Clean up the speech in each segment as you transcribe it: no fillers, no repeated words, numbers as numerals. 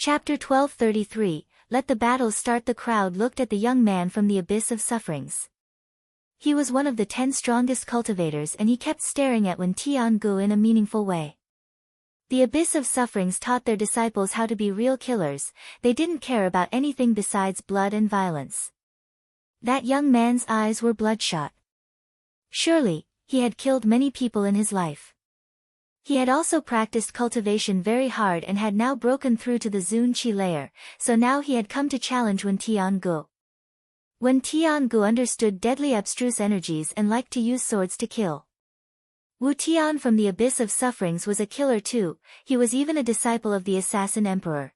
Chapter 1233, Let the Battles Start. The crowd looked at the young man from the abyss of sufferings. He was one of the 10 strongest cultivators, and he kept staring at Wen Tiangu in a meaningful way. The abyss of sufferings taught their disciples how to be real killers. They didn't care about anything besides blood and violence. That young man's eyes were bloodshot. Surely, he had killed many people in his life. He had also practiced cultivation very hard and had now broken through to the Zun Qi layer, so now he had come to challenge Wen Tiangu. Wen Tiangu understood deadly abstruse energies and liked to use swords to kill. Wu Tian from the abyss of sufferings was a killer too. He was even a disciple of the assassin emperor.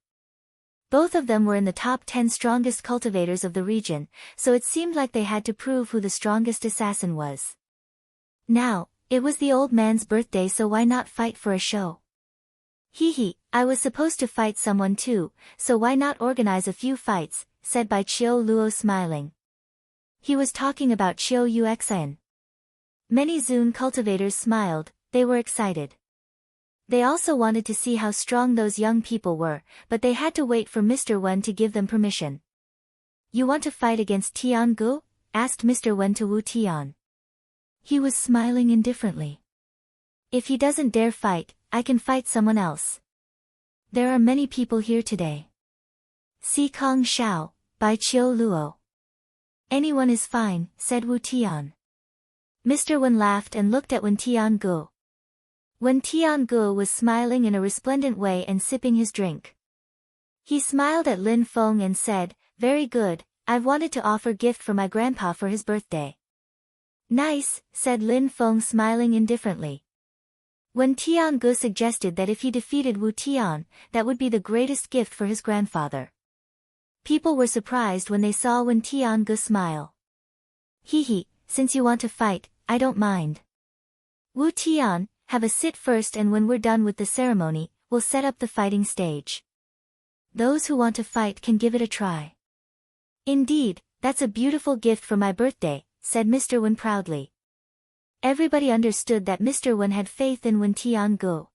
Both of them were in the top 10 strongest cultivators of the region, so it seemed like they had to prove who the strongest assassin was. Now, it was the old man's birthday, so why not fight for a show? Hee, I was supposed to fight someone too, so why not organize a few fights, said Bai Qiu Luo smiling. He was talking about Qiu Yuxian. Many Zun cultivators smiled. They were excited. They also wanted to see how strong those young people were, but they had to wait for Mr. Wen to give them permission. You want to fight against Tiangu? Asked Mr. Wen to Wu Tian. He was smiling indifferently. If he doesn't dare fight, I can fight someone else. There are many people here today. Si Kong Shao, Bai Qiu Luo. Anyone is fine, said Wu Tian. Mr. Wen laughed and looked at Wen Tiangu. Wen Tiangu was smiling in a resplendent way and sipping his drink. He smiled at Lin Feng and said, Very good, I've wanted to offer gift for my grandpa for his birthday. Nice, said Lin Feng smiling indifferently. Wen Tiangu suggested that if he defeated Wu Tian, that would be the greatest gift for his grandfather. People were surprised when they saw Wen Tiangu smile. Hee, since you want to fight, I don't mind. Wu Tian, have a sit first, and when we're done with the ceremony, we'll set up the fighting stage. Those who want to fight can give it a try. Indeed, that's a beautiful gift for my birthday, said Mr. Wen proudly. Everybody understood that Mr. Wen had faith in Wen Tiangu.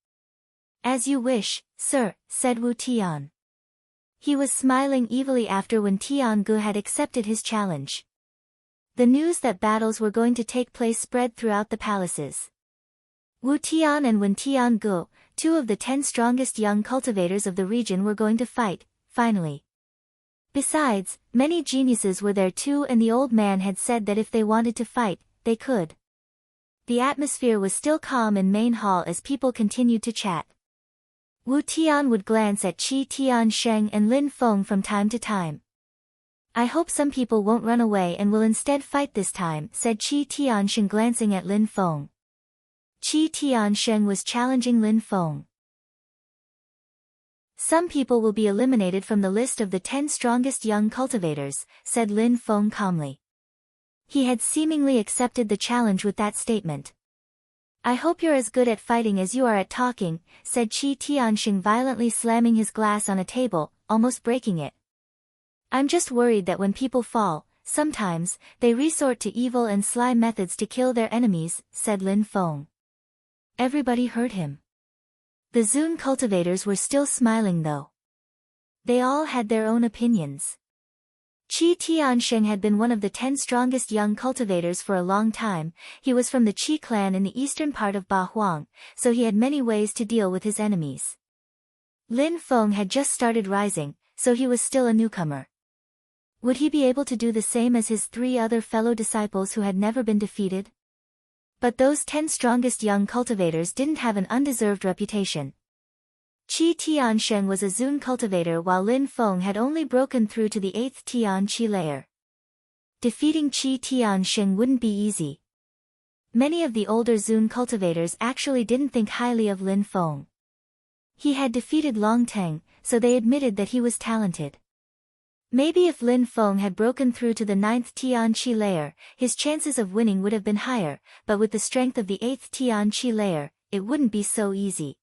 As you wish, sir, said Wu Tian. He was smiling evilly after Wen Tiangu had accepted his challenge. The news that battles were going to take place spread throughout the palaces. Wu Tian and Wen Tiangu, 2 of the 10 strongest young cultivators of the region, were going to fight, finally. Besides, many geniuses were there too, and the old man had said that if they wanted to fight, they could. The atmosphere was still calm in main hall as people continued to chat. Wu Tian would glance at Qi Tiansheng and Lin Feng from time to time. I hope some people won't run away and will instead fight this time, said Qi Tiansheng glancing at Lin Feng. Qi Tiansheng was challenging Lin Feng. Some people will be eliminated from the list of the 10 strongest young cultivators, said Lin Feng calmly. He had seemingly accepted the challenge with that statement. I hope you're as good at fighting as you are at talking, said Qi Tiansheng violently slamming his glass on a table, almost breaking it. I'm just worried that when people fall, sometimes, they resort to evil and sly methods to kill their enemies, said Lin Feng. Everybody heard him. The Zun cultivators were still smiling though. They all had their own opinions. Qi Tiansheng had been one of the 10 strongest young cultivators for a long time. He was from the Qi clan in the eastern part of Bahuang, so he had many ways to deal with his enemies. Lin Feng had just started rising, so he was still a newcomer. Would he be able to do the same as his 3 other fellow disciples who had never been defeated? But those 10 strongest young cultivators didn't have an undeserved reputation. Qi Tiansheng was a Zun cultivator while Lin Feng had only broken through to the 8th Tian Qi layer. Defeating Qi Tiansheng wouldn't be easy. Many of the older Zun cultivators actually didn't think highly of Lin Feng. He had defeated Long Teng, so they admitted that he was talented. Maybe if Lin Feng had broken through to the 9th Tian Qi layer, his chances of winning would have been higher, but with the strength of the 8th Tian Qi layer, it wouldn't be so easy.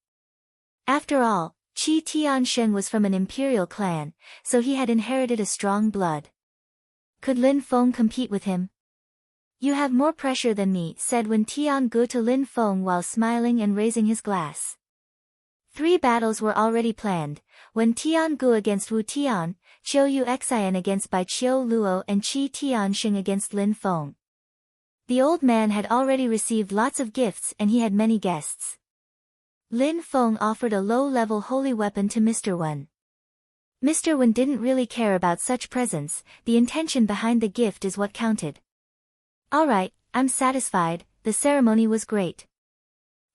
After all, Qi Tiansheng was from an imperial clan, so he had inherited a strong blood. Could Lin Feng compete with him? You have more pressure than me, said Wen Tiangu to Lin Feng while smiling and raising his glass. 3 battles were already planned. Wen Tiangu against Wu Tian, Qiu Yu Xian against Bai Qiu Luo and Qi Tianxing against Lin Feng. The old man had already received lots of gifts and he had many guests. Lin Feng offered a low-level holy weapon to Mr. Wen. Mr. Wen didn't really care about such presents, the intention behind the gift is what counted. Alright, I'm satisfied, the ceremony was great.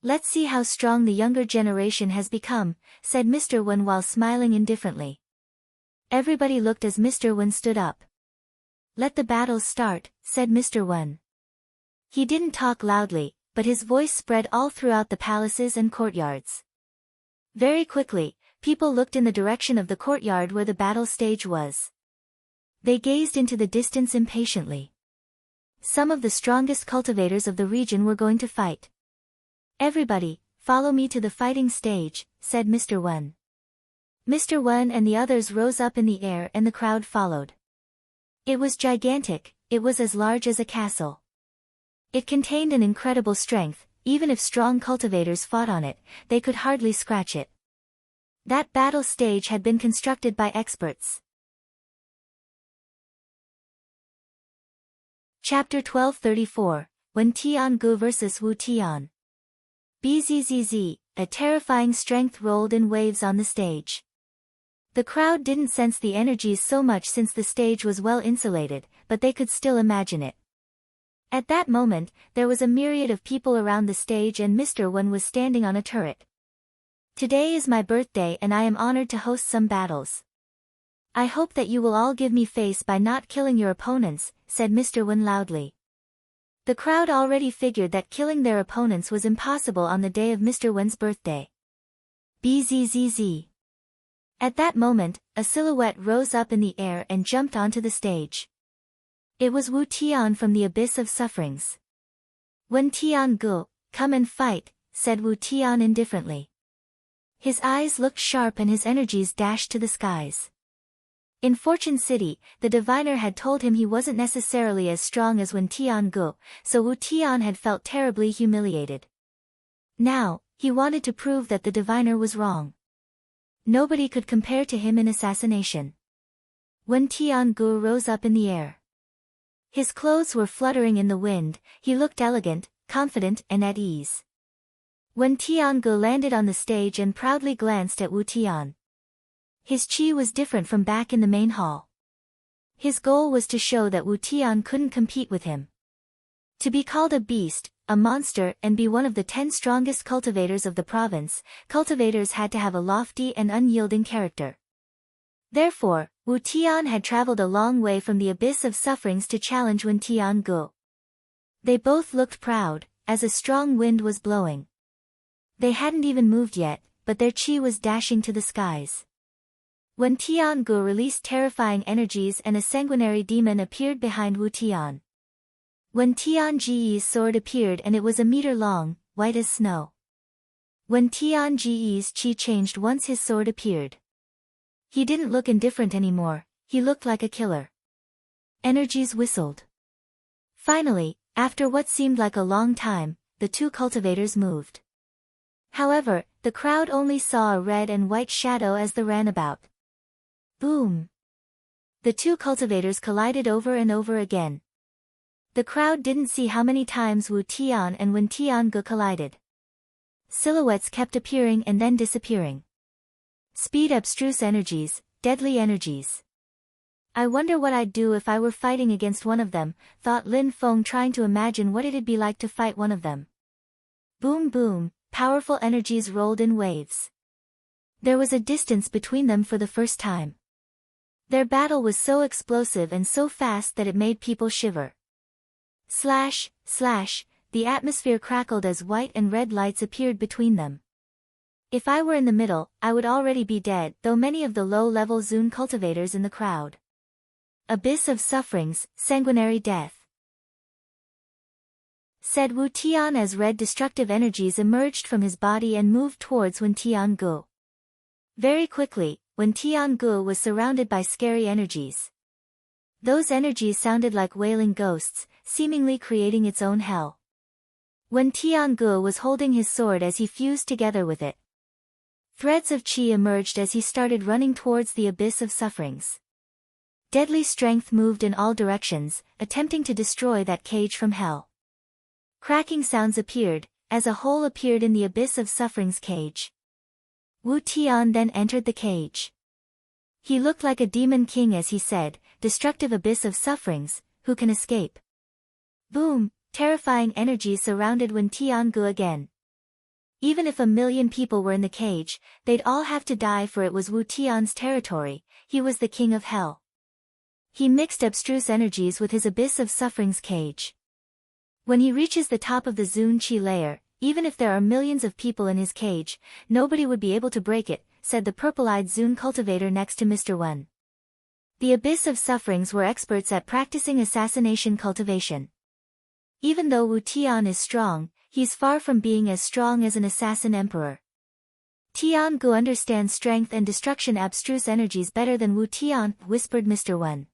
Let's see how strong the younger generation has become, said Mr. Wen while smiling indifferently. Everybody looked as Mr. Wen stood up. Let the battles start, said Mr. Wen. He didn't talk loudly, but his voice spread all throughout the palaces and courtyards. Very quickly, people looked in the direction of the courtyard where the battle stage was. They gazed into the distance impatiently. Some of the strongest cultivators of the region were going to fight. Everybody, follow me to the fighting stage, said Mr. Wen. Mr. Wen and the others rose up in the air and the crowd followed. It was gigantic, it was as large as a castle. It contained an incredible strength, even if strong cultivators fought on it, they could hardly scratch it. That battle stage had been constructed by experts. Chapter 1234, Wen Tiangu vs Wu Tian. Bzzz, a terrifying strength rolled in waves on the stage. The crowd didn't sense the energies so much since the stage was well insulated, but they could still imagine it. At that moment, there was a myriad of people around the stage and Mr. Wen was standing on a turret. Today is my birthday and I am honored to host some battles. I hope that you will all give me face by not killing your opponents, said Mr. Wen loudly. The crowd already figured that killing their opponents was impossible on the day of Mr. Wen's birthday. Bzzz. At that moment, a silhouette rose up in the air and jumped onto the stage. It was Wu Tian from the Abyss of Sufferings. Wen Tiangu, come and fight, said Wu Tian indifferently. His eyes looked sharp and his energies dashed to the skies. In Fortune City, the diviner had told him he wasn't necessarily as strong as Wen Tiangu, so Wu Tian had felt terribly humiliated. Now, he wanted to prove that the diviner was wrong. Nobody could compare to him in assassination. Wen Tiangu rose up in the air. His clothes were fluttering in the wind, he looked elegant, confident and at ease. Wen Tiangu landed on the stage and proudly glanced at Wu Tian. His chi was different from back in the main hall. His goal was to show that Wu Tian couldn't compete with him. To be called a beast, a monster and be one of the 10 strongest cultivators of the province, cultivators had to have a lofty and unyielding character. Therefore, Wu Tian had traveled a long way from the Abyss of Sufferings to challenge Wen Tiangu. They both looked proud, as a strong wind was blowing. They hadn't even moved yet, but their chi was dashing to the skies. Wen Tiangu released terrifying energies and a sanguinary demon appeared behind Wu Tian. Wen Tianji's sword appeared and it was a meter long, white as snow. Wen Tianji's chi changed once his sword appeared. He didn't look indifferent anymore, he looked like a killer. Energies whistled. Finally, after what seemed like a long time, the two cultivators moved. However, the crowd only saw a red and white shadow as they ran about. Boom! The two cultivators collided over and over again. The crowd didn't see how many times Wu Tian and Wen Tiangu collided. Silhouettes kept appearing and then disappearing. Speed abstruse energies, deadly energies. I wonder what I'd do if I were fighting against one of them, thought Lin Feng trying to imagine what it'd be like to fight one of them. Boom boom, powerful energies rolled in waves. There was a distance between them for the first time. Their battle was so explosive and so fast that it made people shiver. Slash, slash, the atmosphere crackled as white and red lights appeared between them. If I were in the middle, I would already be dead, though many of the low-level Zun cultivators in the crowd. Abyss of Sufferings, sanguinary death. Said Wu Tian as red destructive energies emerged from his body and moved towards Wen Tiangu. Very quickly, Wen Tiangu was surrounded by scary energies. Those energies sounded like wailing ghosts, seemingly creating its own hell. Wen Tiangu was holding his sword as he fused together with it. Threads of chi emerged as he started running towards the abyss of sufferings. Deadly strength moved in all directions, attempting to destroy that cage from hell. Cracking sounds appeared, as a hole appeared in the abyss of sufferings cage. Wu Tian then entered the cage. He looked like a demon king as he said, "Destructive abyss of sufferings, who can escape?" Boom! Terrifying energy surrounded Wen Tiangu again. Even if 1,000,000 people were in the cage, they'd all have to die, for it was Wu Tian's territory. He was the king of hell. He mixed abstruse energies with his abyss of sufferings cage. When he reaches the top of the Zun Qi layer, even if there are millions of people in his cage, nobody would be able to break it, said the purple-eyed Zun cultivator next to Mr. Wen. The abyss of sufferings were experts at practicing assassination cultivation. Even though Wu Tian is strong, he's far from being as strong as an assassin emperor. Tiangu understands strength and destruction abstruse energies better than Wu Tian, whispered Mr. Wen.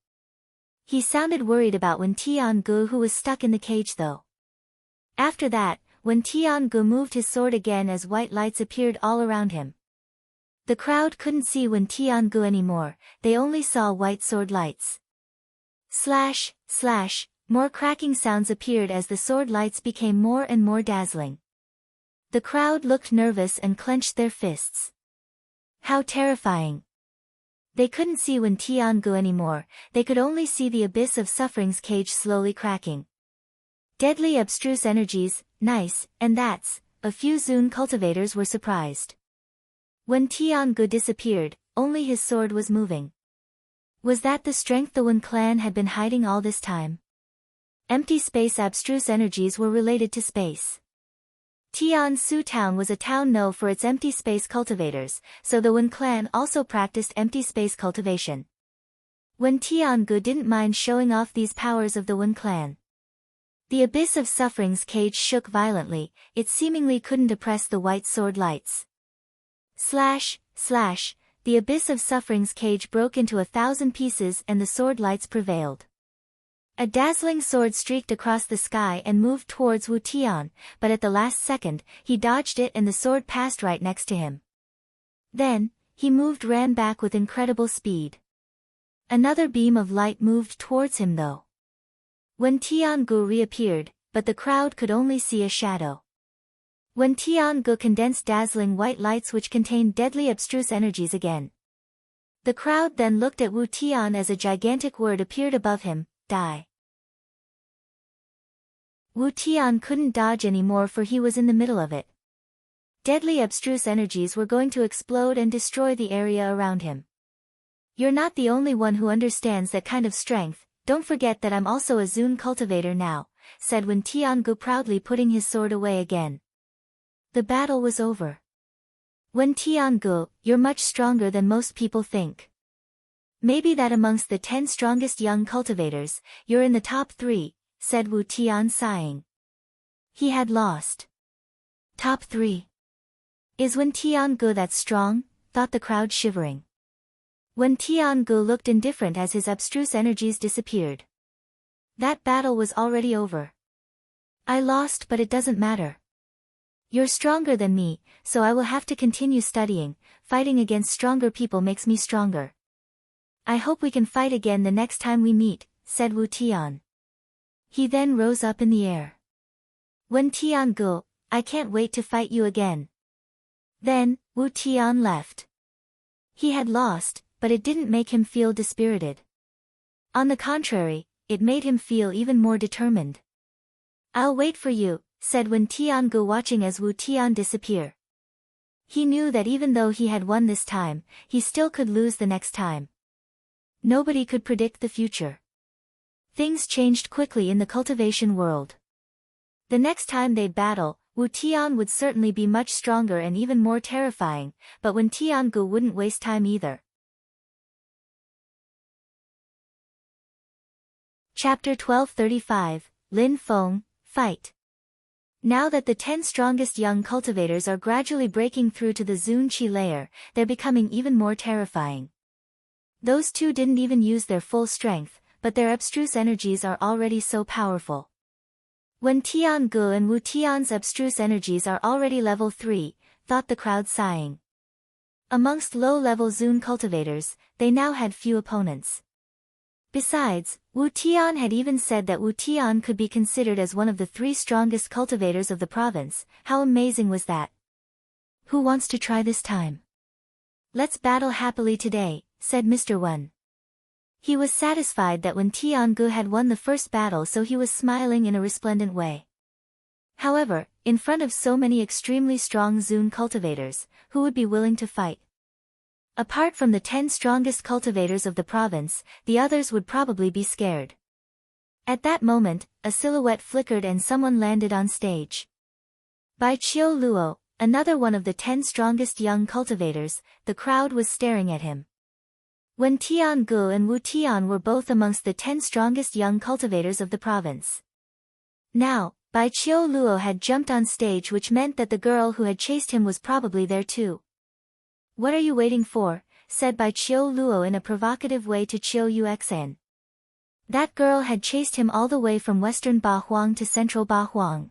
He sounded worried about Wen Tiangu, who was stuck in the cage though. After that, Wen Tiangu moved his sword again as white lights appeared all around him. The crowd couldn't see Wen Tiangu anymore, they only saw white sword lights. Slash, slash, more cracking sounds appeared as the sword lights became more and more dazzling. The crowd looked nervous and clenched their fists. How terrifying! They couldn't see Wen Tiangu anymore, they could only see the abyss of sufferings cage slowly cracking. Deadly abstruse energies, nice, and that's, a few Zun cultivators were surprised. When Tiangu disappeared, only his sword was moving. Was that the strength the Wen clan had been hiding all this time? Empty space abstruse energies were related to space. Tian Su Town was a town known for its empty space cultivators, so the Wen clan also practiced empty space cultivation. Wen Tiangu didn't mind showing off these powers of the Wen clan. The abyss of sufferings cage shook violently, it seemingly couldn't oppress the white sword lights. Slash, slash, the abyss of sufferings cage broke into 1,000 pieces and the sword lights prevailed. A dazzling sword streaked across the sky and moved towards Wu Tian, but at the last second, he dodged it and the sword passed right next to him. Then, he ran back with incredible speed. Another beam of light moved towards him though. When Tiangu reappeared, but the crowd could only see a shadow. When Tiangu condensed dazzling white lights which contained deadly abstruse energies again. The crowd then looked at Wu Tian as a gigantic word appeared above him, die. Wu Tian couldn't dodge anymore for he was in the middle of it. Deadly abstruse energies were going to explode and destroy the area around him. You're not the only one who understands that kind of strength, don't forget that I'm also a Zun cultivator now, said Wen Tiangu proudly putting his sword away again. The battle was over. Wen Tiangu, you're much stronger than most people think. Maybe that amongst the 10 strongest young cultivators, you're in the top 3, said Wu Tian sighing. He had lost. Top 3. Is Wen Tiangu that strong? Thought the crowd shivering. Wen Tiangu looked indifferent as his abstruse energies disappeared. That battle was already over. I lost, but it doesn't matter. You're stronger than me, so I will have to continue studying. Fighting against stronger people makes me stronger. I hope we can fight again the next time we meet, said Wu Tian. He then rose up in the air. Wen Tiangu, I can't wait to fight you again. Then, Wu Tian left. He had lost, but it didn't make him feel dispirited. On the contrary, it made him feel even more determined. I'll wait for you, said Wen Tiangu watching as Wu Tian disappear. He knew that even though he had won this time, he still could lose the next time. Nobody could predict the future. Things changed quickly in the cultivation world. The next time they'd battle, Wu Tian would certainly be much stronger and even more terrifying, but Wen Tiangu wouldn't waste time either. Chapter 1235, Lin Feng, Fight. Now that the 10 strongest young cultivators are gradually breaking through to the Zun Qi layer, they're becoming even more terrifying. Those two didn't even use their full strength, but their abstruse energies are already so powerful. When Tiangu and Wu Tian's abstruse energies are already level 3, thought the crowd sighing. Amongst low-level Zune cultivators, they now had few opponents. Besides, Wu Tian had even said that Wu Tian could be considered as one of the 3 strongest cultivators of the province. How amazing was that? Who wants to try this time? Let's battle happily today, said Mr. Wen. He was satisfied that when Tiangu had won the first battle, so he was smiling in a resplendent way. However, in front of so many extremely strong Zune cultivators, who would be willing to fight? Apart from the 10 strongest cultivators of the province, the others would probably be scared. At that moment, a silhouette flickered and someone landed on stage. By Qiu Luo, another one of the 10 strongest young cultivators, the crowd was staring at him. When Tiangu and Wu Tian were both amongst the 10 strongest young cultivators of the province. Now, Bai Qiu Luo had jumped on stage, which meant that the girl who had chased him was probably there too. What are you waiting for? Said Bai Qiu Luo in a provocative way to Qiu Yuexan. That girl had chased him all the way from western Bahuang to central Bahuang.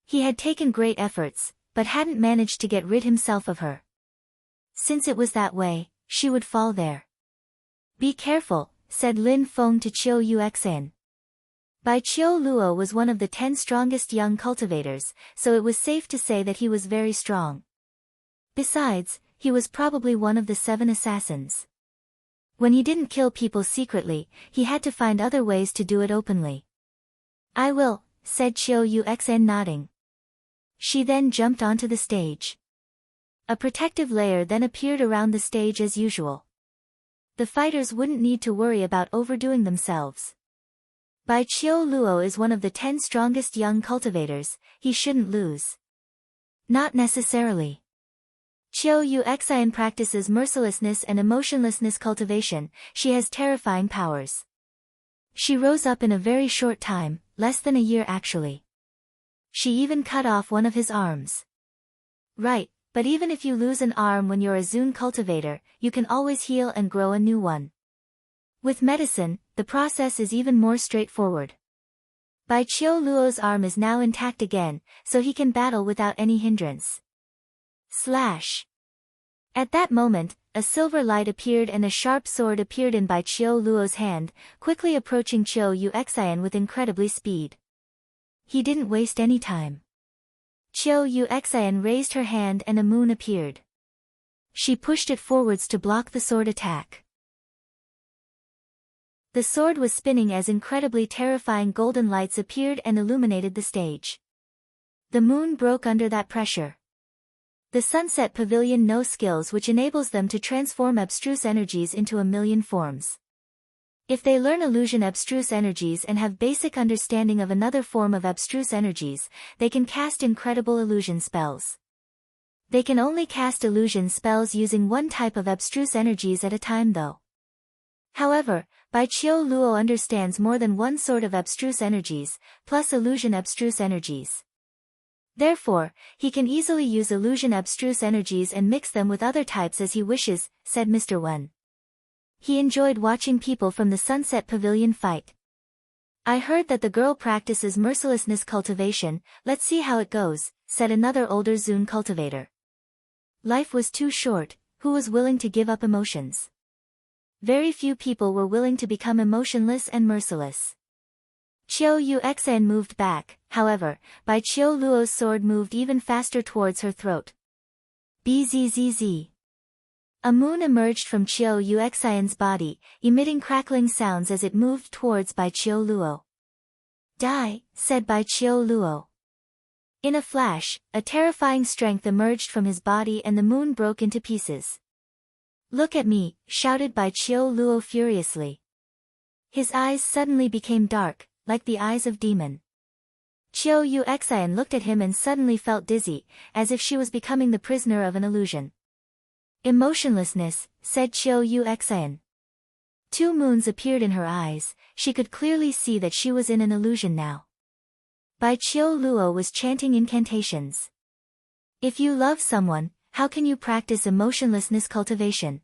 He had taken great efforts, but hadn't managed to get rid himself of her. Since it was that way, she would fall there. Be careful, said Lin Feng to Qiu Yuexan. Bai Qiu Luo was one of the 10 strongest young cultivators, so it was safe to say that he was very strong. Besides, he was probably one of the 7 assassins. When he didn't kill people secretly, he had to find other ways to do it openly. I will, said Qiu Yuexan, nodding. She then jumped onto the stage. A protective layer then appeared around the stage as usual. The fighters wouldn't need to worry about overdoing themselves. Bai Qiu Luo is one of the 10 strongest young cultivators, he shouldn't lose. Not necessarily. Qiu Yuexan practices mercilessness and emotionlessness cultivation, she has terrifying powers. She rose up in a very short time, less than a year actually. She even cut off one of his arms. Right, but even if you lose an arm when you're a Zune cultivator, you can always heal and grow a new one. With medicine, the process is even more straightforward. Bai Qiu Luo's arm is now intact again, so he can battle without any hindrance. Slash. At that moment, a silver light appeared and a sharp sword appeared in Bai Qiu Luo's hand, quickly approaching Qiu Yuexan with incredibly speed. He didn't waste any time. Qiu Yuexan raised her hand and a moon appeared. She pushed it forwards to block the sword attack. The sword was spinning as incredibly terrifying golden lights appeared and illuminated the stage. The moon broke under that pressure. The Sunset Pavilion knows skills which enables them to transform abstruse energies into a million forms. If they learn illusion abstruse energies and have basic understanding of another form of abstruse energies, they can cast incredible illusion spells. They can only cast illusion spells using one type of abstruse energies at a time though. However, Bai Qiu Luo understands more than one sort of abstruse energies, plus illusion abstruse energies. Therefore, he can easily use illusion abstruse energies and mix them with other types as he wishes, said Mr. Wen. He enjoyed watching people from the Sunset Pavilion fight. I heard that the girl practices mercilessness cultivation, let's see how it goes, said another older Zune cultivator. Life was too short, who was willing to give up emotions? Very few people were willing to become emotionless and merciless. Qiu Yuexan moved back, however, Bai Qiu Luo's sword moved even faster towards her throat. Bzzz. A moon emerged from Qiu Yuexan's body, emitting crackling sounds as it moved towards Bai Qiu Luo. Die, said Bai Qiu Luo. In a flash, a terrifying strength emerged from his body and the moon broke into pieces. Look at me, shouted Bai Qiu Luo furiously. His eyes suddenly became dark, like the eyes of demon. Qiu Yuexan looked at him and suddenly felt dizzy, as if she was becoming the prisoner of an illusion. Emotionlessness, said Qiu Yuexan. 2 moons appeared in her eyes, she could clearly see that she was in an illusion now. Bai Qiu Luo was chanting incantations. If you love someone, how can you practice emotionlessness cultivation?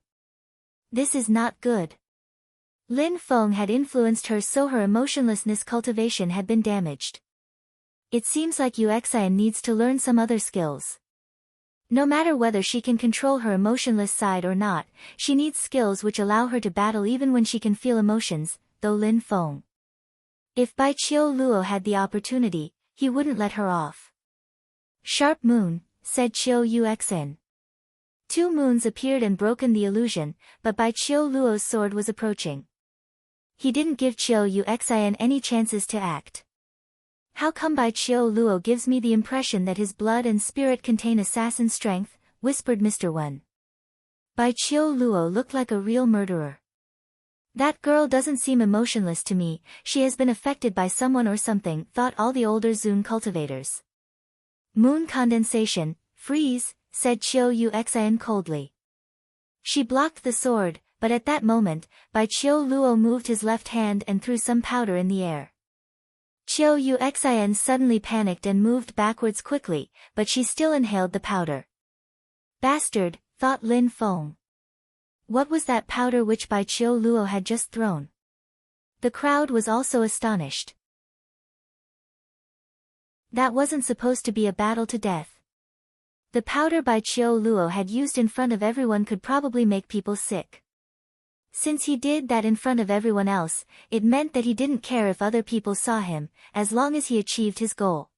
This is not good. Lin Feng had influenced her so her emotionlessness cultivation had been damaged. It seems like Yuexan needs to learn some other skills. No matter whether she can control her emotionless side or not, she needs skills which allow her to battle even when she can feel emotions, though Lin Feng. If Bai Qiu Luo had the opportunity, he wouldn't let her off. Sharp moon, said Qiu Yuxin. 2 moons appeared and broken the illusion, but Bai Qiu Luo's sword was approaching. He didn't give Qiu Yuxin any chances to act. How come Bai Qiu Luo gives me the impression that his blood and spirit contain assassin strength, whispered Mr. Wen. Bai Qiu Luo looked like a real murderer. That girl doesn't seem emotionless to me, she has been affected by someone or something, thought all the older Zun cultivators. Moon condensation, freeze, said Qiu Yuxin coldly. She blocked the sword, but at that moment, Bai Qiu Luo moved his left hand and threw some powder in the air. Qiu Yuxin suddenly panicked and moved backwards quickly, but she still inhaled the powder. Bastard, thought Lin Feng. What was that powder which Bai Qiu Luo had just thrown? The crowd was also astonished. That wasn't supposed to be a battle to death. The powder Bai Qiu Luo had used in front of everyone could probably make people sick. Since he did that in front of everyone else, it meant that he didn't care if other people saw him, as long as he achieved his goal.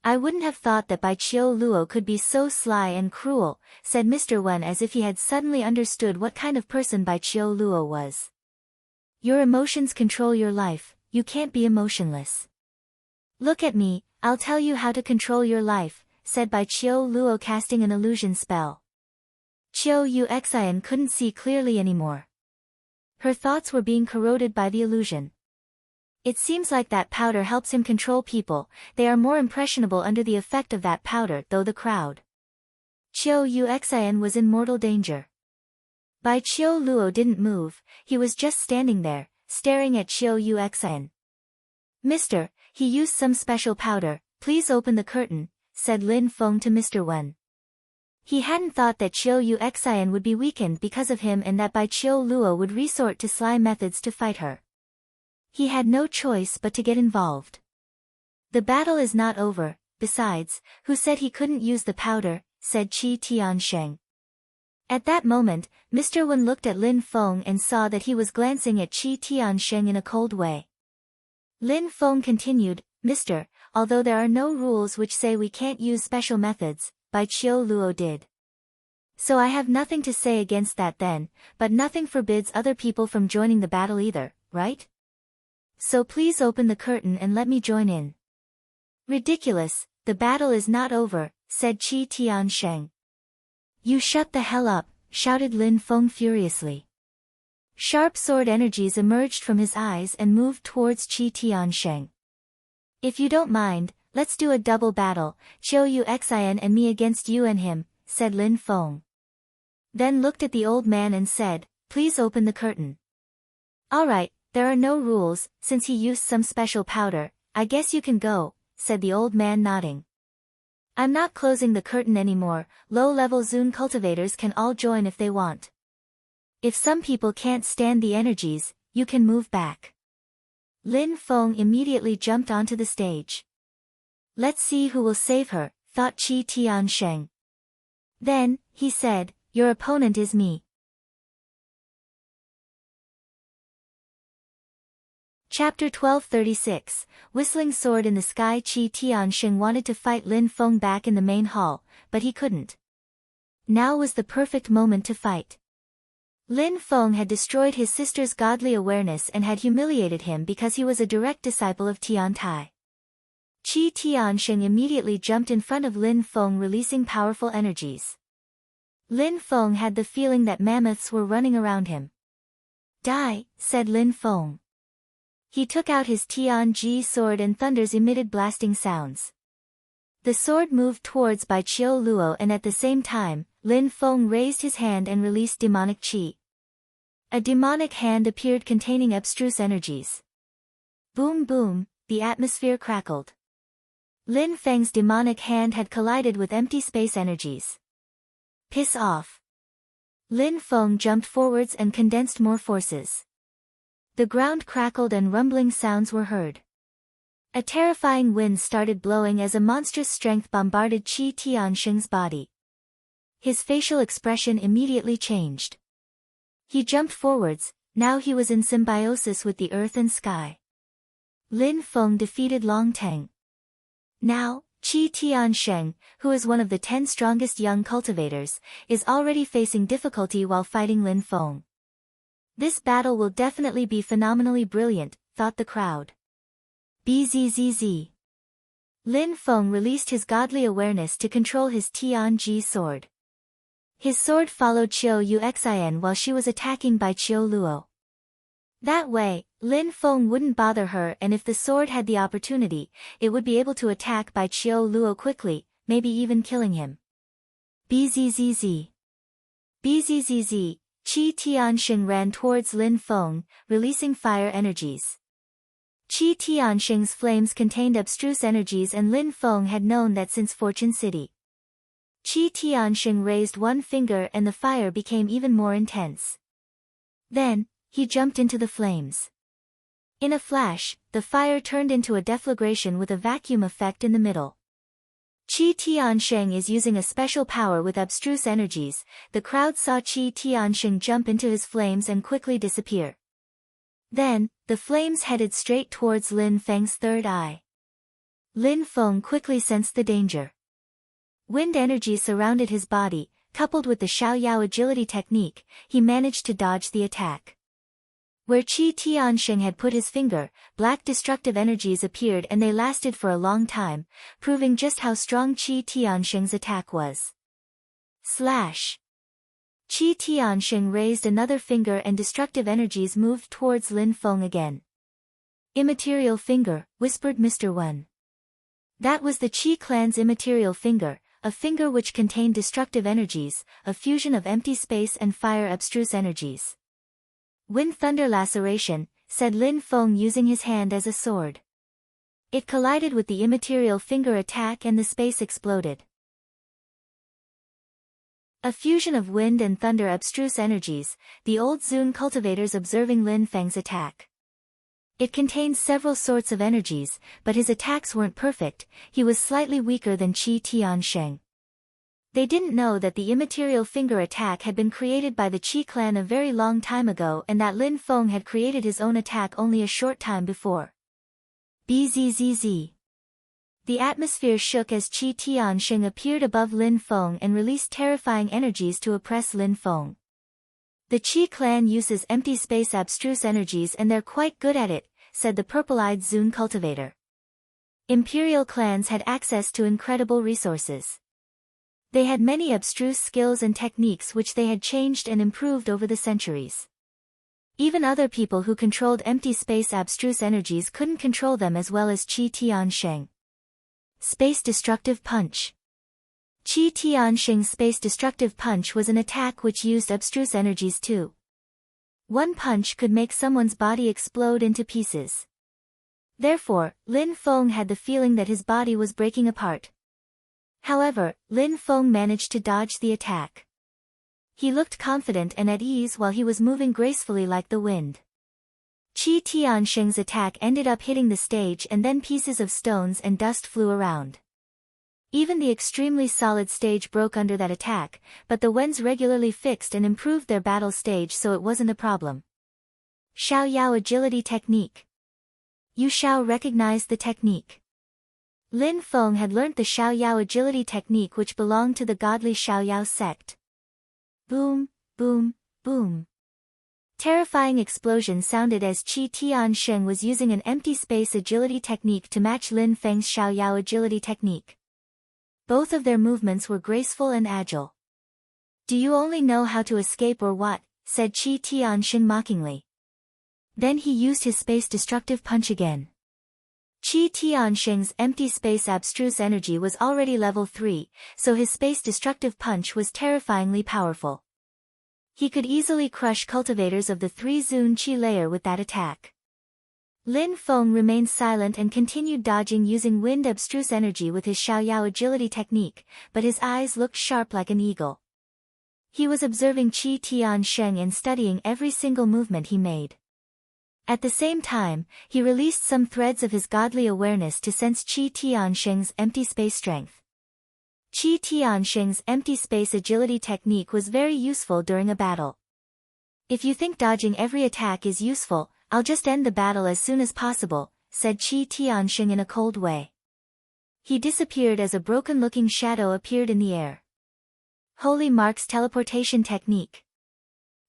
I wouldn't have thought that Bai Qiu Luo could be so sly and cruel, said Mr. Wen as if he had suddenly understood what kind of person Bai Qiu Luo was. Your emotions control your life, you can't be emotionless. Look at me, I'll tell you how to control your life, said Bai Qiu Luo casting an illusion spell. Qiu Yuxin couldn't see clearly anymore. Her thoughts were being corroded by the illusion. It seems like that powder helps him control people, they are more impressionable under the effect of that powder, though the crowd. Qiu Yuxin was in mortal danger. Bai Qiu Luo didn't move, he was just standing there, staring at Qiu Yuxin. Mister, he used some special powder, please open the curtain, said Lin Feng to Mr. Wen. He hadn't thought that Qiu Yuxin would be weakened because of him and that Bai Qiu Luo would resort to sly methods to fight her. He had no choice but to get involved. The battle is not over, besides, who said he couldn't use the powder, said Qi Tiansheng. At that moment, Mr. Wen looked at Lin Feng and saw that he was glancing at Qi Tiansheng in a cold way. Lin Feng continued, Mister, although there are no rules which say we can't use special methods, Bai Qiu Luo did. So I have nothing to say against that then, but nothing forbids other people from joining the battle either, right? So please open the curtain and let me join in. Ridiculous, the battle is not over, said Qi Tiansheng. You shut the hell up, shouted Lin Feng furiously. Sharp sword energies emerged from his eyes and moved towards Qi Tiansheng. If you don't mind, let's do a double battle, Qiu Yuxin and me against you and him, said Lin Feng. Then looked at the old man and said, please open the curtain. All right, there are no rules, since he used some special powder, I guess you can go, said the old man nodding. I'm not closing the curtain anymore, low-level Zun cultivators can all join if they want. If some people can't stand the energies, you can move back. Lin Feng immediately jumped onto the stage. Let's see who will save her, thought Qi Tiansheng. Then, he said, your opponent is me. Chapter 1236, Whistling Sword in the Sky. Qi Tiansheng wanted to fight Lin Feng back in the main hall, but he couldn't. Now was the perfect moment to fight. Lin Feng had destroyed his sister's godly awareness and had humiliated him because he was a direct disciple of Tian Tai. Qi Tiansheng immediately jumped in front of Lin Feng, releasing powerful energies. Lin Feng had the feeling that mammoths were running around him. Die, said Lin Feng. He took out his Tianji sword and thunders emitted blasting sounds. The sword moved towards Bai Qiu Luo and at the same time, Lin Feng raised his hand and released demonic qi. A demonic hand appeared containing abstruse energies. Boom boom, the atmosphere crackled. Lin Feng's demonic hand had collided with empty space energies. Piss off. Lin Feng jumped forwards and condensed more forces. The ground crackled and rumbling sounds were heard. A terrifying wind started blowing as a monstrous strength bombarded Qi Tiansheng's body. his facial expression immediately changed. He jumped forwards, now he was in symbiosis with the earth and sky. Lin Feng defeated Long Teng. Now, Qi Tiansheng, who is one of the 10 strongest young cultivators, is already facing difficulty while fighting Lin Feng. This battle will definitely be phenomenally brilliant, thought the crowd. Bzzz. Lin Feng released his godly awareness to control his Tianji sword. His sword followed Qiu Yuxin while she was attacking by Qiu Luo. That way, Lin Feng wouldn't bother her, and if the sword had the opportunity, it would be able to attack by Qiu Luo quickly, maybe even killing him. Bzzz. Bzzz. Qi Tiansheng ran towards Lin Feng, releasing fire energies. Qi Tiansheng's flames contained abstruse energies, and Lin Feng had known that since Fortune City. Qi Tiansheng raised one finger and the fire became even more intense. Then, he jumped into the flames. In a flash, the fire turned into a deflagration with a vacuum effect in the middle. Qi Tiansheng is using a special power with abstruse energies. The crowd saw Qi Tiansheng jump into his flames and quickly disappear. Then, the flames headed straight towards Lin Feng's third eye. Lin Feng quickly sensed the danger. Wind energy surrounded his body, coupled with the Xiaoyao agility technique, he managed to dodge the attack. Where Qi Tiansheng had put his finger, black destructive energies appeared and they lasted for a long time, proving just how strong Qi Tiansheng's attack was. Slash! Qi Tiansheng raised another finger and destructive energies moved towards Lin Feng again. Immaterial finger, whispered Mr. Wen. That was the Qi clan's immaterial finger, a finger which contained destructive energies, a fusion of empty space and fire abstruse energies. Wind thunder laceration, said Lin Feng using his hand as a sword. It collided with the immaterial finger attack and the space exploded. A fusion of wind and thunder abstruse energies, the old Zun cultivators observing Lin Feng's attack. It contained several sorts of energies, but his attacks weren't perfect, he was slightly weaker than Qi Tiansheng. They didn't know that the immaterial finger attack had been created by the Qi clan a very long time ago and that Lin Feng had created his own attack only a short time before. Bzzz. The atmosphere shook as Qi Tiansheng appeared above Lin Feng and released terrifying energies to oppress Lin Feng. The Qi clan uses empty space abstruse energies and they're quite good at it, said the purple-eyed Zun cultivator. Imperial clans had access to incredible resources. They had many abstruse skills and techniques which they had changed and improved over the centuries. Even other people who controlled empty space abstruse energies couldn't control them as well as Qi Tiansheng. Space Destructive Punch. Qi Tiansheng's Space Destructive Punch was an attack which used abstruse energies too. One punch could make someone's body explode into pieces. Therefore, Lin Feng had the feeling that his body was breaking apart. However, Lin Feng managed to dodge the attack. He looked confident and at ease while he was moving gracefully like the wind. Qi Tiansheng's attack ended up hitting the stage and then pieces of stones and dust flew around. Even the extremely solid stage broke under that attack, but the Wens regularly fixed and improved their battle stage so it wasn't a problem. Xiaoyao agility technique. Yu Xiao recognized the technique. Lin Feng had learnt the Xiaoyao agility technique which belonged to the godly Xiaoyao sect. Boom, boom, boom. Terrifying explosions sounded as Qi Tiansheng was using an empty space agility technique to match Lin Feng's Xiaoyao agility technique. Both of their movements were graceful and agile. Do you only know how to escape or what? Said Qi Tiansheng mockingly. Then he used his space destructive punch again. Qi Tiansheng's empty space abstruse energy was already level 3, so his space destructive punch was terrifyingly powerful. He could easily crush cultivators of the 3 Zun Qi layer with that attack. Lin Feng remained silent and continued dodging using wind abstruse energy with his Xiaoyao agility technique, but his eyes looked sharp like an eagle. He was observing Qi Tiansheng and studying every single movement he made. At the same time, he released some threads of his godly awareness to sense Qi Tiansheng's empty space strength. Qi Tianxing's empty space agility technique was very useful during a battle. If you think dodging every attack is useful, I'll just end the battle as soon as possible, said Qi Tianxing in a cold way. He disappeared as a broken-looking shadow appeared in the air. Holy Mark's teleportation technique.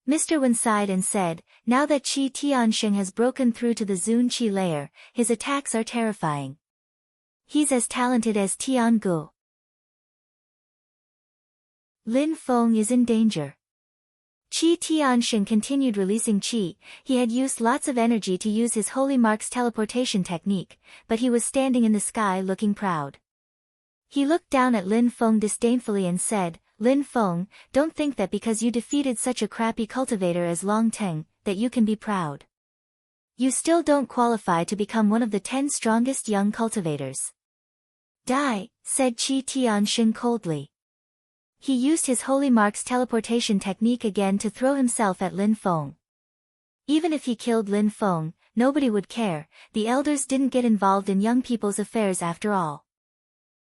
Mr. Wen sighed and said, now that Qi Tianxing has broken through to the Zun Qi layer, his attacks are terrifying. He's as talented as Tian Gu. Lin Feng is in danger. Qi Tianxing continued releasing qi. He had used lots of energy to use his Holy Mark's teleportation technique, but he was standing in the sky looking proud. He looked down at Lin Feng disdainfully and said, Lin Feng, don't think that because you defeated such a crappy cultivator as Long Teng, that you can be proud. You still don't qualify to become one of the 10 strongest young cultivators. Die, said Qi Tianxing coldly. He used his Holy Mark's teleportation technique again to throw himself at Lin Feng. Even if he killed Lin Feng, nobody would care. The elders didn't get involved in young people's affairs after all.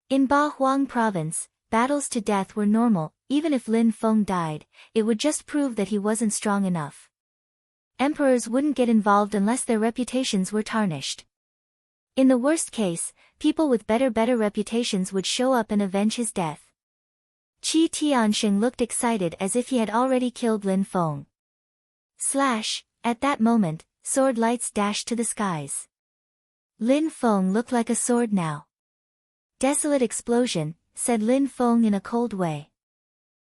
In Ba Huang province, battles to death were normal. Even if Lin Feng died, it would just prove that he wasn't strong enough. Emperors wouldn't get involved unless their reputations were tarnished. In the worst case, people with better reputations would show up and avenge his death. Qi Tianxing looked excited as if he had already killed Lin Feng. Slash, at that moment, sword lights dashed to the skies. Lin Feng looked like a sword now. Desolate explosion, said Lin Feng in a cold way.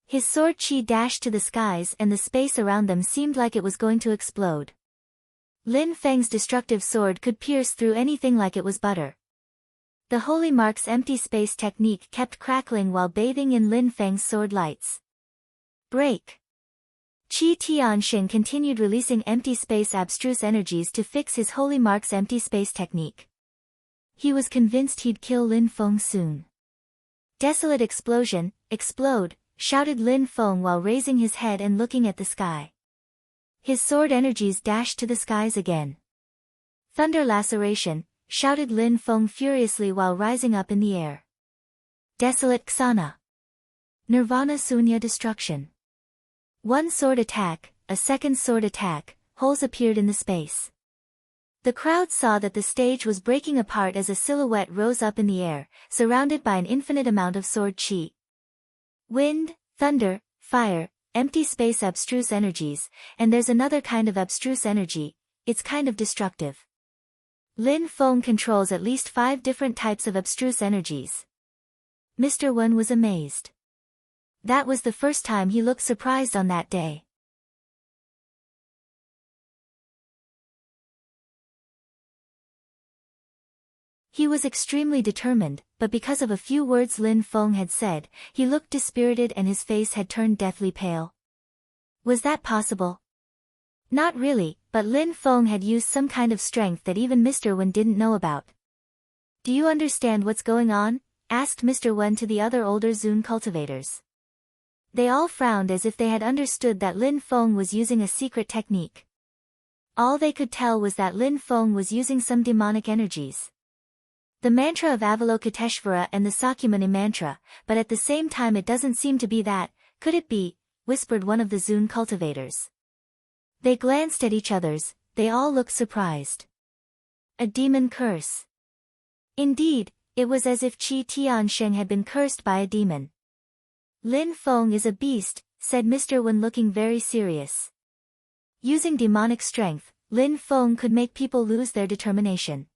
His sword qi dashed to the skies and the space around them seemed like it was going to explode. Lin Feng's destructive sword could pierce through anything like it was butter. The Holy Mark's empty space technique kept crackling while bathing in Lin Feng's sword lights. Break. Qi Tianxing continued releasing empty space abstruse energies to fix his Holy Mark's empty space technique. He was convinced he'd kill Lin Feng soon. Desolate explosion, explode, shouted Lin Feng while raising his head and looking at the sky. His sword energies dashed to the skies again. Thunder laceration, shouted Lin Feng furiously while rising up in the air. Desolate Ksana. Nirvana Sunya destruction. One sword attack, a second sword attack, holes appeared in the space. The crowd saw that the stage was breaking apart as a silhouette rose up in the air, surrounded by an infinite amount of sword qi. Wind, thunder, fire, empty space abstruse energies, and there's another kind of abstruse energy, it's kind of destructive. Lin Feng controls at least 5 different types of abstruse energies. Mr. Wen was amazed. That was the first time he looked surprised on that day. He was extremely determined, but because of a few words Lin Feng had said, he looked dispirited and his face had turned deathly pale. Was that possible? Not really, but Lin Feng had used some kind of strength that even Mr. Wen didn't know about. Do you understand what's going on? Asked Mr. Wen to the other older Zun cultivators. They all frowned as if they had understood that Lin Feng was using a secret technique. All they could tell was that Lin Feng was using some demonic energies. The mantra of Avalokiteshvara and the Sakyamuni mantra, but at the same time it doesn't seem to be that, could it be? Whispered one of the Zun cultivators. They glanced at each other's, they all looked surprised. A demon curse. Indeed, it was as if Qi Tianxing had been cursed by a demon. Lin Feng is a beast, said Mr. Wen looking very serious. Using demonic strength, Lin Feng could make people lose their determination.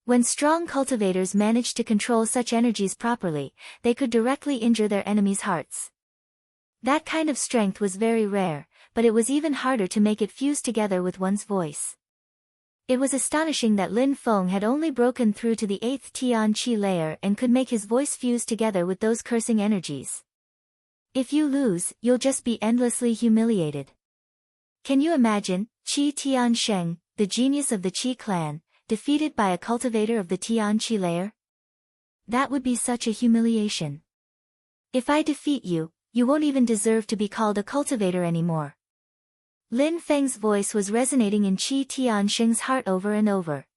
When strong cultivators managed to control such energies properly, they could directly injure their enemies' hearts. That kind of strength was very rare, but it was even harder to make it fuse together with one's voice. It was astonishing that Lin Feng had only broken through to the 8th Tian Qi layer and could make his voice fuse together with those cursing energies. If you lose, you'll just be endlessly humiliated. Can you imagine, Qi Tianxing, the genius of the Qi clan, defeated by a cultivator of the Tian Qi layer? That would be such a humiliation. If I defeat you, you won't even deserve to be called a cultivator anymore. Lin Feng's voice was resonating in Qi Tianxing's heart over and over.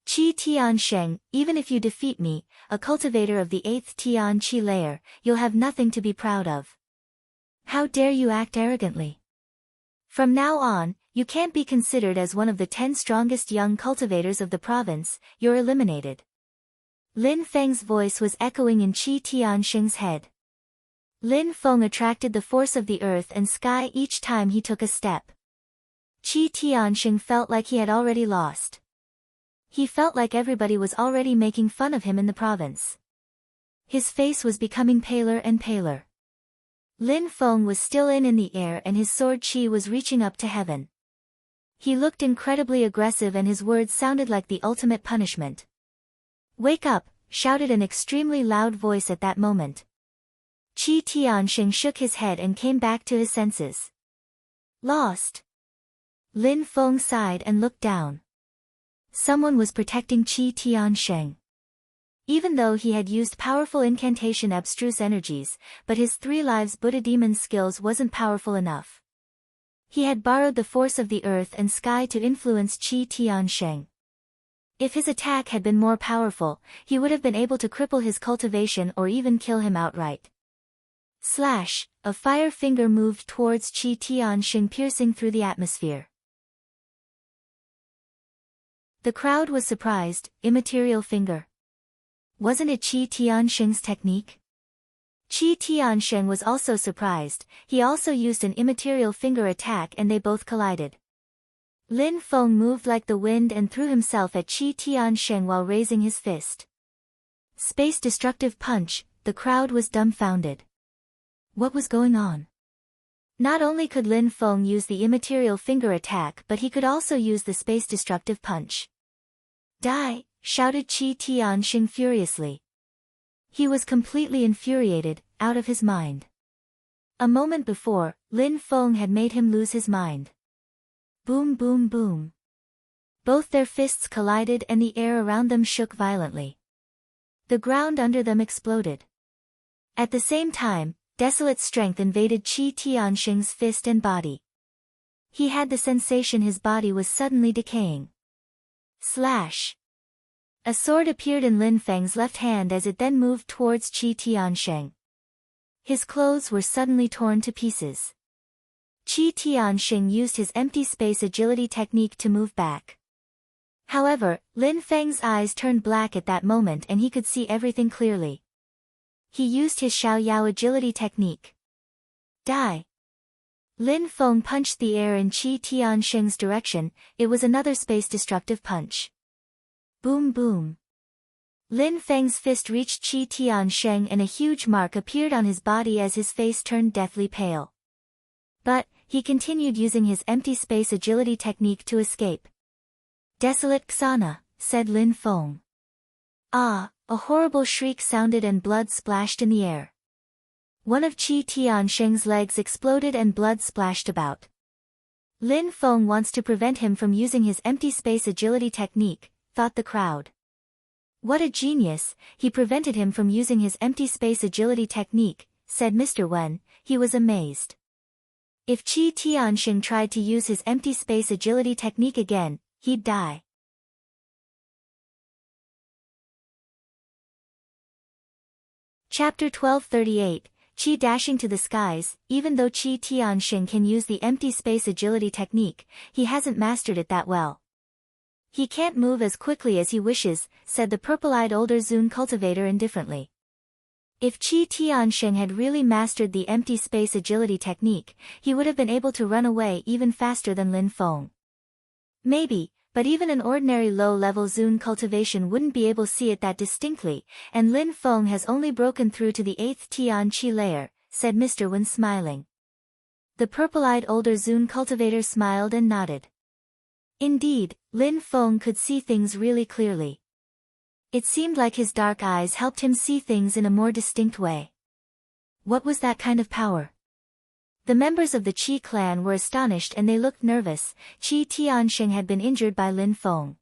Qi Tiansheng, even if you defeat me, a cultivator of the 8th Tian Qi layer, you'll have nothing to be proud of. How dare you act arrogantly? From now on, you can't be considered as one of the 10 strongest young cultivators of the province, you're eliminated. Lin Feng's voice was echoing in Qi Tiansheng's head. Lin Feng attracted the force of the earth and sky each time he took a step. Qi Tiansheng felt like he had already lost. He felt like everybody was already making fun of him in the province. His face was becoming paler and paler. Lin Feng was still in the air and his sword Qi was reaching up to heaven. He looked incredibly aggressive and his words sounded like the ultimate punishment. "Wake up!" shouted an extremely loud voice at that moment. Qi Tiansheng shook his head and came back to his senses. Lost. Lin Feng sighed and looked down. Someone was protecting Qi Tiansheng. Even though he had used powerful incantation abstruse energies, but his 3 lives Buddha demon skills wasn't powerful enough. He had borrowed the force of the earth and sky to influence Qi Tiansheng. If his attack had been more powerful, he would have been able to cripple his cultivation or even kill him outright. Slash! A fire finger moved towards Qi Tiansheng, piercing through the atmosphere. The crowd was surprised. Immaterial finger. Wasn't it Qi Tiansheng's technique? Qi Tiansheng was also surprised. He also used an immaterial finger attack and they both collided. Lin Feng moved like the wind and threw himself at Qi Tiansheng while raising his fist. Space destructive punch. The crowd was dumbfounded. What was going on? Not only could Lin Feng use the immaterial finger attack, but he could also use the space destructive punch. Die! Shouted Qi Tiansheng furiously. He was completely infuriated, out of his mind. A moment before, Lin Feng had made him lose his mind. Boom boom boom. Both their fists collided and the air around them shook violently. The ground under them exploded. At the same time, desolate strength invaded Qi Tiansheng's fist and body. He had the sensation his body was suddenly decaying. Slash! A sword appeared in Lin Feng's left hand as it then moved towards Qi Tiansheng. His clothes were suddenly torn to pieces. Qi Tiansheng used his empty space agility technique to move back. However, Lin Feng's eyes turned black at that moment and he could see everything clearly. He used his Xiaoyao agility technique. Die! Lin Feng punched the air in Qi Tiansheng's direction. It was another space-destructive punch. Boom boom. Lin Feng's fist reached Qi Tiansheng and a huge mark appeared on his body as his face turned deathly pale. But, he continued using his empty space agility technique to escape. Desolate Xana, said Lin Feng. Ah, a horrible shriek sounded and blood splashed in the air. One of Qi Tiansheng's legs exploded and blood splashed about. Lin Feng wants to prevent him from using his empty space agility technique, thought the crowd. What a genius, he prevented him from using his empty space agility technique, said Mr. Wen. He was amazed. If Qi Tiansheng tried to use his empty space agility technique again, he'd die. Chapter 1238, Qi dashing to the skies. Even though Qi Tiansheng can use the empty space agility technique, he hasn't mastered it that well. He can't move as quickly as he wishes, said the purple-eyed older Zun cultivator indifferently. If Qi Tiansheng had really mastered the empty space agility technique, he would have been able to run away even faster than Lin Feng. Maybe, but even an ordinary low-level Zun cultivation wouldn't be able to see it that distinctly, and Lin Feng has only broken through to the 8th Tian Qi layer, said Mr. Wen smiling. The purple-eyed older Zun cultivator smiled and nodded. Indeed, Lin Feng could see things really clearly. It seemed like his dark eyes helped him see things in a more distinct way. What was that kind of power? The members of the Qi clan were astonished and they looked nervous. Qi Tiansheng had been injured by Lin Feng.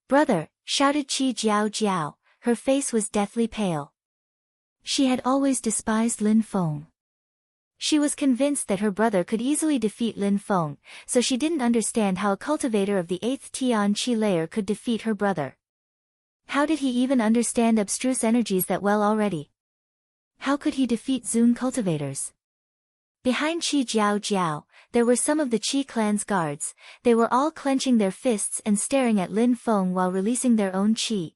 Brother, shouted Qi Jiao Jiao, her face was deathly pale. She had always despised Lin Feng. She was convinced that her brother could easily defeat Lin Feng, so she didn't understand how a cultivator of the 8th Tian Qi layer could defeat her brother. How did he even understand abstruse energies that well already? How could he defeat Zun cultivators? Behind Qi Jiao Jiao, there were some of the Qi clan's guards. They were all clenching their fists and staring at Lin Feng while releasing their own Qi.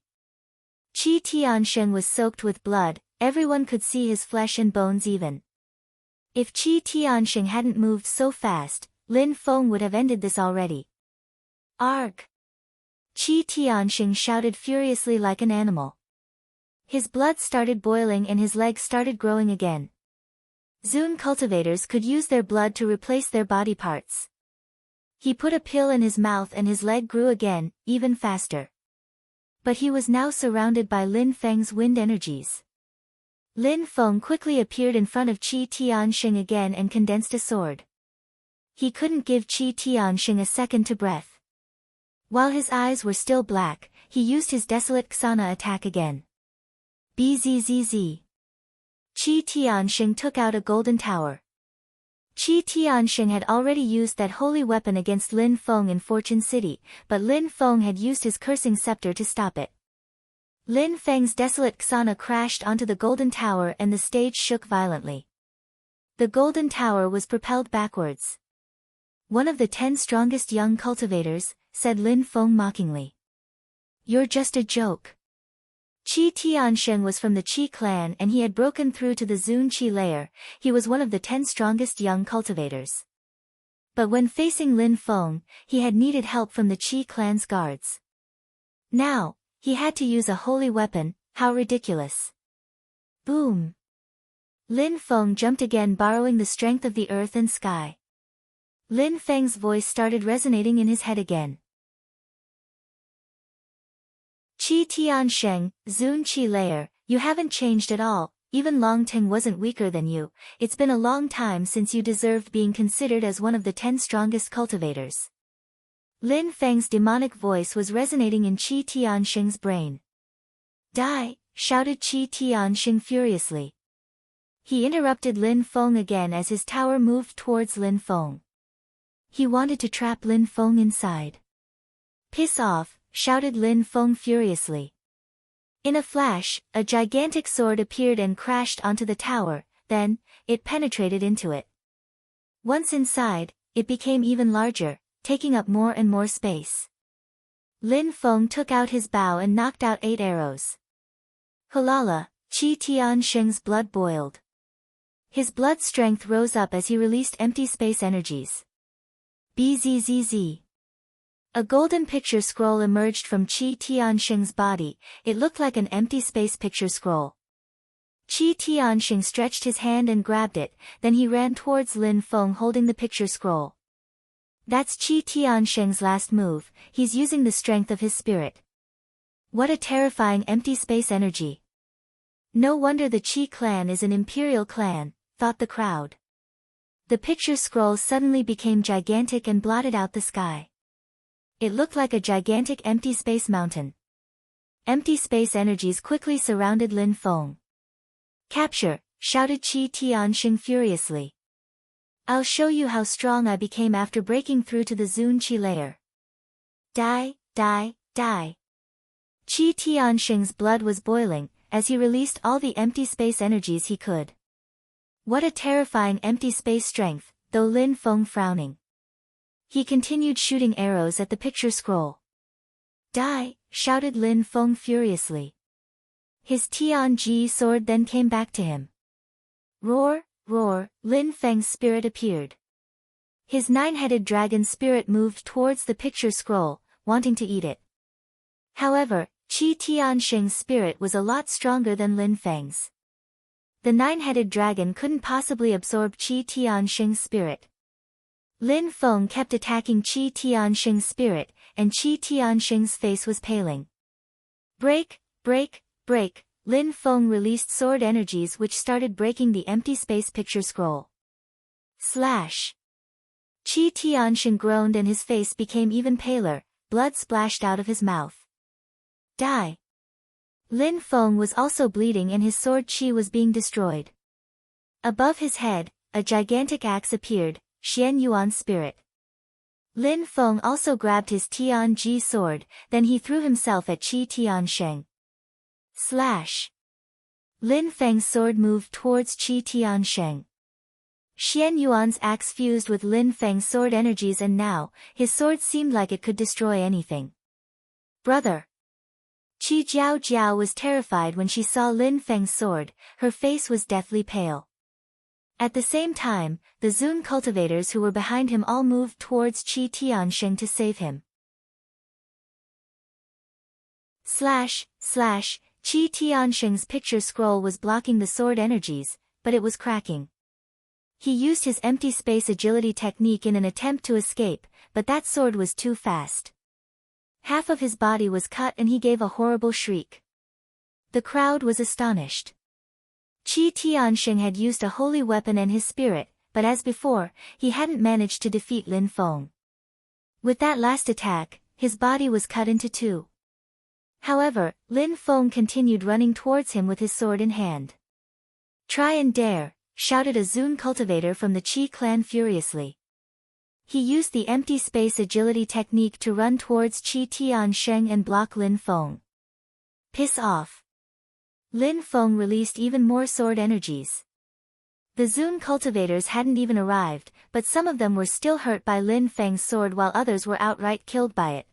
Qi Tiansheng was soaked with blood, everyone could see his flesh and bones even. If Qi Tiansheng hadn't moved so fast, Lin Feng would have ended this already. Arg! Qi Tiansheng shouted furiously like an animal. His blood started boiling and his legs started growing again. Zun cultivators could use their blood to replace their body parts. He put a pill in his mouth and his leg grew again, even faster. But he was now surrounded by Lin Feng's wind energies. Lin Feng quickly appeared in front of Qi Tiansheng again and condensed a sword. He couldn't give Qi Tiansheng a second to breath. While his eyes were still black, he used his desolate Xana attack again. Bzzz. Qi Tiansheng took out a golden tower. Qi Tiansheng had already used that holy weapon against Lin Feng in Fortune City, but Lin Feng had used his cursing scepter to stop it. Lin Feng's desolate Xana crashed onto the golden tower and the stage shook violently. The golden tower was propelled backwards. "One of the 10 strongest young cultivators," said Lin Feng mockingly. "You're just a joke." Qi Tiansheng was from the Qi clan and he had broken through to the Zun Qi layer. He was one of the 10 strongest young cultivators. But when facing Lin Feng, he had needed help from the Qi clan's guards. Now, he had to use a holy weapon. How ridiculous. Boom! Lin Feng jumped again, borrowing the strength of the earth and sky. Lin Feng's voice started resonating in his head again. "Qi Tiansheng, Zun Qi layer, you haven't changed at all, even Long Ting wasn't weaker than you. It's been a long time since you deserved being considered as one of the 10 strongest cultivators." Lin Feng's demonic voice was resonating in Qi Tiansheng's brain. "Die!" shouted Qi Tiansheng furiously. He interrupted Lin Feng again as his tower moved towards Lin Feng. He wanted to trap Lin Feng inside. "Piss off!" shouted Lin Feng furiously. In a flash, a gigantic sword appeared and crashed onto the tower, then, it penetrated into it. Once inside, it became even larger, taking up more and more space. Lin Feng took out his bow and knocked out 8 arrows. Halala, Qi Tiansheng's blood boiled. His blood strength rose up as he released empty space energies. Bzzz. A golden picture scroll emerged from Qi Tiansheng's body. It looked like an empty space picture scroll. Qi Tiansheng stretched his hand and grabbed it, then he ran towards Lin Feng holding the picture scroll. That's Qi Tiansheng's last move. He's using the strength of his spirit. What a terrifying empty space energy. No wonder the Qi clan is an imperial clan, thought the crowd. The picture scroll suddenly became gigantic and blotted out the sky. It looked like a gigantic empty space mountain. Empty space energies quickly surrounded Lin Feng. "Capture!" shouted Qi Tiansheng furiously. "I'll show you how strong I became after breaking through to the Zun Qi layer." Die, die, die. Qi Tiansheng's blood was boiling, as he released all the empty space energies he could. What a terrifying empty space strength, though Lin Feng frowning. He continued shooting arrows at the picture scroll. Die, shouted Lin Feng furiously. His Tianji sword then came back to him. Roar, roar, Lin Feng's spirit appeared. His 9-headed dragon spirit moved towards the picture scroll, wanting to eat it. However, Qi Tiansheng's spirit was a lot stronger than Lin Feng's. The 9-headed dragon couldn't possibly absorb Qi Tiansheng's spirit. Lin Feng kept attacking Qi Tiansheng's spirit, and Qi Tiansheng's face was paling. Break, break, break, Lin Feng released sword energies which started breaking the empty space picture scroll. Slash! Qi Tiansheng groaned and his face became even paler, blood splashed out of his mouth. Die! Lin Feng was also bleeding and his sword Qi was being destroyed. Above his head, a gigantic axe appeared, Xian Yuan's spirit. Lin Feng also grabbed his Tianji sword, then he threw himself at Qi Tiansheng. Slash! Lin Feng's sword moved towards Qi Tiansheng. Xian Yuan's axe fused with Lin Feng's sword energies and now, his sword seemed like it could destroy anything. Brother! Qi Jiao Jiao was terrified when she saw Lin Feng's sword, her face was deathly pale. At the same time, the Zun cultivators who were behind him all moved towards Qi Tiansheng to save him. Slash! Qi Tiansheng's picture scroll was blocking the sword energies, but it was cracking. He used his empty space agility technique in an attempt to escape, but that sword was too fast. Half of his body was cut and he gave a horrible shriek. The crowd was astonished. Qi Tiansheng had used a holy weapon and his spirit, but as before, he hadn't managed to defeat Lin Feng. With that last attack, his body was cut into two. However, Lin Feng continued running towards him with his sword in hand. Try and dare, shouted a Zun cultivator from the Qi clan furiously. He used the empty space agility technique to run towards Qi Tiansheng and block Lin Feng. Piss off! Lin Feng released even more sword energies. The Zun cultivators hadn't even arrived, but some of them were still hurt by Lin Feng's sword while others were outright killed by it.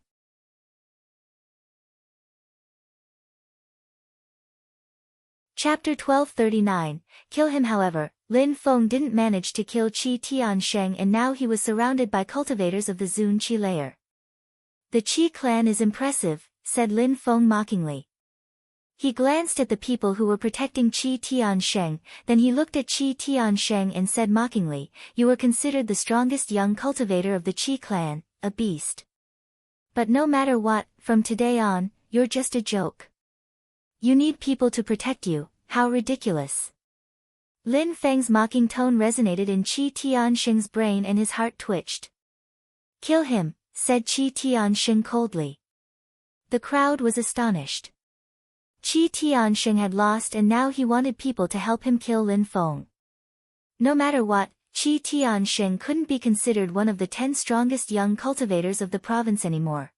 Chapter 1239, Kill him. However, Lin Feng didn't manage to kill Qi Tiansheng and now he was surrounded by cultivators of the Zun Qi layer. The Qi clan is impressive, said Lin Feng mockingly. He glanced at the people who were protecting Qi Tiansheng, then he looked at Qi Tiansheng and said mockingly, "You were considered the strongest young cultivator of the Qi clan, a beast. But no matter what, from today on, you're just a joke. You need people to protect you, how ridiculous." Lin Feng's mocking tone resonated in Qi Tiansheng's brain and his heart twitched. "Kill him," said Qi Tiansheng coldly. The crowd was astonished. Qi Tiansheng had lost and now he wanted people to help him kill Lin Feng. No matter what, Qi Tiansheng couldn't be considered one of the 10 strongest young cultivators of the province anymore.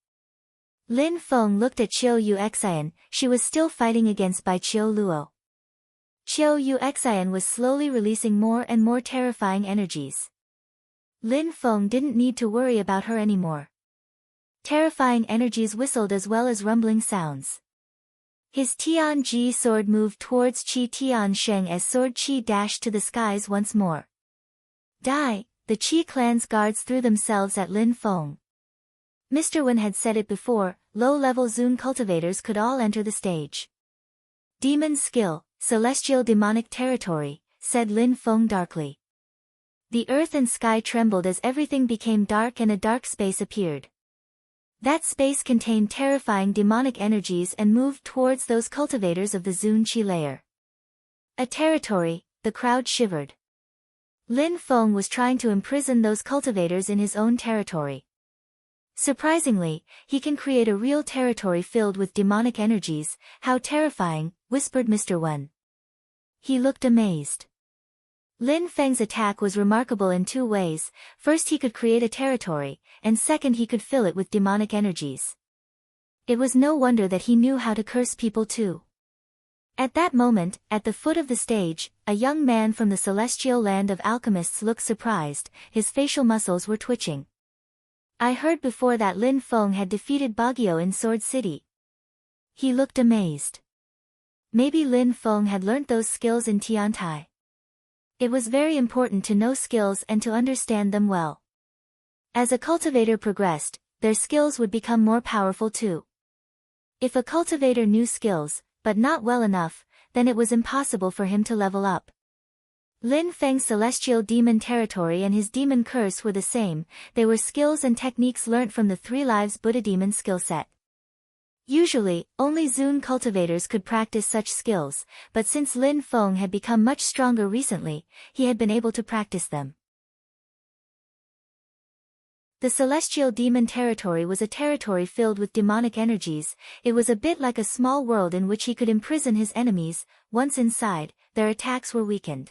Lin Feng looked at Qiu Yuxian, she was still fighting against Bai Qiu Luo. Qiu Yuxian was slowly releasing more and more terrifying energies. Lin Feng didn't need to worry about her anymore. Terrifying energies whistled as well as rumbling sounds. His Tianji sword moved towards Qi Tiansheng as sword Qi dashed to the skies once more. Die! The Qi clan's guards threw themselves at Lin Feng. Mr. Wen had said it before, low-level Zun cultivators could all enter the stage. Demon skill, celestial demonic territory, said Lin Feng darkly. The earth and sky trembled as everything became dark and a dark space appeared. That space contained terrifying demonic energies and moved towards those cultivators of the Zun Qi layer. A territory, the crowd shivered. Lin Feng was trying to imprison those cultivators in his own territory. Surprisingly, he can create a real territory filled with demonic energies. How terrifying, whispered Mr. Wen. He looked amazed. Lin Feng's attack was remarkable in two ways: first he could create a territory, and second he could fill it with demonic energies. It was no wonder that he knew how to curse people too. At that moment, at the foot of the stage, a young man from the celestial land of alchemists looked surprised, his facial muscles were twitching. I heard before that Lin Feng had defeated Baguio in Sword City. He looked amazed. Maybe Lin Feng had learnt those skills in Tiantai. It was very important to know skills and to understand them well. As a cultivator progressed, their skills would become more powerful too. If a cultivator knew skills, but not well enough, then it was impossible for him to level up. Lin Feng's celestial demon territory and his demon curse were the same, they were skills and techniques learnt from the 3 Lives Buddha demon skill set. Usually, only Zun cultivators could practice such skills, but since Lin Feng had become much stronger recently, he had been able to practice them. The celestial demon territory was a territory filled with demonic energies. It was a bit like a small world in which he could imprison his enemies. Once inside, their attacks were weakened.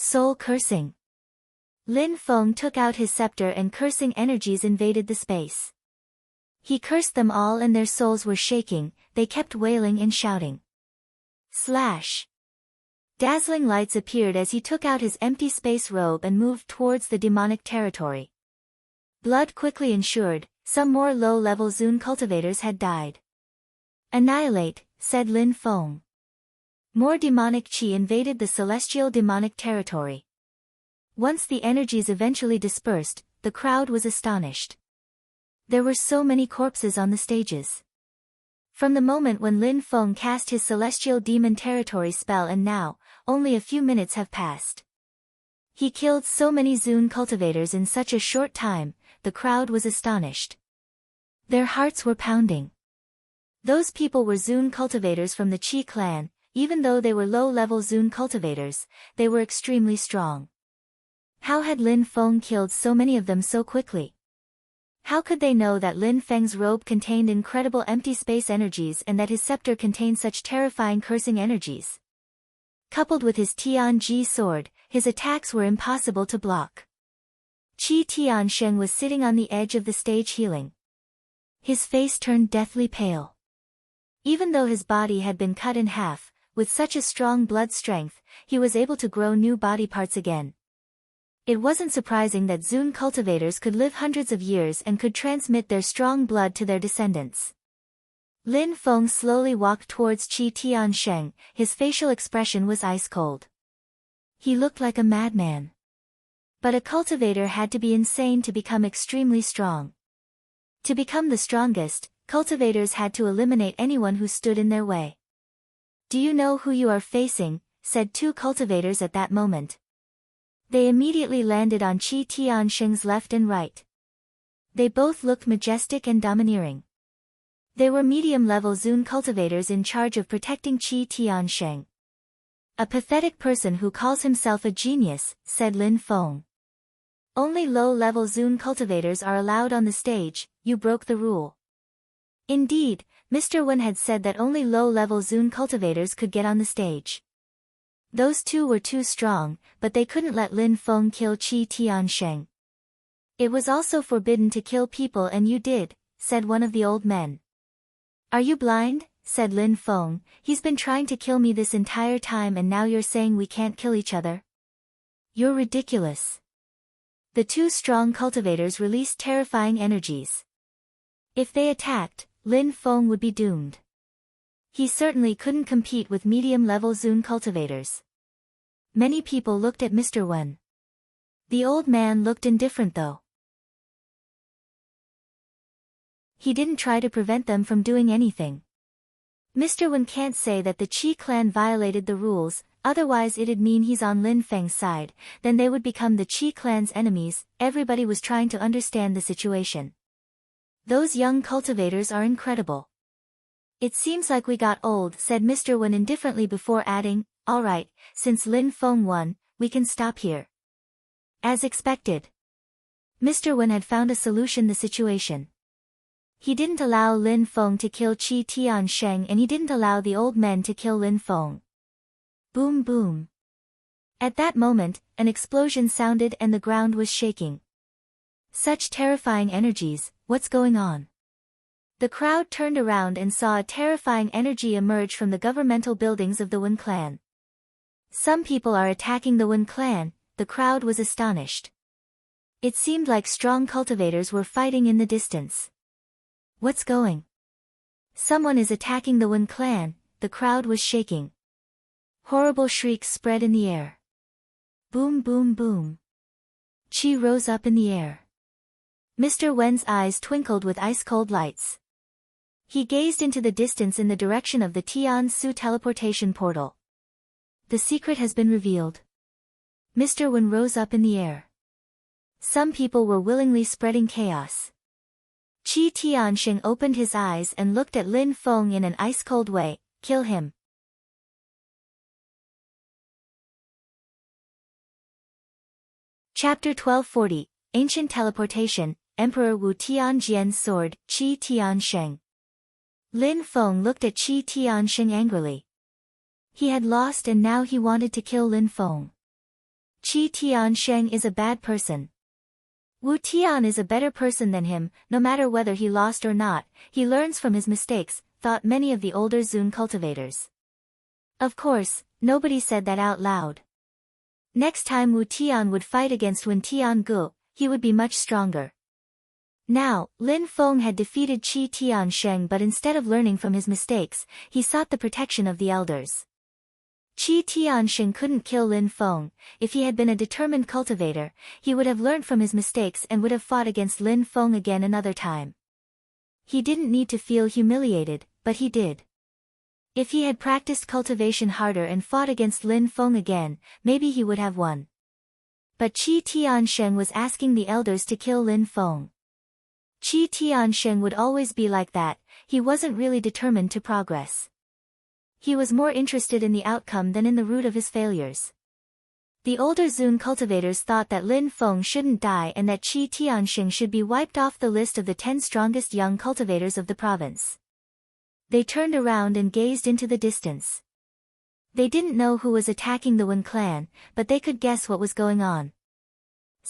Soul cursing. Lin Feng took out his scepter and cursing energies invaded the space. He cursed them all and their souls were shaking, they kept wailing and shouting. Slash! Dazzling lights appeared as he took out his empty space robe and moved towards the demonic territory. Blood quickly ensured, some more low-level Zun cultivators had died. Annihilate, said Lin Feng. More demonic chi invaded the celestial demonic territory. Once the energies eventually dispersed, the crowd was astonished. There were so many corpses on the stages. From the moment when Lin Feng cast his celestial demon territory spell and now, only a few minutes have passed. He killed so many Zun cultivators in such a short time, the crowd was astonished. Their hearts were pounding. Those people were Zun cultivators from the Qi clan, even though they were low-level Zun cultivators, they were extremely strong. How had Lin Feng killed so many of them so quickly? How could they know that Lin Feng's robe contained incredible empty space energies and that his scepter contained such terrifying cursing energies? Coupled with his Tianji sword, his attacks were impossible to block. Qi Tiansheng was sitting on the edge of the stage healing. His face turned deathly pale. Even though his body had been cut in half, with such a strong blood strength, he was able to grow new body parts again. It wasn't surprising that Zun cultivators could live hundreds of years and could transmit their strong blood to their descendants. Lin Feng slowly walked towards Qi Tiansheng, his facial expression was ice-cold. He looked like a madman. But a cultivator had to be insane to become extremely strong. To become the strongest, cultivators had to eliminate anyone who stood in their way. "Do you know who you are facing?" said two cultivators at that moment. They immediately landed on Qi Tiansheng's left and right. They both looked majestic and domineering. They were medium-level Zun cultivators in charge of protecting Qi Tiansheng. "A pathetic person who calls himself a genius," said Lin Feng. "Only low-level Zun cultivators are allowed on the stage, you broke the rule." Indeed, Mr. Wen had said that only low-level Zun cultivators could get on the stage. Those two were too strong, but they couldn't let Lin Feng kill Qi Tiansheng. "It was also forbidden to kill people and you did," said one of the old men. "Are you blind?" said Lin Feng. "He's been trying to kill me this entire time and now you're saying we can't kill each other? You're ridiculous." The two strong cultivators released terrifying energies. If they attacked, Lin Feng would be doomed. He certainly couldn't compete with medium-level Zun cultivators. Many people looked at Mr. Wen. The old man looked indifferent though. He didn't try to prevent them from doing anything. Mr. Wen can't say that the Qi clan violated the rules, otherwise it'd mean he's on Lin Feng's side, then they would become the Qi clan's enemies. Everybody was trying to understand the situation. Those young cultivators are incredible. "It seems like we got old," said Mr. Wen indifferently before adding, "All right, since Lin Feng won, we can stop here." As expected, Mr. Wen had found a solution to the situation. He didn't allow Lin Feng to kill Qi Tiansheng and he didn't allow the old men to kill Lin Feng. Boom boom. At that moment, an explosion sounded and the ground was shaking. Such terrifying energies, what's going on? The crowd turned around and saw a terrifying energy emerge from the governmental buildings of the Wen clan. Some people are attacking the Wen clan, the crowd was astonished. It seemed like strong cultivators were fighting in the distance. What's going? Someone is attacking the Wen clan, the crowd was shaking. Horrible shrieks spread in the air. Boom boom boom. Qi rose up in the air. Mr. Wen's eyes twinkled with ice-cold lights. He gazed into the distance in the direction of the Tian Su teleportation portal. The secret has been revealed. Mr. Wen rose up in the air. Some people were willingly spreading chaos. Qi Tiansheng opened his eyes and looked at Lin Feng in an ice-cold way. "Kill him." Chapter 1240, Ancient Teleportation, Emperor Wu Tianjian's Sword, Qi Tiansheng. Lin Feng looked at Qi Tiansheng angrily. He had lost and now he wanted to kill Lin Feng. Qi Tiansheng is a bad person. Wu Tian is a better person than him, no matter whether he lost or not, he learns from his mistakes, thought many of the older Zun cultivators. Of course, nobody said that out loud. Next time Wu Tian would fight against Wen Tiangu, he would be much stronger. Now, Lin Feng had defeated Qi Tiansheng, but instead of learning from his mistakes, he sought the protection of the elders. Qi Tiansheng couldn't kill Lin Feng. If he had been a determined cultivator, he would have learnt from his mistakes and would have fought against Lin Feng again another time. He didn't need to feel humiliated, but he did. If he had practiced cultivation harder and fought against Lin Feng again, maybe he would have won. But Qi Tiansheng was asking the elders to kill Lin Feng. Qi Tiansheng would always be like that, he wasn't really determined to progress. He was more interested in the outcome than in the root of his failures. The older Zun cultivators thought that Lin Feng shouldn't die and that Qi Tiansheng should be wiped off the list of the 10 strongest young cultivators of the province. They turned around and gazed into the distance. They didn't know who was attacking the Wen clan, but they could guess what was going on.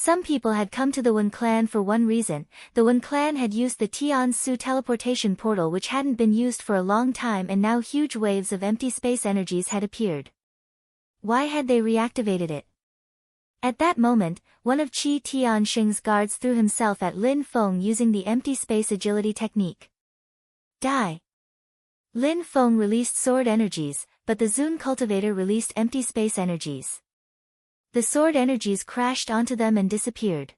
Some people had come to the Wen clan for one reason. The Wen clan had used the Tian Su teleportation portal, which hadn't been used for a long time, and now huge waves of empty space energies had appeared. Why had they reactivated it? At that moment, one of Qi Tiansheng's guards threw himself at Lin Feng using the empty space agility technique. Die! Lin Feng released sword energies, but the Zun cultivator released empty space energies. The sword energies crashed onto them and disappeared.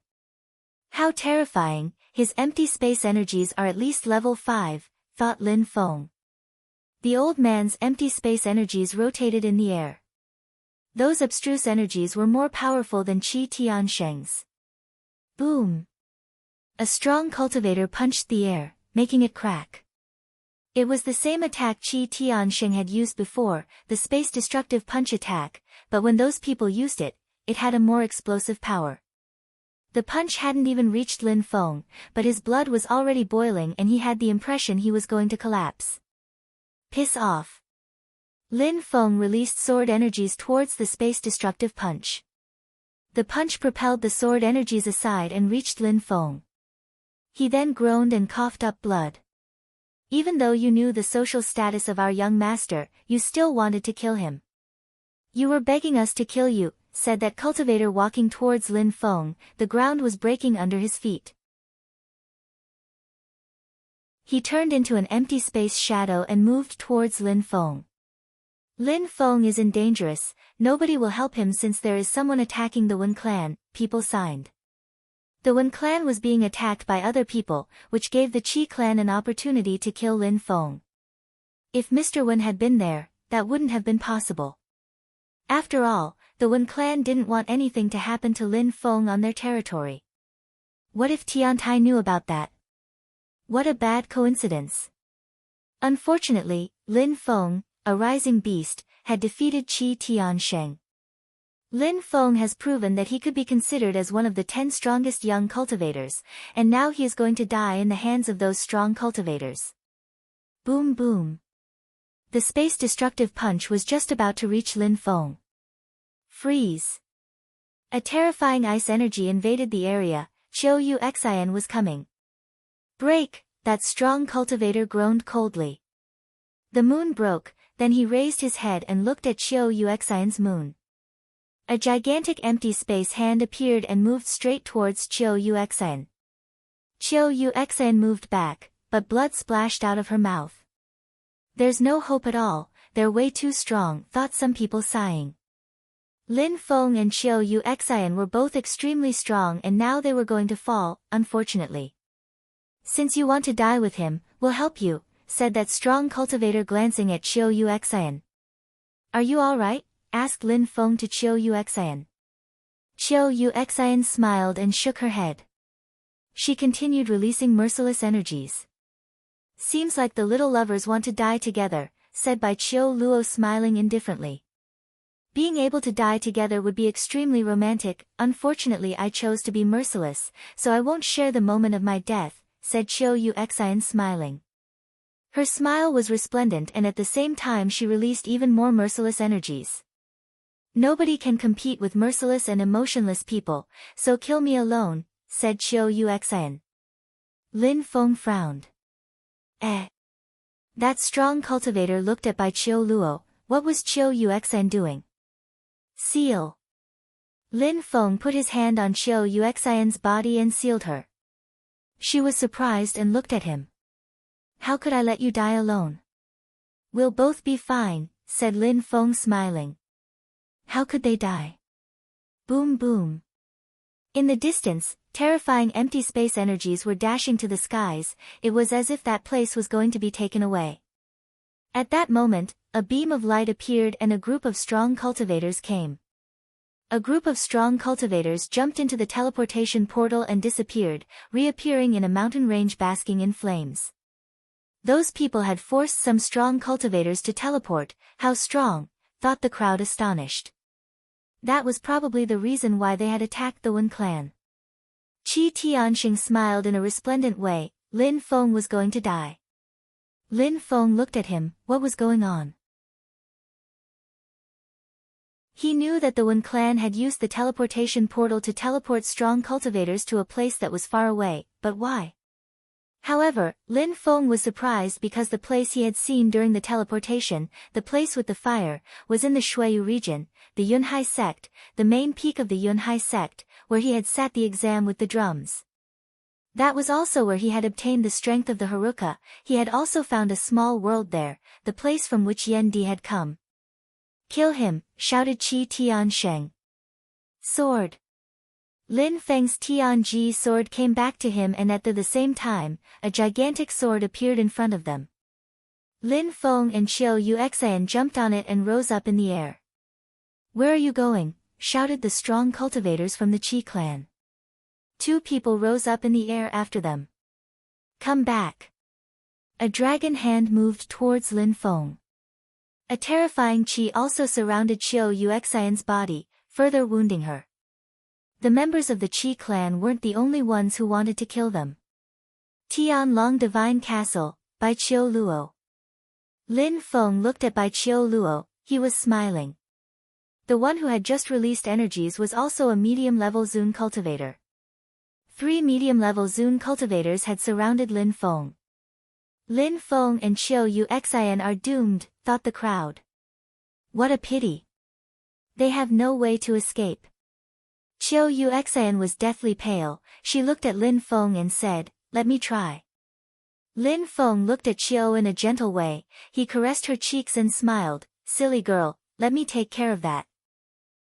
How terrifying, his empty space energies are at least level 5, thought Lin Feng. The old man's empty space energies rotated in the air. Those abstruse energies were more powerful than Qi Tiansheng's. Boom! A strong cultivator punched the air, making it crack. It was the same attack Qi Tiansheng had used before, the space-destructive punch attack, but when those people used it, it had a more explosive power. The punch hadn't even reached Lin Feng, but his blood was already boiling and he had the impression he was going to collapse. Piss off! Lin Feng released sword energies towards the space-destructive punch. The punch propelled the sword energies aside and reached Lin Feng. He then groaned and coughed up blood. Even though you knew the social status of our young master, you still wanted to kill him. You were begging us to kill you, said that cultivator walking towards Lin Feng. The ground was breaking under his feet. He turned into an empty space shadow and moved towards Lin Feng. Lin Feng isn't dangerous, nobody will help him since there is someone attacking the Wen clan, people signed. The Wen clan was being attacked by other people, which gave the Qi clan an opportunity to kill Lin Feng. If Mr. Wen had been there, that wouldn't have been possible. After all, the Wen clan didn't want anything to happen to Lin Feng on their territory. What if Tiantai knew about that? What a bad coincidence. Unfortunately, Lin Feng, a rising beast, had defeated Qi Tiansheng. Lin Feng has proven that he could be considered as one of the 10 strongest young cultivators, and now he is going to die in the hands of those strong cultivators. Boom boom. The space-destructive punch was just about to reach Lin Feng. Freeze. A terrifying ice energy invaded the area. Qiu Yu Xian was coming. Break, that strong cultivator groaned coldly. The moon broke, then he raised his head and looked at Qiu Yu Xian's moon. A gigantic empty space hand appeared and moved straight towards Qiu Yu Xian. Qiu Yu Xian moved back, but blood splashed out of her mouth. There's no hope at all, they're way too strong, thought some people sighing. Lin Feng and Qiu Yu Xian were both extremely strong and now they were going to fall, unfortunately. Since you want to die with him, we'll help you, said that strong cultivator glancing at Qiu Yu Xian. Are you alright? Asked Lin Feng to Qiu Yu Xian. Qiu Yu Xian smiled and shook her head. She continued releasing merciless energies. Seems like the little lovers want to die together, said by Qiu Luo smiling indifferently. Being able to die together would be extremely romantic, unfortunately I chose to be merciless, so I won't share the moment of my death, said Qiu Yu Xian smiling. Her smile was resplendent and at the same time she released even more merciless energies. Nobody can compete with merciless and emotionless people, so kill me alone, said Chiu Uxian. Lin Feng frowned. That strong cultivator looked at Bai Chiu Luo. What was Chiu Uxian doing? Seal. Lin Feng put his hand on Chiu Uxian's body and sealed her. She was surprised and looked at him. How could I let you die alone? We'll both be fine, said Lin Feng smiling. How could they die? Boom boom. In the distance, terrifying empty space energies were dashing to the skies. It was as if that place was going to be taken away. At that moment, a beam of light appeared and a group of strong cultivators came. A group of strong cultivators jumped into the teleportation portal and disappeared, reappearing in a mountain range basking in flames. Those people had forced some strong cultivators to teleport. How strong, thought the crowd astonished. That was probably the reason why they had attacked the Wen clan. Qi Tianxing smiled in a resplendent way. Lin Feng was going to die. Lin Feng looked at him. What was going on? He knew that the Wen clan had used the teleportation portal to teleport strong cultivators to a place that was far away, but why? However, Lin Feng was surprised because the place he had seen during the teleportation, the place with the fire, was in the Shuiyu region, the Yunhai sect, the main peak of the Yunhai sect, where he had sat the exam with the drums. That was also where he had obtained the strength of the Haruka. He had also found a small world there, the place from which Yan Di had come. Kill him, shouted Qi Tiansheng. Sword. Lin Feng's Tianji sword came back to him, and at the same time, a gigantic sword appeared in front of them. Lin Feng and Chiu Uxian jumped on it and rose up in the air. Where are you going? Shouted the strong cultivators from the Qi clan. Two people rose up in the air after them. Come back. A dragon hand moved towards Lin Feng. A terrifying qi also surrounded Chiu Uxian's body, further wounding her. The members of the Qi clan weren't the only ones who wanted to kill them. Tianlong Divine Castle, Bai Chiu Luo. Lin Feng looked at Bai Chiu Luo. He was smiling. The one who had just released energies was also a medium-level Zun cultivator. 3 medium-level Zun cultivators had surrounded Lin Feng. Lin Feng and Chiu Uxian are doomed, thought the crowd. What a pity. They have no way to escape. Chiu Uxian was deathly pale. She looked at Lin Feng and said, "Let me try." Lin Feng looked at Chiu in a gentle way. He caressed her cheeks and smiled. "Silly girl, let me take care of that."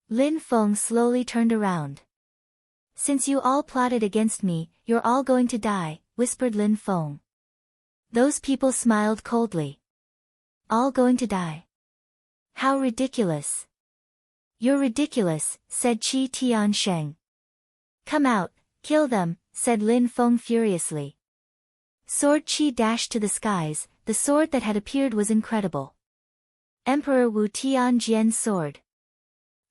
Lin Feng slowly turned around. "Since you all plotted against me, you're all going to die," whispered Lin Feng. Those people smiled coldly. "All going to die? How ridiculous." "You're ridiculous," said Qi Tiansheng. "Come out, kill them," said Lin Feng furiously. Sword Qi dashed to the skies. The sword that had appeared was incredible. Emperor Wu Tianjian's sword.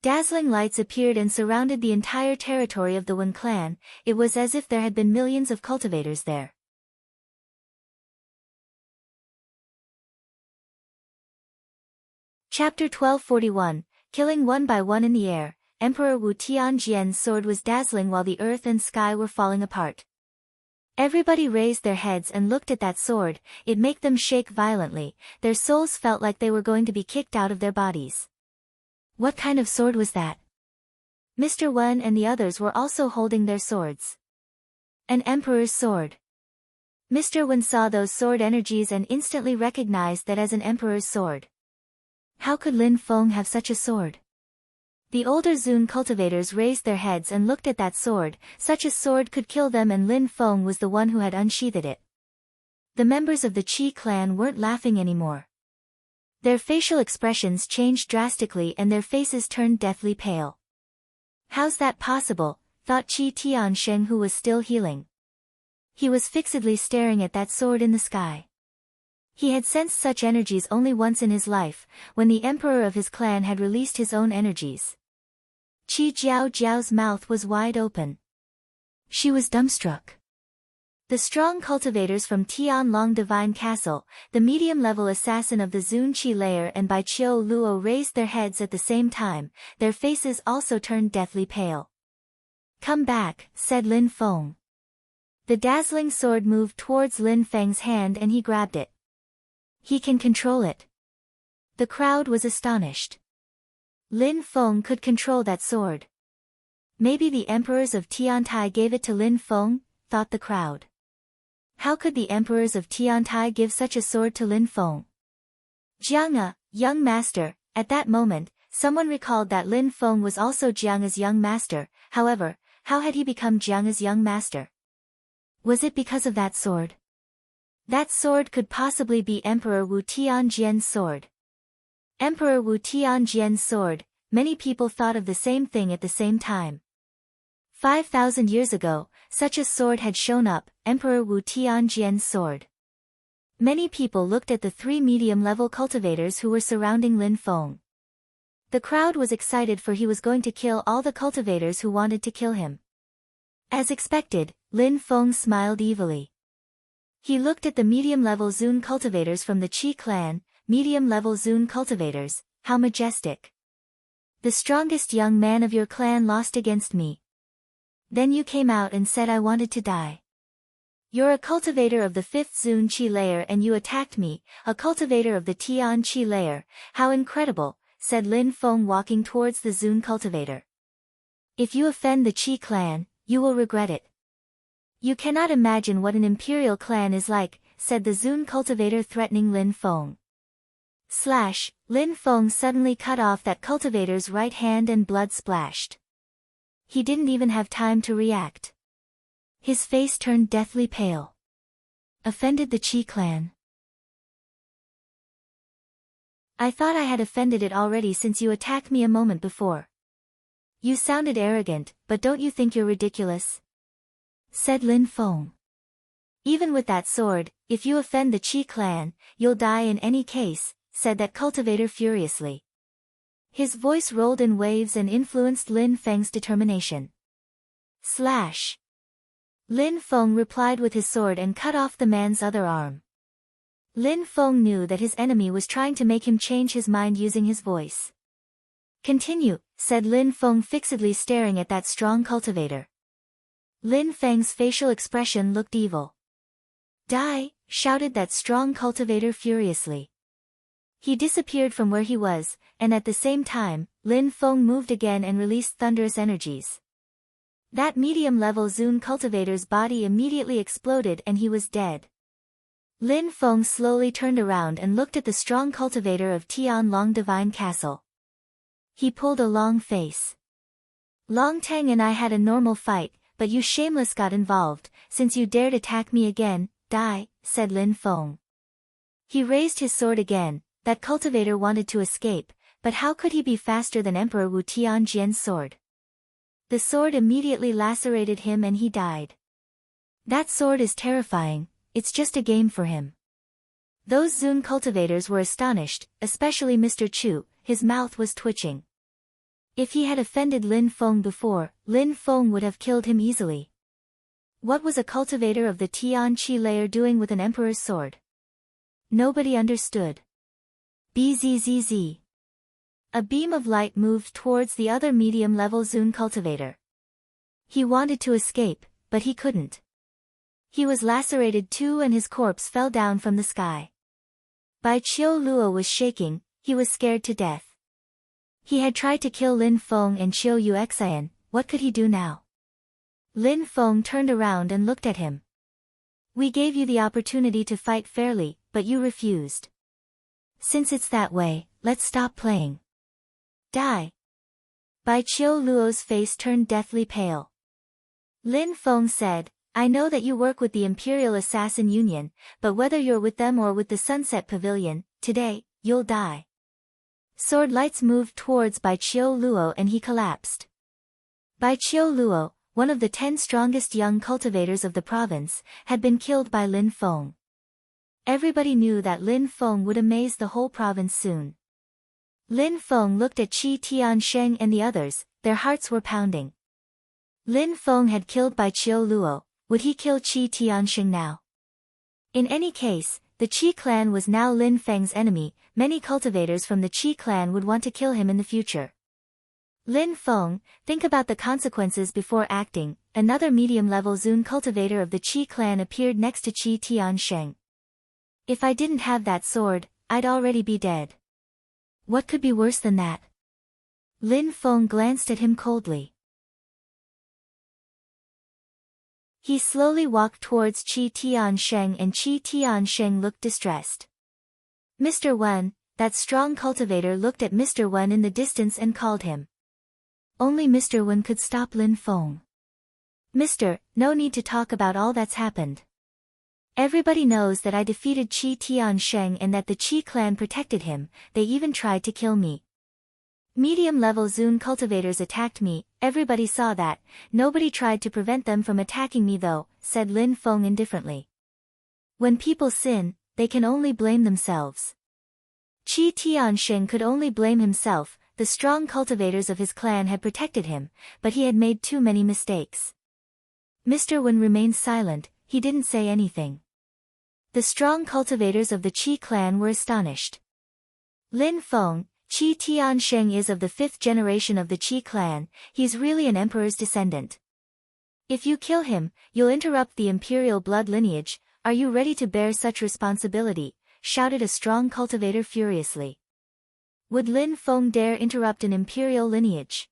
Dazzling lights appeared and surrounded the entire territory of the Wen clan. It was as if there had been millions of cultivators there. Chapter 1241, Killing one by one in the air. Emperor Wu Tianjian's sword was dazzling while the earth and sky were falling apart. Everybody raised their heads and looked at that sword. It made them shake violently. Their souls felt like they were going to be kicked out of their bodies. What kind of sword was that? Mr. Wen and the others were also holding their swords. An emperor's sword. Mr. Wen saw those sword energies and instantly recognized that as an emperor's sword. How could Lin Feng have such a sword? The older Zun cultivators raised their heads and looked at that sword. Such a sword could kill them, and Lin Feng was the one who had unsheathed it. The members of the Qi clan weren't laughing anymore. Their facial expressions changed drastically and their faces turned deathly pale. How's that possible? Thought Qi Tiansheng, who was still healing. He was fixedly staring at that sword in the sky. He had sensed such energies only once in his life, when the emperor of his clan had released his own energies. Qi Jiao's mouth was wide open. She was dumbstruck. The strong cultivators from Tianlong Divine Castle, the medium-level assassin of the Zun Qi layer and Bai Qiu Luo raised their heads at the same time, their faces also turned deathly pale. "Come back," said Lin Feng. The dazzling sword moved towards Lin Feng's hand and he grabbed it. He can control it. The crowd was astonished. Lin Feng could control that sword. Maybe the emperors of Tiantai gave it to Lin Feng, thought the crowd. How could the emperors of Tiantai give such a sword to Lin Feng? Jiang, young master. At that moment, someone recalled that Lin Feng was also Jiang's young master. However, how had he become Jiang's young master? Was it because of that sword? That sword could possibly be Emperor Wu Tianjian's sword. Emperor Wu Tianjian's sword. Many people thought of the same thing at the same time. 5,000 years ago, such a sword had shown up, Emperor Wu Tianjian's sword. Many people looked at the three medium-level cultivators who were surrounding Lin Feng. The crowd was excited for he was going to kill all the cultivators who wanted to kill him. As expected, Lin Feng smiled evilly. He looked at the medium-level Zun cultivators from the Qi clan, medium-level Zun cultivators, how majestic. The strongest young man of your clan lost against me. Then you came out and said I wanted to die. You're a cultivator of the 5th Zun Qi layer and you attacked me, a cultivator of the Tian Qi layer. How incredible, said Lin Feng walking towards the Zun cultivator. If you offend the Qi clan, you will regret it. You cannot imagine what an imperial clan is like, said the Zun cultivator threatening Lin Feng. Lin Feng suddenly cut off that cultivator's right hand and blood splashed. He didn't even have time to react. His face turned deathly pale. Offended the Qi clan. I thought I had offended it already since you attacked me a moment before. You sounded arrogant, but don't you think you're ridiculous? Said Lin Feng. Even with that sword, if you offend the Qi clan, you'll die in any case, said that cultivator furiously. His voice rolled in waves and influenced Lin Feng's determination. Lin Feng replied with his sword and cut off the man's other arm. Lin Feng knew that his enemy was trying to make him change his mind using his voice. Continue, said Lin Feng fixedly staring at that strong cultivator. Lin Feng's facial expression looked evil. Die, shouted that strong cultivator furiously. He disappeared from where he was, and at the same time, Lin Feng moved again and released thunderous energies. That medium-level Zun cultivator's body immediately exploded and he was dead. Lin Feng slowly turned around and looked at the strong cultivator of Tianlong Divine Castle. He pulled a long face. Long Tang and I had a normal fight, but you shameless got involved, since you dared attack me again, die, said Lin Feng. He raised his sword again. That cultivator wanted to escape, but how could he be faster than Emperor Wu Tianjian's sword? The sword immediately lacerated him and he died. That sword is terrifying, it's just a game for him. Those Zun cultivators were astonished, especially Mr. Chu, his mouth was twitching. If he had offended Lin Feng before, Lin Feng would have killed him easily. What was a cultivator of the Tian Qi layer doing with an emperor's sword? Nobody understood. Bzzz. A beam of light moved towards the other medium-level Zun cultivator. He wanted to escape, but he couldn't. He was lacerated too and his corpse fell down from the sky. Bai Qiu Luo was shaking, he was scared to death. He had tried to kill Lin Feng and Qiu Yuxian, what could he do now? Lin Feng turned around and looked at him. We gave you the opportunity to fight fairly, but you refused. Since it's that way, let's stop playing. Die. Bai Qiu Luo's face turned deathly pale. Lin Feng said, I know that you work with the Imperial Assassin Union, but whether you're with them or with the Sunset Pavilion, today, you'll die. Sword lights moved towards Bai Qiu Luo and he collapsed. Bai Qiu Luo, one of the 10 strongest young cultivators of the province, had been killed by Lin Feng. Everybody knew that Lin Feng would amaze the whole province soon. Lin Feng looked at Qi Tiansheng and the others, their hearts were pounding. Lin Feng had killed Bai Qiu Luo, Would he kill Qi Tianxing now? In any case, the Qi clan was now Lin Feng's enemy. Many cultivators from the Qi clan would want to kill him in the future. Lin Feng, think about the consequences before acting. Another medium-level Zun cultivator of the Qi clan appeared next to Qi Tianxing. If I didn't have that sword, I'd already be dead. What could be worse than that? Lin Feng glanced at him coldly. He slowly walked towards Qi Tianxing and Qi Tianxing looked distressed. Mr. Wen, that strong cultivator looked at Mr. Wen in the distance and called him. Only Mr. Wen could stop Lin Feng. Mister, no need to talk about all that's happened. Everybody knows that I defeated Qi Tianxing and that the Qi clan protected him. They even tried to kill me. Medium-level Zun cultivators attacked me. Everybody saw that. Nobody tried to prevent them from attacking me though, said Lin Feng indifferently. When people sin, they can only blame themselves. Qi Tianxing could only blame himself. The strong cultivators of his clan had protected him, but he had made too many mistakes. Mr. Wen remained silent. He didn't say anything. The strong cultivators of the Qi clan were astonished. Lin Feng, Qi Tianxing is of the 5th generation of the Qi clan. He's really an emperor's descendant. If you kill him, you'll interrupt the imperial blood lineage. Are you ready to bear such responsibility? Shouted a strong cultivator furiously. Would Lin Feng dare interrupt an imperial lineage?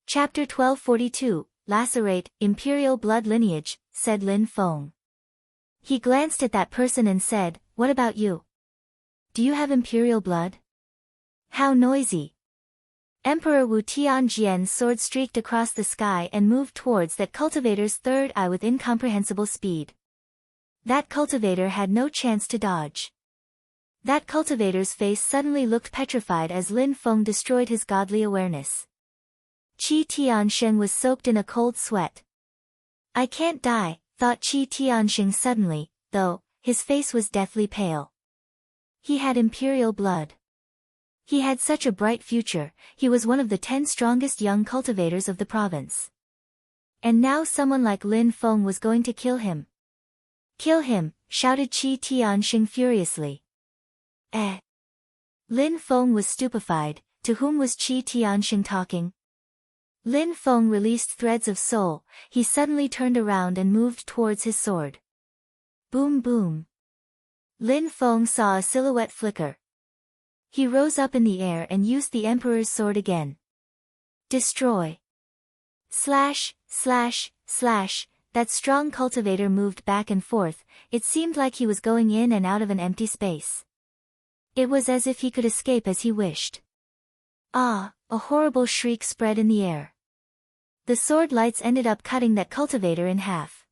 Chapter 1242, Lacerate, Imperial Blood Lineage, said Lin Feng. He glanced at that person and said, what about you? Do you have imperial blood? How noisy. Emperor Wu Tianjian's sword streaked across the sky and moved towards that cultivator's third eye with incomprehensible speed. That cultivator had no chance to dodge. That cultivator's face suddenly looked petrified as Lin Feng destroyed his godly awareness. Qi Tianxing was soaked in a cold sweat. I can't die, thought Qi Tianxing suddenly, though, his face was deathly pale. He had imperial blood. He had such a bright future. He was one of the 10 strongest young cultivators of the province. And now someone like Lin Feng was going to kill him. Kill him, shouted Qi Tianxing furiously. Lin Feng was stupefied. To whom was Qi Tianxing talking? Lin Feng released threads of soul. He suddenly turned around and moved towards his sword. Boom boom. Lin Feng saw a silhouette flicker. He rose up in the air and used the emperor's sword again. Destroy. Slash, slash, slash. That strong cultivator moved back and forth. It seemed like he was going in and out of an empty space. It was as if he could escape as he wished. Ah, a horrible shriek spread in the air. The sword lights ended up cutting that cultivator in half.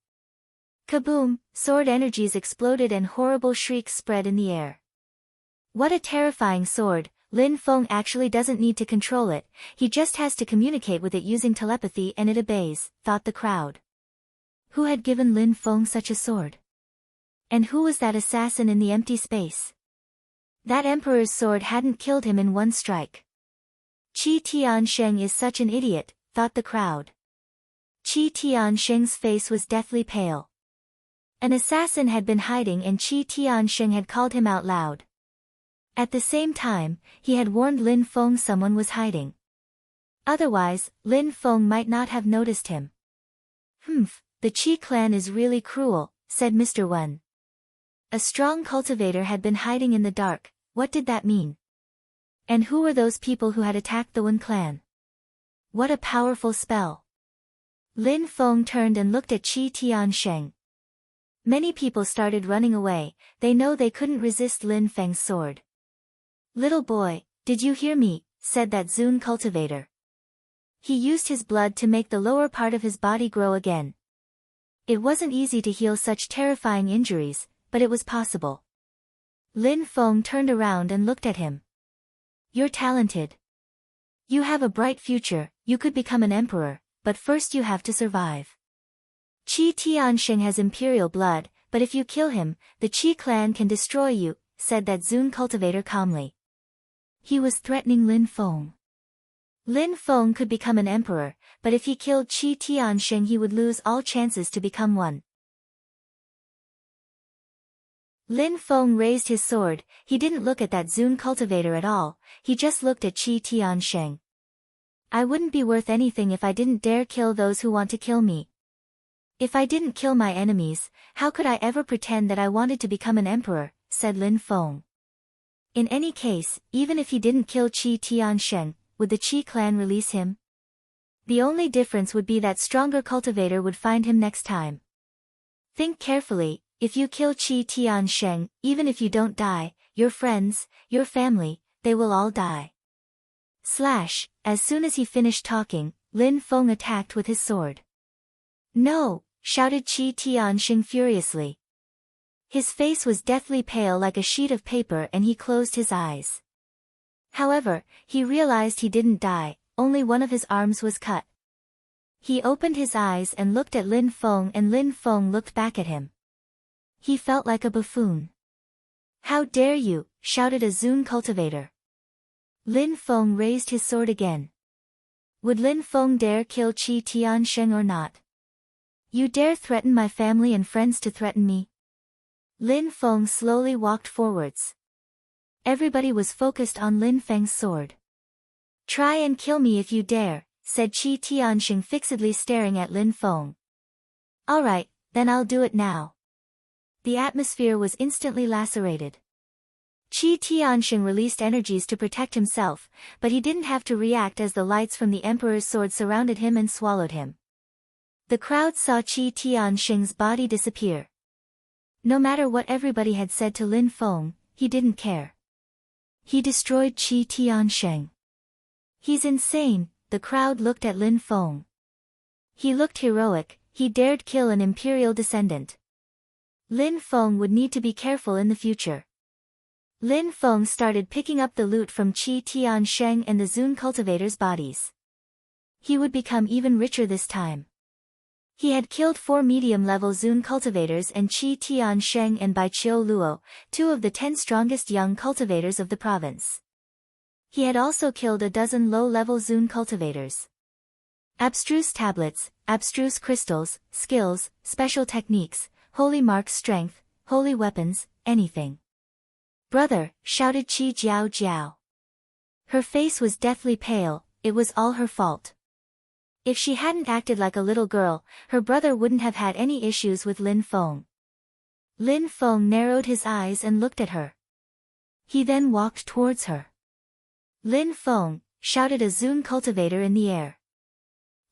Kaboom, sword energies exploded and horrible shrieks spread in the air. What a terrifying sword. Lin Feng actually doesn't need to control it. He just has to communicate with it using telepathy and it obeys, thought the crowd. Who had given Lin Feng such a sword? And who was that assassin in the empty space? That emperor's sword hadn't killed him in one strike. Qi Tianxing is such an idiot, thought the crowd. Qi Tianxing's face was deathly pale. An assassin had been hiding and Qi Tianxing had called him out loud. At the same time, he had warned Lin Feng someone was hiding. Otherwise, Lin Feng might not have noticed him. The Qi clan is really cruel, said Mr. Wen. A strong cultivator had been hiding in the dark. What did that mean? And who were those people who had attacked the Wen clan? What a powerful spell. Lin Feng turned and looked at Qi Tianxing. Many people started running away. They know they couldn't resist Lin Feng's sword. Little boy, did you hear me? Said that Zun cultivator. He used his blood to make the lower part of his body grow again. It wasn't easy to heal such terrifying injuries, but it was possible. Lin Feng turned around and looked at him. You're talented. You have a bright future. You could become an emperor, but first you have to survive. Qi Tianxing has imperial blood, but if you kill him, the Qi clan can destroy you, said that Zun cultivator calmly. He was threatening Lin Feng. Lin Feng could become an emperor, but if he killed Qi Tianxing he would lose all chances to become one. Lin Feng raised his sword. He didn't look at that Zun cultivator at all, he just looked at Qi Tianxing. I wouldn't be worth anything if I didn't dare kill those who want to kill me. If I didn't kill my enemies, how could I ever pretend that I wanted to become an emperor, said Lin Feng. In any case, even if he didn't kill Qi Tianxing, would the Qi clan release him? The only difference would be that stronger cultivator would find him next time. Think carefully, if you kill Qi Tianxing, even if you don't die, your friends, your family, they will all die. As soon as he finished talking, Lin Feng attacked with his sword. No! Shouted Qi Tianxing furiously. His face was deathly pale like a sheet of paper and he closed his eyes. However, he realized he didn't die, only one of his arms was cut. He opened his eyes and looked at Lin Feng and Lin Feng looked back at him. He felt like a buffoon. How dare you, shouted a Zun cultivator. Lin Feng raised his sword again. Would Lin Feng dare kill Qi Tianxing or not? You dare threaten my family and friends to threaten me? Lin Feng slowly walked forwards. Everybody was focused on Lin Feng's sword. Try and kill me if you dare, said Qi Tianxing fixedly staring at Lin Feng. Alright, then I'll do it now. The atmosphere was instantly lacerated. Qi Tianxing released energies to protect himself, but he didn't have to react as the lights from the Emperor's sword surrounded him and swallowed him. The crowd saw Qi Tianxing's body disappear. No matter what everybody had said to Lin Feng, he didn't care. He destroyed Qi Tianxing. He's insane, the crowd looked at Lin Feng. He looked heroic, he dared kill an imperial descendant. Lin Feng would need to be careful in the future. Lin Feng started picking up the loot from Qi Tianxing and the Zun cultivators' bodies. He would become even richer this time. He had killed 4 medium-level Zun cultivators and Qi Tianxing and Bai Qiu Luo, 2 of the 10 strongest young cultivators of the province. He had also killed a dozen low-level Zun cultivators. Abstruse tablets, abstruse crystals, skills, special techniques, holy marks, strength, holy weapons, anything. Brother, shouted Qi Jiao Jiao. Her face was deathly pale, it was all her fault. If she hadn't acted like a little girl, her brother wouldn't have had any issues with Lin Feng. Lin Feng narrowed his eyes and looked at her. He then walked towards her. Lin Feng, shouted a Zun cultivator in the air.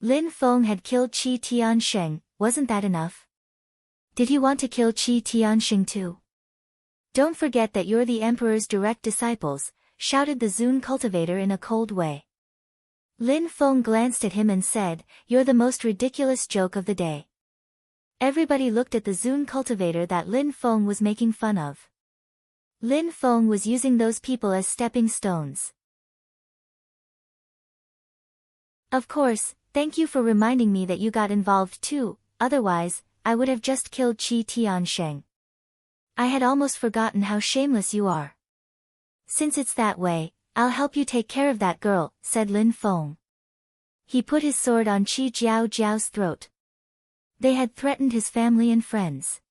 Lin Feng had killed Qi Tianxing, wasn't that enough? Did he want to kill Qi Tianxing too? Don't forget that you're the Emperor's direct disciples, shouted the Zun cultivator in a cold way. Lin Feng glanced at him and said, You're the most ridiculous joke of the day. Everybody looked at the Zun cultivator that Lin Feng was making fun of. Lin Feng was using those people as stepping stones. Of course, thank you for reminding me that you got involved too, otherwise, I would have just killed Qi Tianxing. I had almost forgotten how shameless you are. Since it's that way, I'll help you take care of that girl, said Lin Feng. He put his sword on Qi Jiao Jiao's throat. They had threatened his family and friends.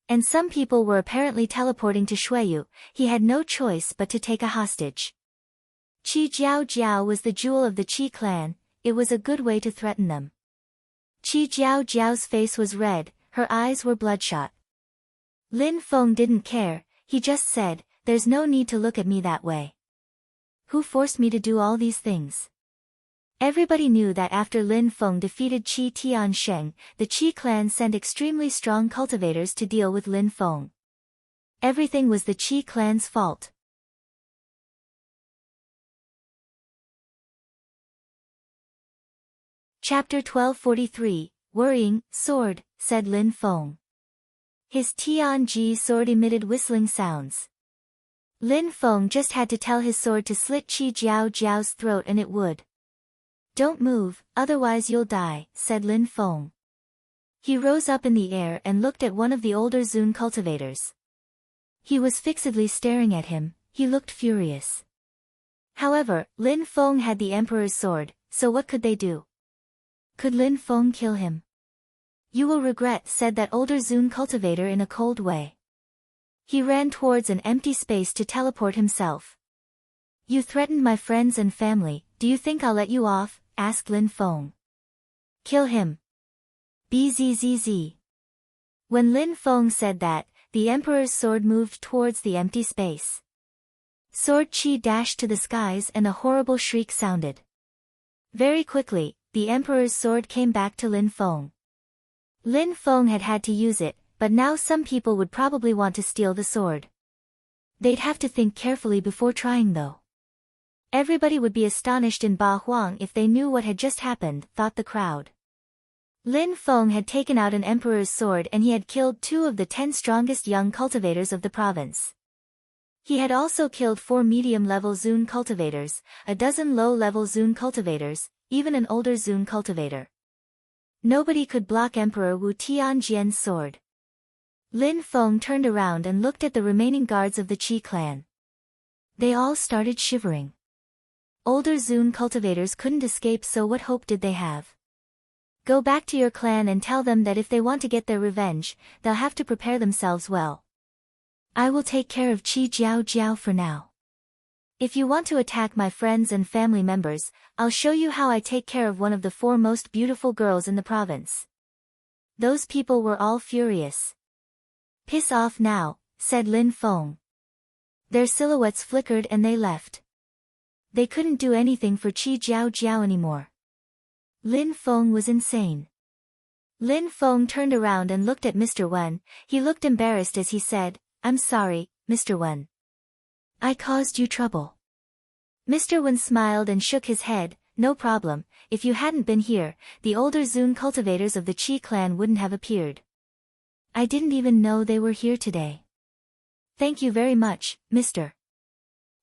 And some people were apparently teleporting to Shuiyu, he had no choice but to take a hostage. Qi Jiao Jiao was the jewel of the Qi clan, it was a good way to threaten them. Qi Jiao Jiao's face was red, her eyes were bloodshot. Lin Feng didn't care, he just said, There's no need to look at me that way. Who forced me to do all these things? Everybody knew that after Lin Feng defeated Qi Tianxing, the Qi clan sent extremely strong cultivators to deal with Lin Feng. Everything was the Qi clan's fault. Chapter 1243, Worrying, Sword, said Lin Feng. His Tianji sword emitted whistling sounds. Lin Feng just had to tell his sword to slit Qi Jiao Jiao's throat and it would. Don't move, otherwise you'll die, said Lin Feng. He rose up in the air and looked at one of the older Zun cultivators. He was fixedly staring at him, he looked furious. However, Lin Feng had the Emperor's sword, so what could they do? Could Lin Feng kill him? You will regret, said that older Zun cultivator in a cold way. He ran towards an empty space to teleport himself. You threatened my friends and family, do you think I'll let you off? Asked Lin Feng. Kill him. Bzzz. When Lin Feng said that, the Emperor's sword moved towards the empty space. Sword chi dashed to the skies and a horrible shriek sounded. Very quickly, the Emperor's sword came back to Lin Feng. Lin Feng had had to use it, but now some people would probably want to steal the sword. They'd have to think carefully before trying though. Everybody would be astonished in Ba Huang if they knew what had just happened, thought the crowd. Lin Feng had taken out an emperor's sword and he had killed 2 of the 10 strongest young cultivators of the province. He had also killed 4 medium-level Zun cultivators, a dozen low-level Zun cultivators, even an older Zun cultivator. Nobody could block Emperor Wu Tianjian's sword. Lin Feng turned around and looked at the remaining guards of the Qi clan. They all started shivering. Older Zun cultivators couldn't escape, so what hope did they have? Go back to your clan and tell them that if they want to get their revenge, they'll have to prepare themselves well. I will take care of Qi Jiao Jiao for now. If you want to attack my friends and family members, I'll show you how I take care of one of the 4 most beautiful girls in the province. Those people were all furious. Piss off now, said Lin Feng. Their silhouettes flickered and they left. They couldn't do anything for Qi Jiao Jiao anymore. Lin Feng was insane. Lin Feng turned around and looked at Mr. Wen. He looked embarrassed as he said, I'm sorry, Mr. Wen. I caused you trouble. Mr. Wen smiled and shook his head, no problem, if you hadn't been here, the older Zun cultivators of the Qi clan wouldn't have appeared. I didn't even know they were here today. Thank you very much, Mr.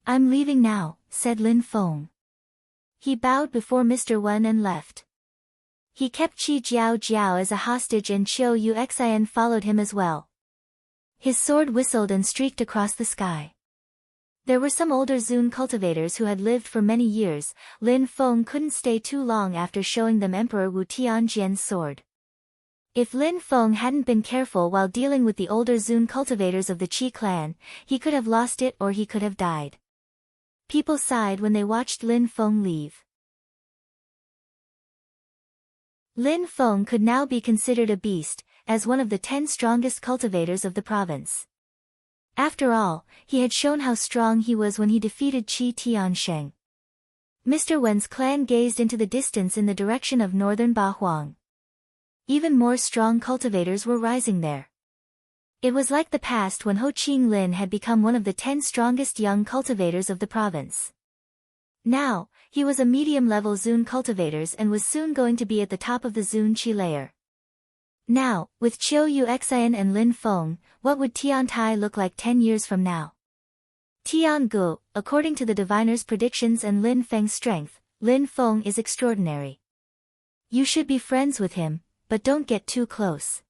I'm leaving now, said Lin Feng. He bowed before Mr. Wen and left. He kept Qi Jiao Jiao as a hostage and Qiu Yuxian followed him as well. His sword whistled and streaked across the sky. There were some older Zun cultivators who had lived for many years. Lin Feng couldn't stay too long after showing them Emperor Wu Tianjian's sword. If Lin Feng hadn't been careful while dealing with the older Zun cultivators of the Qi clan, he could have lost it or he could have died. People sighed when they watched Lin Feng leave. Lin Feng could now be considered a beast, as one of the 10 strongest cultivators of the province. After all, he had shown how strong he was when he defeated Qi Tiansheng. Mr. Wen's clan gazed into the distance in the direction of northern Ba Huang. Even more strong cultivators were rising there. It was like the past when Ho Qing Lin had become one of the 10 strongest young cultivators of the province. Now, he was a medium-level Zun cultivators and was soon going to be at the top of the Zun Qi layer. Now, with Qiu Yuxian and Lin Feng, what would Tiantai look like 10 years from now? Tiangu, according to the diviner's predictions and Lin Feng's strength, Lin Feng is extraordinary. You should be friends with him, but don't get too close.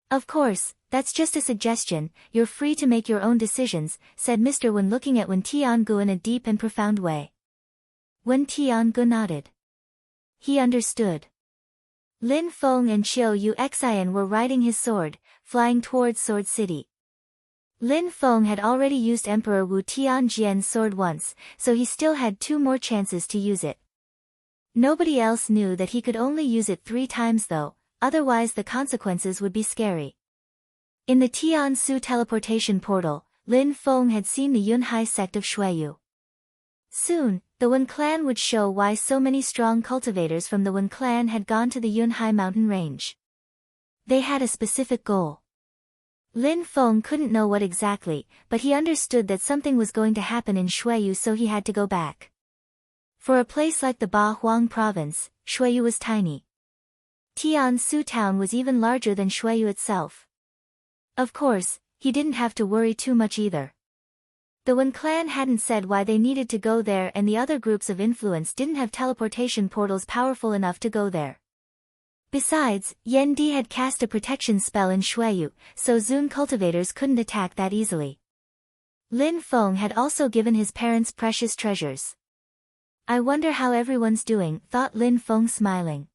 Of course, that's just a suggestion, you're free to make your own decisions, said Mr. Wen looking at Wen Tiangu in a deep and profound way. Wen Tiangu nodded. He understood. Lin Feng and Qiu Yuxian were riding his sword, flying towards Sword City. Lin Feng had already used Emperor Wu Tianjian's sword once, so he still had 2 more chances to use it. Nobody else knew that he could only use it 3 times though, otherwise the consequences would be scary. In the Tiansu teleportation portal, Lin Feng had seen the Yunhai sect of Shuiyu. Soon, the Wen clan would show why so many strong cultivators from the Wen clan had gone to the Yunhai mountain range. They had a specific goal. Lin Feng couldn't know what exactly, but he understood that something was going to happen in Shuiyu, so he had to go back. For a place like the Ba Huang province, Shuiyu was tiny. Tiansu town was even larger than Shuiyu itself. Of course, he didn't have to worry too much either. The Wen clan hadn't said why they needed to go there, and the other groups of influence didn't have teleportation portals powerful enough to go there. Besides, Yan Di had cast a protection spell in Shuiyu, so Zun cultivators couldn't attack that easily. Lin Feng had also given his parents precious treasures. I wonder how everyone's doing, thought Lin Feng smiling.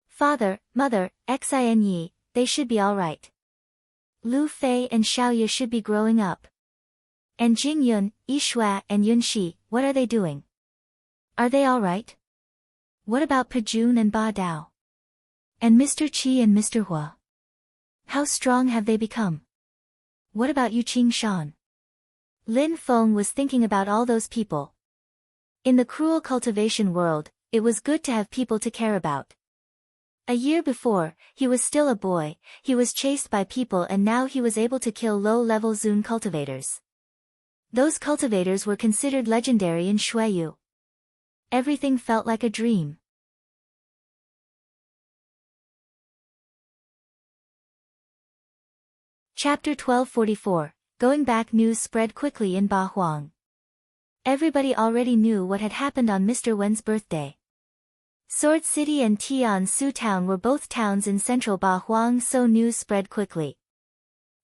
Father, mother, Xin Yi, they should be alright. Lu Fei and Xiaoye should be growing up. And Jing Yun, Yi Shua and Yun Shi, what are they doing? Are they alright? What about Pejun and Ba Dao? And Mr. Qi and Mr. Hua? How strong have they become? What about Yu Qing Shan? Lin Feng was thinking about all those people. In the cruel cultivation world, it was good to have people to care about. A year before, he was still a boy, he was chased by people and now he was able to kill low-level Zun cultivators. Those cultivators were considered legendary in Xueyu. Everything felt like a dream. Chapter 1244, Going Back. News spread quickly in Ba Huang. Everybody already knew what had happened on Mr. Wen's birthday. Sword City and Tian Su Town were both towns in central Ba Huang, so news spread quickly.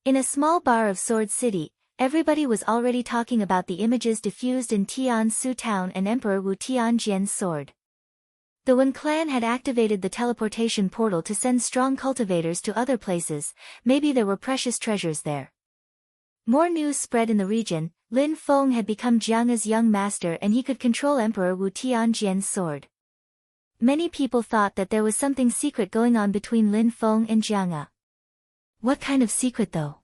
In a small bar of Sword City, everybody was already talking about the images diffused in Tian Su Town and Emperor Wu Tianjian's sword. The Wen clan had activated the teleportation portal to send strong cultivators to other places, maybe there were precious treasures there. More news spread in the region. Lin Feng had become Jianga's young master and he could control Emperor Wu Tianjian's sword. Many people thought that there was something secret going on between Lin Feng and Jianga. What kind of secret though?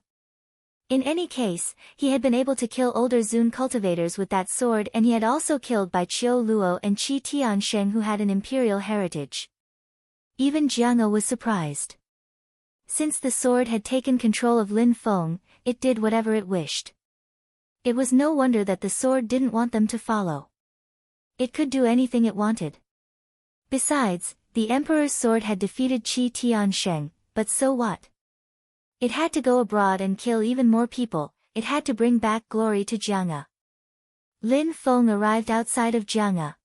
In any case, he had been able to kill older Zun cultivators with that sword and he had also killed by Qiu Luo and Qi Tiansheng who had an imperial heritage. Even Jianga was surprised. Since the sword had taken control of Lin Feng, it did whatever it wished. It was no wonder that the sword didn't want them to follow. It could do anything it wanted. Besides, the Emperor's sword had defeated Qi Tiansheng, but so what? It had to go abroad and kill even more people, it had to bring back glory to Jianga. Lin Feng arrived outside of Jianga.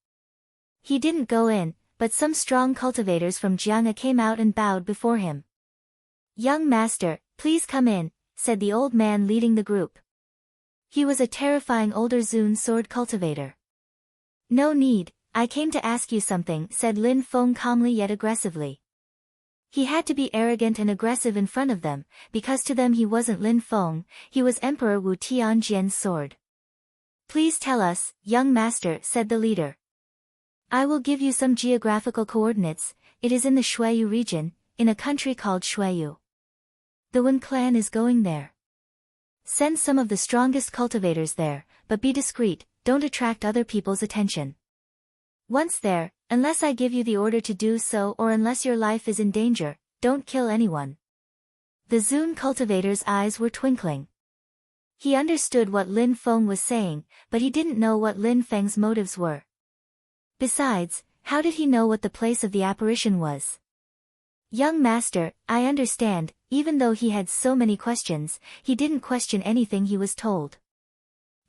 He didn't go in, but some strong cultivators from Jianga came out and bowed before him. "Young master, please come in," said the old man leading the group. He was a terrifying older Zun sword cultivator. "No need, I came to ask you something," said Lin Feng calmly yet aggressively. He had to be arrogant and aggressive in front of them, because to them he wasn't Lin Feng, he was Emperor Wu Tianjian's sword. "Please tell us, young master," said the leader. "I will give you some geographical coordinates. It is in the Xueyu region, in a country called Xueyu. The Wen clan is going there. Send some of the strongest cultivators there, but be discreet, don't attract other people's attention. Once there, unless I give you the order to do so or unless your life is in danger, don't kill anyone." The Zun cultivator's eyes were twinkling. He understood what Lin Feng was saying, but he didn't know what Lin Feng's motives were. Besides, how did he know what the place of the apparition was? "Young master, I understand," even though he had so many questions, he didn't question anything he was told.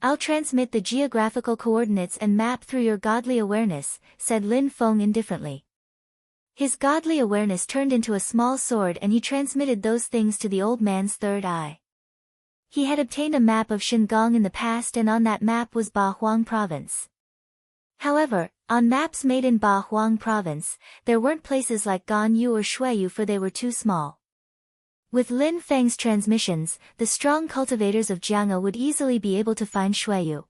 "I'll transmit the geographical coordinates and map through your godly awareness," said Lin Feng indifferently. His godly awareness turned into a small sword and he transmitted those things to the old man's third eye. He had obtained a map of Shandong in the past and on that map was Ba Huang province. However, on maps made in Ba Huang province, there weren't places like Ganyu or Xueyu for they were too small. With Lin Feng's transmissions, the strong cultivators of Jianga would easily be able to find Xueyu.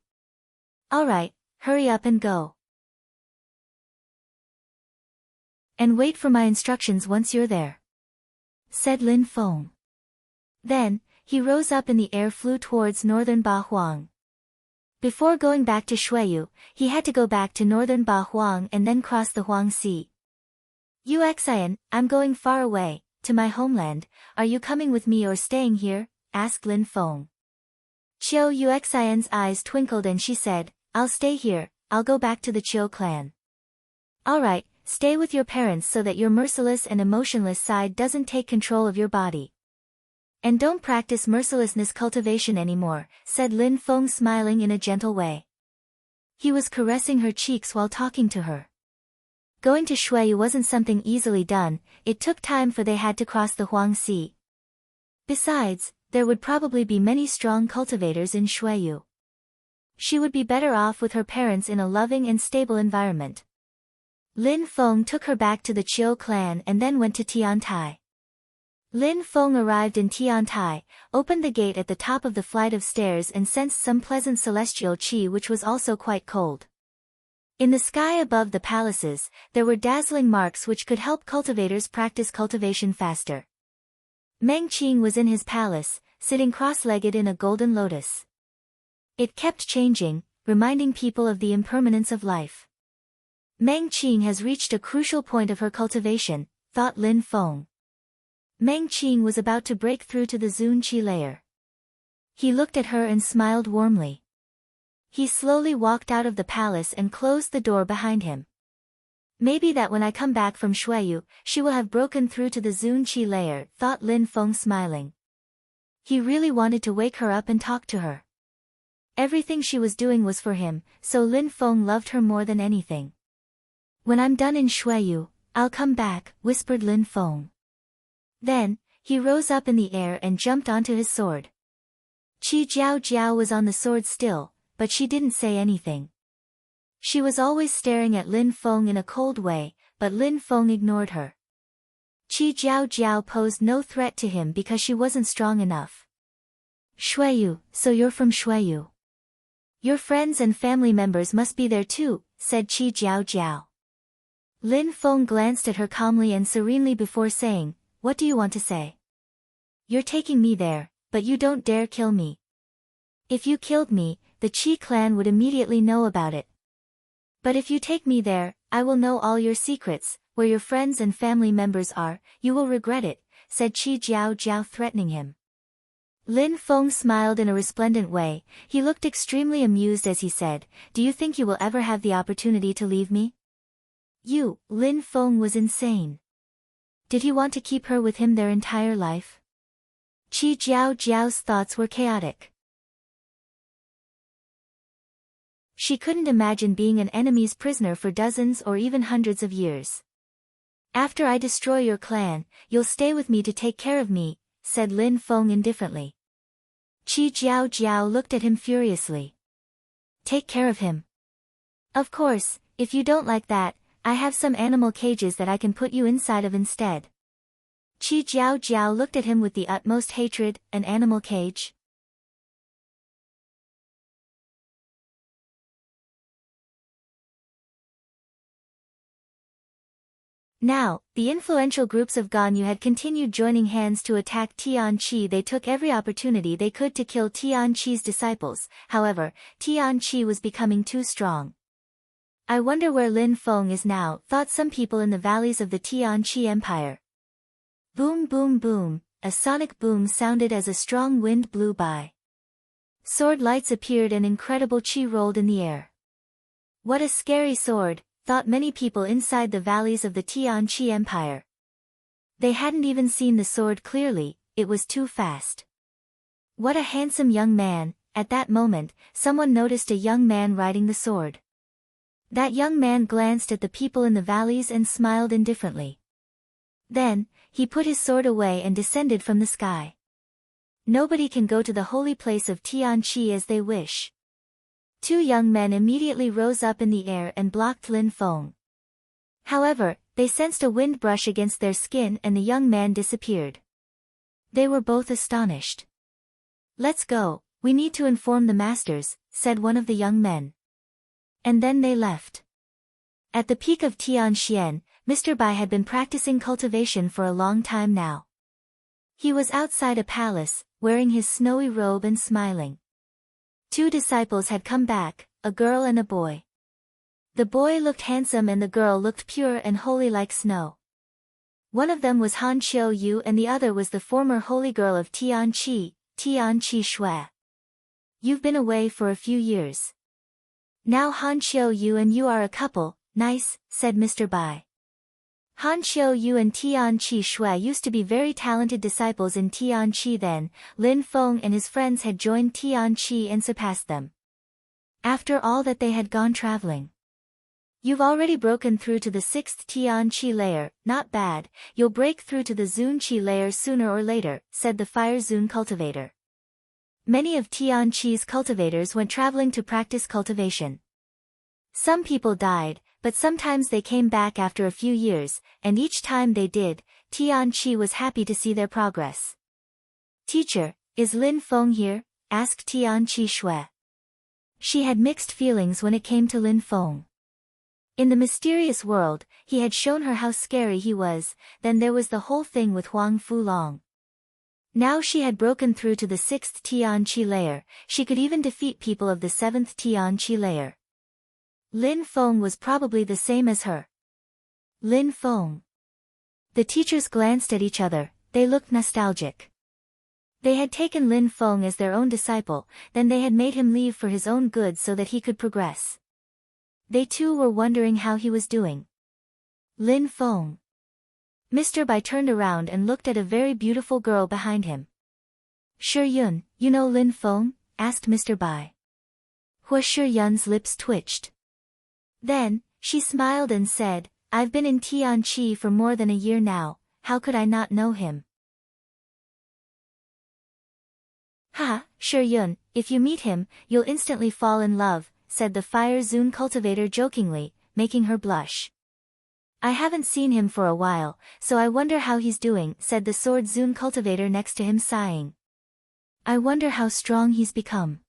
"Alright, hurry up and go. And wait for my instructions once you're there," said Lin Feng. Then, he rose up in the air, flew towards northern Ba Huang. Before going back to Xueyu, he had to go back to northern Ba Huang and then cross the Huang Sea. "Yuxian, I'm going far away, to my homeland, are you coming with me or staying here?" asked Lin Feng. Qiu Yuxian's eyes twinkled and she said, "I'll stay here, I'll go back to the Qiu clan." "Alright, stay with your parents so that your merciless and emotionless side doesn't take control of your body. And don't practice mercilessness cultivation anymore," said Lin Feng smiling in a gentle way. He was caressing her cheeks while talking to her. Going to Xueyu wasn't something easily done, it took time for they had to cross the Huang Sea. Besides, there would probably be many strong cultivators in Shuiyu. She would be better off with her parents in a loving and stable environment. Lin Feng took her back to the Chiu clan and then went to Tiantai. Lin Feng arrived in Tiantai, opened the gate at the top of the flight of stairs and sensed some pleasant celestial qi which was also quite cold. In the sky above the palaces, there were dazzling marks which could help cultivators practice cultivation faster. Meng Qing was in his palace, sitting cross-legged in a golden lotus. It kept changing, reminding people of the impermanence of life. Meng Qing has reached a crucial point of her cultivation, thought Lin Feng. Meng Qing was about to break through to the Zun Qi layer. He looked at her and smiled warmly. He slowly walked out of the palace and closed the door behind him. Maybe that when I come back from Shuiyu, she will have broken through to the Zun Qi layer, thought Lin Feng smiling. He really wanted to wake her up and talk to her. Everything she was doing was for him, so Lin Feng loved her more than anything. When I'm done in Shuiyu, I'll come back, whispered Lin Feng. Then, he rose up in the air and jumped onto his sword. Qi Jiao Jiao was on the sword still, but she didn't say anything. She was always staring at Lin Feng in a cold way, but Lin Feng ignored her. Qi Jiao Jiao posed no threat to him because she wasn't strong enough. Shuiyu, so you're from Shuiyu. Your friends and family members must be there too, said Qi Jiao Jiao. Lin Feng glanced at her calmly and serenely before saying, what do you want to say? You're taking me there, but you don't dare kill me. If you killed me, the Qi clan would immediately know about it. But if you take me there, I will know all your secrets, where your friends and family members are, you will regret it, said Qi Jiao Jiao threatening him. Lin Feng smiled in a resplendent way. He looked extremely amused as he said, do you think you will ever have the opportunity to leave me? Lin Feng was insane. Did he want to keep her with him their entire life? Qi Jiao Jiao's thoughts were chaotic. She couldn't imagine being an enemy's prisoner for dozens or even hundreds of years. After I destroy your clan, you'll stay with me to take care of me, said Lin Feng indifferently. Qi Jiao Jiao looked at him furiously. Take care of him. Of course, if you don't like that, I have some animal cages that I can put you inside of instead. Qi Jiao Jiao looked at him with the utmost hatred. An animal cage? Now, the influential groups of Ganyu had continued joining hands to attack Tian Qi. They took every opportunity they could to kill Tian Qi's disciples. However, Tian Qi was becoming too strong. I wonder where Lin Feng is now, thought some people in the valleys of the Tian Qi Empire. Boom boom boom, a sonic boom sounded as a strong wind blew by. Sword lights appeared and incredible qi rolled in the air. What a scary sword, thought many people inside the valleys of the Tian Qi Empire. They hadn't even seen the sword clearly, it was too fast. What a handsome young man. At that moment, someone noticed a young man riding the sword. That young man glanced at the people in the valleys and smiled indifferently. Then, he put his sword away and descended from the sky. Nobody can go to the holy place of Tian Qi as they wish. Two young men immediately rose up in the air and blocked Lin Feng. However, they sensed a wind brush against their skin and the young man disappeared. They were both astonished. Let's go, we need to inform the masters, said one of the young men. And then they left. At the peak of Tianxian, Mr. Bai had been practicing cultivation for a long time now. He was outside a palace, wearing his snowy robe and smiling. Two disciples had come back, a girl and a boy. The boy looked handsome and the girl looked pure and holy like snow. One of them was Han Qiu Yu and the other was the former holy girl of Tian Qi Shui. You've been away for a few years. Now Han Qiu Yu and you are a couple, nice, said Mr. Bai. Han Qiu Yu and Tian Qi Shui used to be very talented disciples in Tian Qi then. Lin Feng and his friends had joined Tian Qi and surpassed them. After all that they had gone traveling. You've already broken through to the 6th Tian Qi layer, not bad, you'll break through to the Zun Qi layer sooner or later, said the Fire Zun cultivator. Many of Tian Qi's cultivators went traveling to practice cultivation. Some people died, but sometimes they came back after a few years, and each time they did, Tian Qi was happy to see their progress. Teacher, is Lin Feng here? Asked Tian Qi Shui. She had mixed feelings when it came to Lin Feng. In the mysterious world, he had shown her how scary he was, then there was the whole thing with Huang Fulong. Now she had broken through to the 6th Tian Qi layer, she could even defeat people of the 7th Tian Qi layer. Lin Feng was probably the same as her. Lin Feng. The teachers glanced at each other, they looked nostalgic. They had taken Lin Feng as their own disciple, then they had made him leave for his own good so that he could progress. They too were wondering how he was doing. Lin Feng. Mr. Bai turned around and looked at a very beautiful girl behind him. Shi Yun, you know Lin Feng? Asked Mr. Bai. Hua Shi Yun's lips twitched. Then, she smiled and said, I've been in Tian Qi for more than a year now, how could I not know him? Ha, Shi Yun, if you meet him, you'll instantly fall in love, said the Fire Zun cultivator jokingly, making her blush. I haven't seen him for a while, so I wonder how he's doing, said the Sword Zun cultivator next to him sighing. I wonder how strong he's become.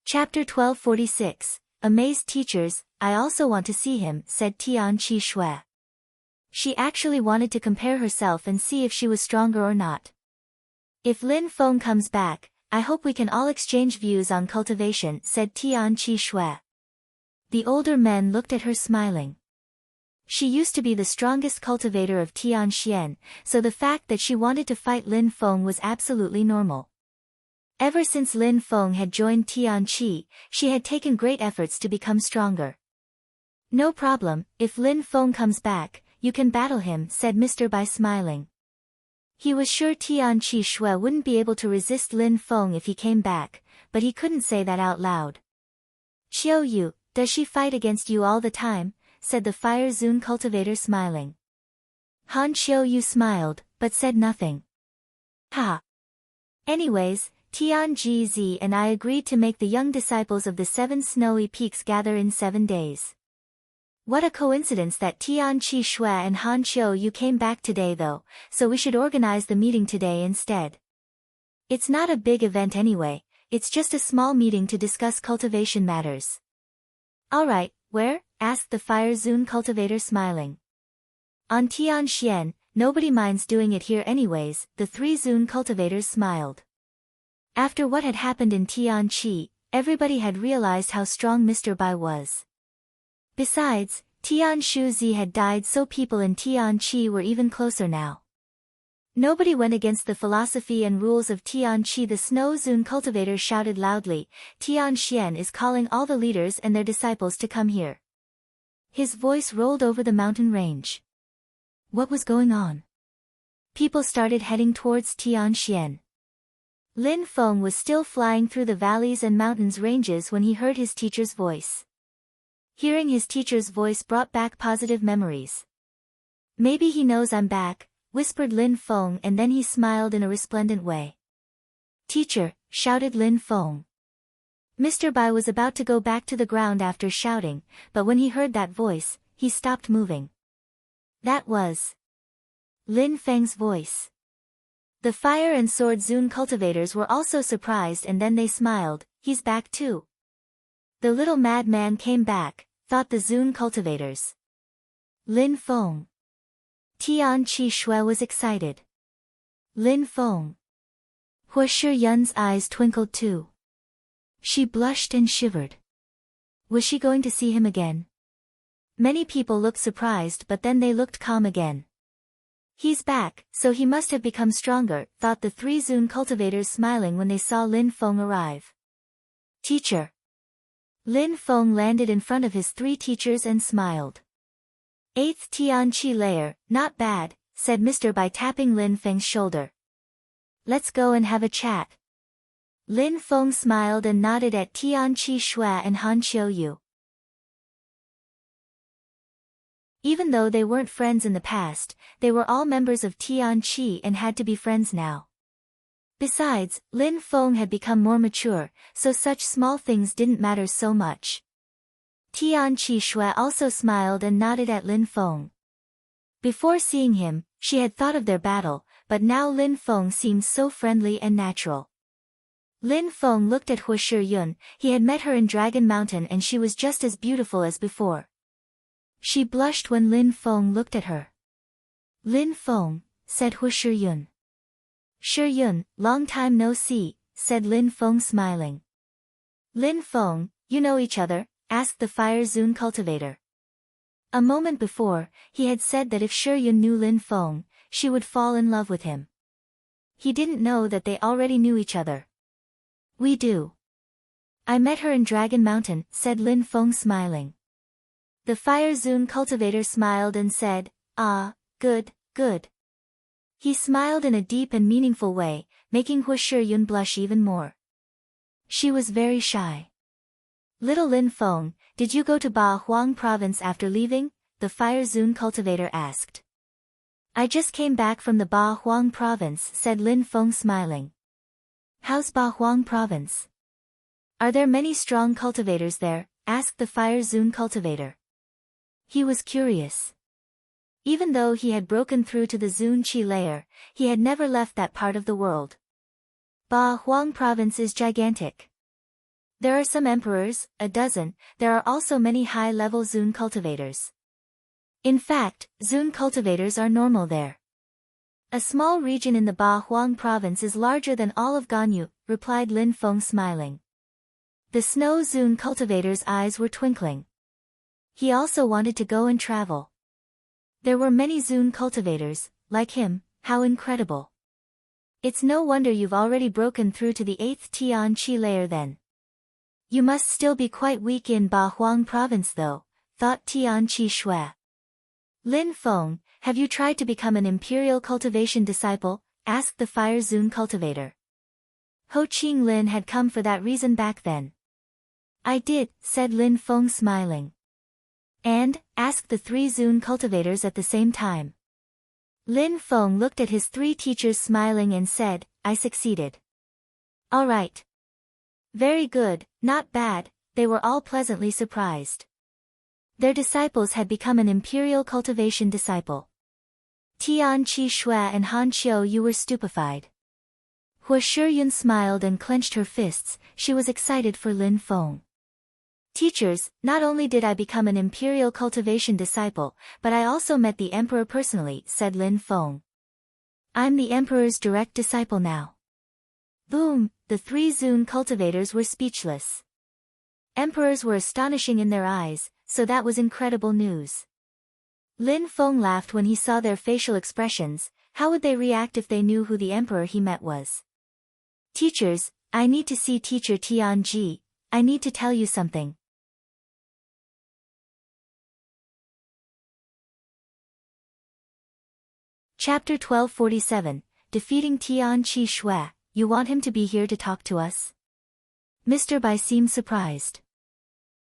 Chapter 1246, Amazed Teachers, I also want to see him, said Tian Qi Shui. She actually wanted to compare herself and see if she was stronger or not. If Lin Feng comes back, I hope we can all exchange views on cultivation, said Tian Qi Shui. The older men looked at her smiling. She used to be the strongest cultivator of Tianxian, so the fact that she wanted to fight Lin Feng was absolutely normal. Ever since Lin Feng had joined Tian Qi, she had taken great efforts to become stronger. No problem, if Lin Feng comes back, you can battle him, said Mr. Bai smiling. He was sure Tian Qi Shui wouldn't be able to resist Lin Feng if he came back, but he couldn't say that out loud. Qiu Yu, does she fight against you all the time? Said the Fire Zun cultivator smiling. Han Qiu Yu smiled, but said nothing. Ha! Anyways, Tian Gz and I agreed to make the young disciples of the 7 snowy peaks gather in 7 days. What a coincidence that Tian Qi Shui and Han Qiu Yu came back today though, so we should organize the meeting today instead. It's not a big event anyway, it's just a small meeting to discuss cultivation matters. Alright, where? Asked the Fire Zun cultivator smiling. On Tianxian, nobody minds doing it here anyways, the 3 Zun cultivators smiled. After what had happened in Tian Qi, everybody had realized how strong Mr. Bai was. Besides, Tian Shuzi had died, so people in Tian Qi were even closer now. Nobody went against the philosophy and rules of Tian Qi. The Snow Zun cultivator shouted loudly, Tian Xian is calling all the leaders and their disciples to come here. His voice rolled over the mountain range. What was going on? People started heading towards Tian Xian. Lin Feng was still flying through the valleys and mountains ranges when he heard his teacher's voice. Hearing his teacher's voice brought back positive memories. Maybe he knows I'm back, whispered Lin Feng, and then he smiled in a resplendent way. Teacher, shouted Lin Feng. Mr. Bai was about to go back to the ground after shouting, but when he heard that voice, he stopped moving. That was Lin Feng's voice. The Fire and Sword Zun cultivators were also surprised, and then they smiled, he's back too. The little madman came back, thought the Zun cultivators. Lin Feng. Tian Qi Shui was excited. Lin Feng. Hua Shi Yun's eyes twinkled too. She blushed and shivered. Was she going to see him again? Many people looked surprised, but then they looked calm again. He's back, so he must have become stronger, thought the 3 Zun cultivators smiling when they saw Lin Feng arrive. Teacher. Lin Feng landed in front of his 3 teachers and smiled. 8th Tian Qi layer, not bad, said Mr. Bai tapping Lin Feng's shoulder. Let's go and have a chat. Lin Feng smiled and nodded at Tian Qi Shui and Han Qiuyu. Even though they weren't friends in the past, they were all members of Tian Qi and had to be friends now. Besides, Lin Feng had become more mature, so such small things didn't matter so much. Tian Qi Shui also smiled and nodded at Lin Feng. Before seeing him, she had thought of their battle, but now Lin Feng seemed so friendly and natural. Lin Feng looked at Hu Shiyun. He had met her in Dragon Mountain and she was just as beautiful as before. She blushed when Lin Feng looked at her. Lin Feng, said Hu Shiyun. Shiyun, long time no see, said Lin Feng smiling. Lin Feng, you know each other? Asked the Fire Zune cultivator. A moment before, he had said that if Shiyun knew Lin Feng, she would fall in love with him. He didn't know that they already knew each other. We do. I met her in Dragon Mountain, said Lin Feng smiling. The Fire Zune cultivator smiled and said, ah, good, good. He smiled in a deep and meaningful way, making Hu Shiyun blush even more. She was very shy. Little Lin Feng, did you go to Ba Huang province after leaving? The Fire Zune cultivator asked. I just came back from the Ba Huang province, said Lin Feng smiling. How's Ba Huang province? Are there many strong cultivators there? Asked the Fire Zune cultivator. He was curious. Even though he had broken through to the Zune Qi layer, he had never left that part of the world. Ba Huang province is gigantic. There are some emperors, a dozen. There are also many high-level Zune cultivators. In fact, Zune cultivators are normal there. A small region in the Ba Huang province is larger than all of Ganyu, replied Lin Feng smiling. The Snow Zune cultivator's eyes were twinkling. He also wanted to go and travel. There were many Zune cultivators, like him. How incredible. It's no wonder you've already broken through to the 8th Tian Qi layer then. You must still be quite weak in Ba Huang province though, thought Tian Qi Shui. Lin Feng, have you tried to become an imperial cultivation disciple? Asked the Fire Zune cultivator. Ho Qing Lin had come for that reason back then. I did, said Lin Feng smiling. And? Asked the 3 Zune cultivators at the same time. Lin Feng looked at his 3 teachers smiling and said, I succeeded. All right. Very good, not bad. They were all pleasantly surprised. Their disciples had become an imperial cultivation disciple. Tian Qi Shui and Han Qiuyu were stupefied. Hu Shiyun smiled and clenched her fists. She was excited for Lin Feng. Teachers, not only did I become an imperial cultivation disciple, but I also met the emperor personally, said Lin Feng. I'm the emperor's direct disciple now. Boom, the 3 Zune cultivators were speechless. Emperors were astonishing in their eyes, so that was incredible news. Lin Feng laughed when he saw their facial expressions. How would they react if they knew who the emperor he met was? Teachers, I need to see Teacher Tianji. I need to tell you something. Chapter 1247, Defeating Tian Qi Shui. You want him to be here to talk to us? Mr. Bai seemed surprised.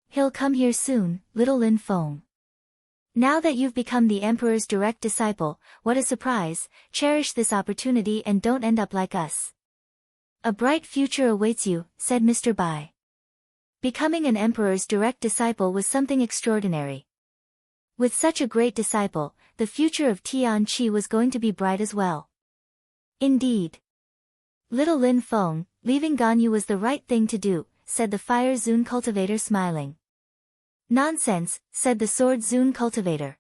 He'll come here soon, little Lin Feng. Now that you've become the emperor's direct disciple, what a surprise. Cherish this opportunity and don't end up like us. A bright future awaits you, said Mr. Bai. Becoming an emperor's direct disciple was something extraordinary. With such a great disciple, the future of Tian Qi was going to be bright as well. Indeed. Little Lin Feng, leaving Ganyu was the right thing to do, said the Fire Zune cultivator smiling. Nonsense, said the Sword Zune cultivator.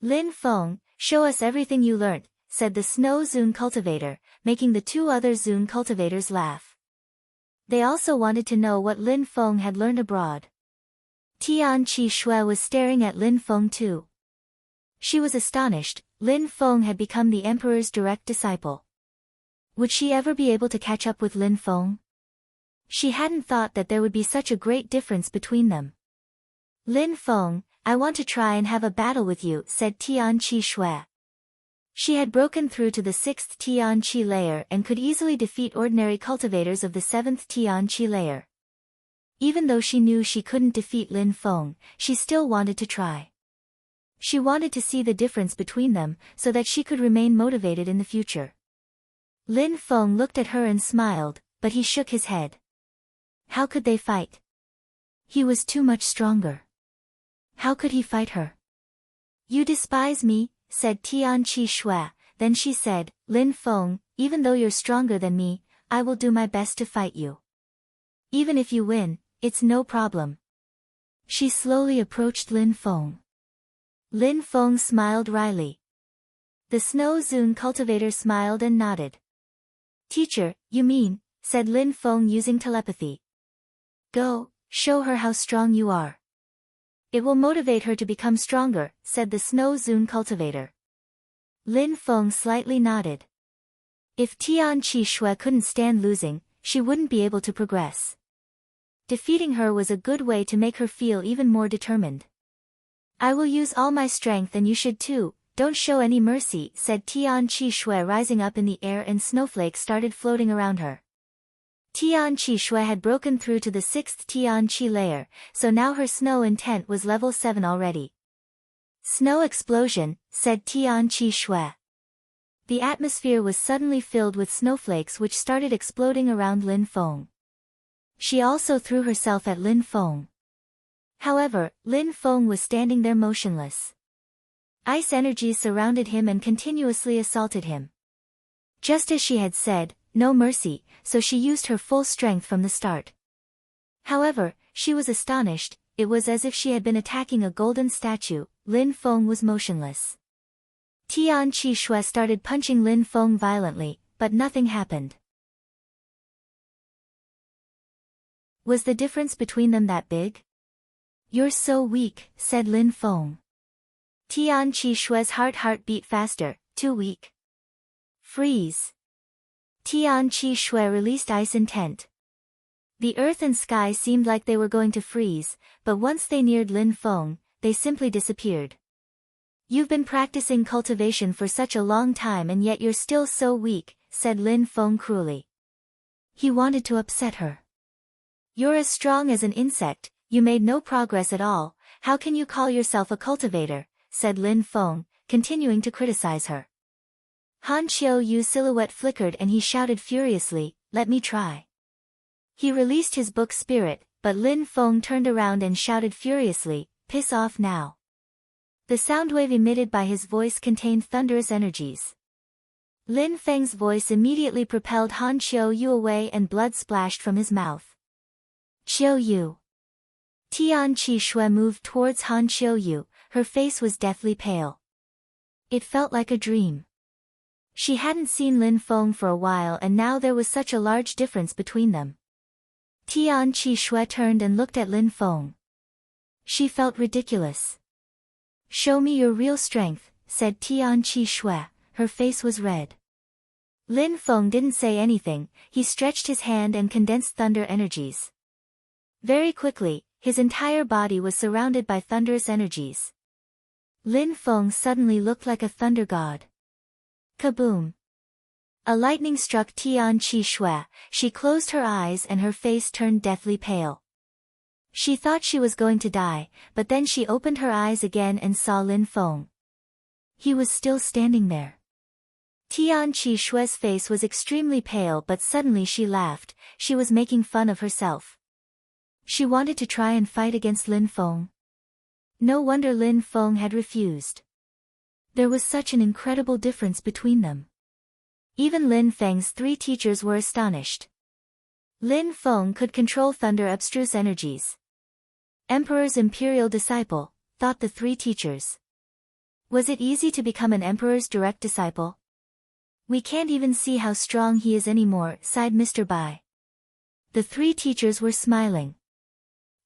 Lin Feng, show us everything you learnt, said the Snow Zune cultivator, making the 2 other Zune cultivators laugh. They also wanted to know what Lin Feng had learned abroad. Tian Qi Shui was staring at Lin Feng too. She was astonished. Lin Feng had become the emperor's direct disciple. Would she ever be able to catch up with Lin Feng? She hadn't thought that there would be such a great difference between them. Lin Feng, I want to try and have a battle with you, said Tian Qi Shui. She had broken through to the 6th Tian-Chi layer and could easily defeat ordinary cultivators of the 7th Tian-Chi layer. Even though she knew she couldn't defeat Lin Feng, she still wanted to try. She wanted to see the difference between them, so that she could remain motivated in the future. Lin Feng looked at her and smiled, but he shook his head. How could they fight? He was too much stronger. How could he fight her? You despise me, said Tian-Chi Shui. Then she said, Lin Feng, even though you're stronger than me, I will do my best to fight you. Even if you win, it's no problem. She slowly approached Lin Feng. Lin Feng smiled wryly. The Snow Zune cultivator smiled and nodded. Teacher, you mean, said Lin Feng using telepathy. Go, show her how strong you are. It will motivate her to become stronger, said the Snow Zune cultivator. Lin Feng slightly nodded. If Tian-Chi Shui couldn't stand losing, she wouldn't be able to progress. Defeating her was a good way to make her feel even more determined. I will use all my strength and you should too, don't show any mercy, said Tian-Chi Shui, rising up in the air, and snowflakes started floating around her. Tian-Chi Shui had broken through to the 6th Tian-Chi layer, so now her snow intent was level 7 already. Snow explosion, said Tian-Chi Shui. The atmosphere was suddenly filled with snowflakes which started exploding around Lin Feng. She also threw herself at Lin Feng. However, Lin Feng was standing there motionless. Ice energies surrounded him and continuously assaulted him. Just as she had said, no mercy, so she used her full strength from the start. However, she was astonished, it was as if she had been attacking a golden statue. Lin Feng was motionless. Tian-Chi Shui started punching Lin Feng violently, but nothing happened. Was the difference between them that big? You're so weak, said Lin Feng. Tian-Chi Shui's heart beat faster, too weak. Freeze. Tian-Chi Shui released ice intent. The earth and sky seemed like they were going to freeze, but once they neared Lin Feng, they simply disappeared. You've been practicing cultivation for such a long time and yet you're still so weak, said Lin Feng cruelly. He wanted to upset her. You're as strong as an insect, you made no progress at all, how can you call yourself a cultivator, said Lin Feng, continuing to criticize her. Han Qiu-yu's silhouette flickered and he shouted furiously, let me try. He released his book spirit, but Lin Feng turned around and shouted furiously, piss off now. The sound wave emitted by his voice contained thunderous energies. Lin Feng's voice immediately propelled Han Qiu-yu away and blood splashed from his mouth. Qiu-yu. Tian-Chi Shui moved towards Han Qiu-yu, her face was deathly pale. It felt like a dream. She hadn't seen Lin Feng for a while and now there was such a large difference between them. Tian-Chi Shui turned and looked at Lin Feng. She felt ridiculous. Show me your real strength, said Tian-Chi Shui, her face was red. Lin Feng didn't say anything, he stretched his hand and condensed thunder energies. Very quickly, his entire body was surrounded by thunderous energies. Lin Feng suddenly looked like a thunder god. Kaboom! A lightning struck Tian-Chi Shui, she closed her eyes and her face turned deathly pale. She thought she was going to die, but then she opened her eyes again and saw Lin Feng. He was still standing there. Tian-Chi Shui's face was extremely pale but suddenly she laughed, she was making fun of herself. She wanted to try and fight against Lin Feng. No wonder Lin Feng had refused. There was such an incredible difference between them. Even Lin Feng's 3 teachers were astonished. Lin Feng could control thunder abstruse energies. Emperor's imperial disciple, thought the 3 teachers. Was it easy to become an emperor's direct disciple? We can't even see how strong he is anymore, sighed Mr. Bai. The 3 teachers were smiling.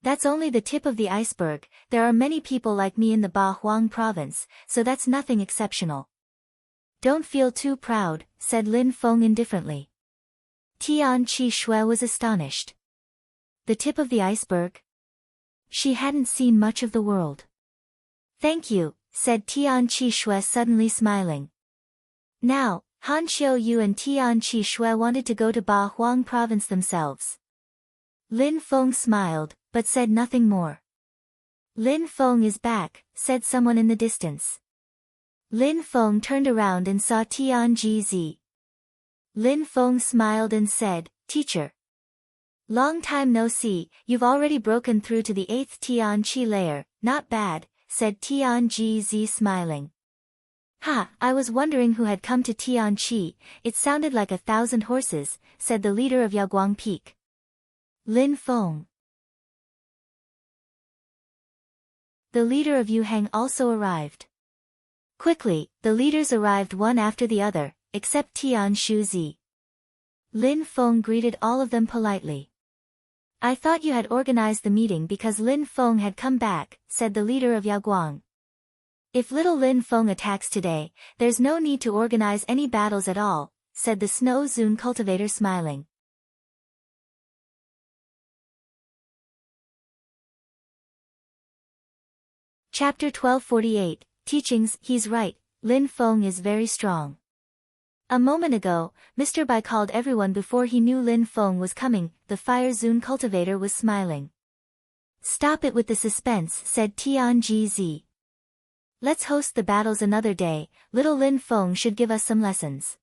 That's only the tip of the iceberg, there are many people like me in the Ba Huang province, so that's nothing exceptional. Don't feel too proud, said Lin Feng indifferently. Tian-Chi Shui was astonished. The tip of the iceberg? She hadn't seen much of the world. Thank you, said Tian-Chi Shui suddenly smiling. Now, Han Xiuyu and Tian Qi Shui wanted to go to Ba Huang province themselves. Lin Feng smiled, but said nothing more. Lin Feng is back, said someone in the distance. Lin Feng turned around and saw Tian Ji. Lin Feng smiled and said, Teacher. Long time no see, you've already broken through to the 8th Tian Qi layer, not bad, said Tian Ji smiling. Ha, I was wondering who had come to Tian Qi, it sounded like 1,000 horses, said the leader of Yaoguang Peak. Lin Feng. The leader of Yuhang also arrived. Quickly, the leaders arrived one after the other, except Tian Shuzi. Lin Feng greeted all of them politely. I thought you had organized the meeting because Lin Feng had come back, said the leader of Yaoguang. If little Lin Feng attacks today, there's no need to organize any battles at all, said the Snow Zune cultivator smiling. Chapter 1248, Teachings. He's right, Lin Feng is very strong. A moment ago, Mr. Bai called everyone before he knew Lin Feng was coming, the Fire Zune cultivator was smiling. Stop it with the suspense, said Tian Ji. Let's host the battles another day, little Lin Feng should give us some lessons.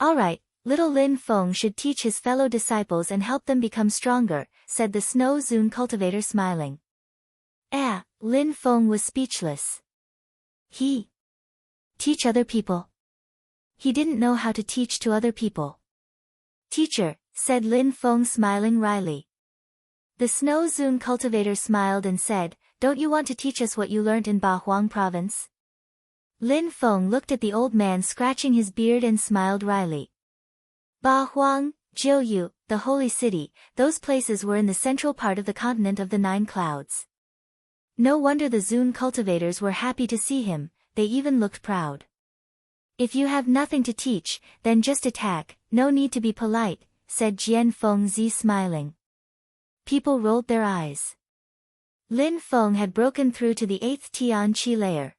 Alright, little Lin Feng should teach his fellow disciples and help them become stronger, said the Snow Zune cultivator smiling. Lin Feng was speechless. He teach other people. He didn't know how to teach to other people. Teacher, said Lin Feng smiling wryly. The Snow Zune cultivator smiled and said, don't you want to teach us what you learnt in Ba Huang province? Lin Feng looked at the old man scratching his beard and smiled wryly. Ba Huang, Jiuyu, the holy city, those places were in the central part of the continent of the 9 clouds. No wonder the Zune cultivators were happy to see him, they even looked proud. If you have nothing to teach, then just attack, no need to be polite, said Jian Fengzi smiling. People rolled their eyes. Lin Feng had broken through to the 8th Tian Qi layer.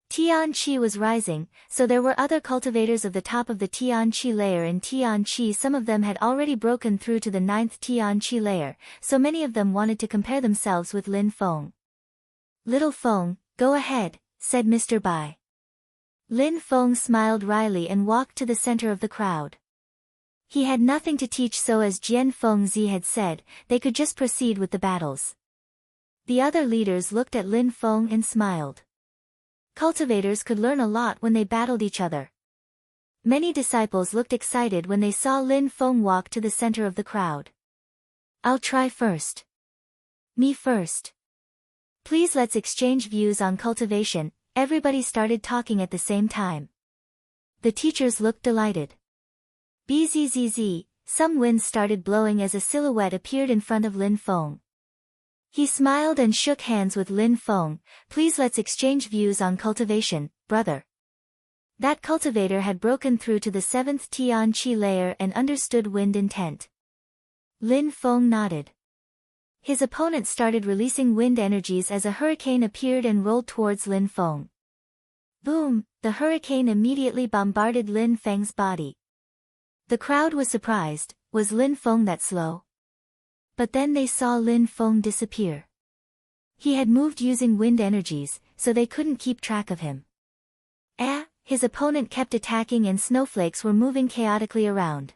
Tian Qi was rising, so there were other cultivators of the top of the Tian Qi layer in Tian Qi. Some of them had already broken through to the 9th Tian Qi layer, so many of them wanted to compare themselves with Lin Feng. Little Feng, go ahead, said Mr. Bai. Lin Feng smiled wryly and walked to the center of the crowd. He had nothing to teach, so as Jian Fengzi had said, they could just proceed with the battles. The other leaders looked at Lin Feng and smiled. Cultivators could learn a lot when they battled each other. Many disciples looked excited when they saw Lin Feng walk to the center of the crowd. I'll try first. Me first. Please let's exchange views on cultivation. Everybody started talking at the same time. The teachers looked delighted. Bzzz, some wind started blowing as a silhouette appeared in front of Lin Feng. He smiled and shook hands with Lin Feng. Please let's exchange views on cultivation, brother. That cultivator had broken through to the 7th Tian Qi layer and understood wind intent. Lin Feng nodded. His opponent started releasing wind energies as a hurricane appeared and rolled towards Lin Feng. Boom, the hurricane immediately bombarded Lin Feng's body. The crowd was surprised, was Lin Feng that slow? But then they saw Lin Feng disappear. He had moved using wind energies, so they couldn't keep track of him. His opponent kept attacking and snowflakes were moving chaotically around.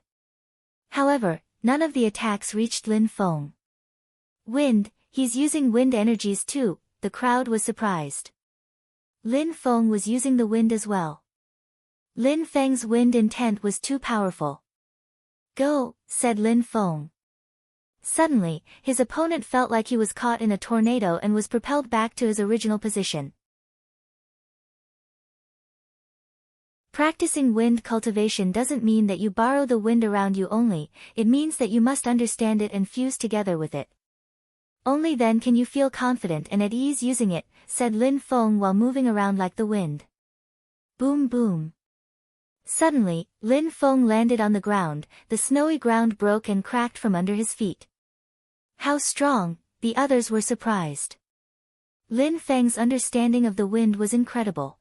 However, none of the attacks reached Lin Feng. Wind, he's using wind energies too, the crowd was surprised. Lin Feng was using the wind as well. Lin Feng's wind intent was too powerful. Go, said Lin Feng. Suddenly, his opponent felt like he was caught in a tornado and was propelled back to his original position. Practicing wind cultivation doesn't mean that you borrow the wind around you only, it means that you must understand it and fuse together with it. Only then can you feel confident and at ease using it, said Lin Feng while moving around like the wind. Boom boom. Suddenly, Lin Feng landed on the ground, the snowy ground broke and cracked from under his feet. How strong, the others were surprised. Lin Feng's understanding of the wind was incredible.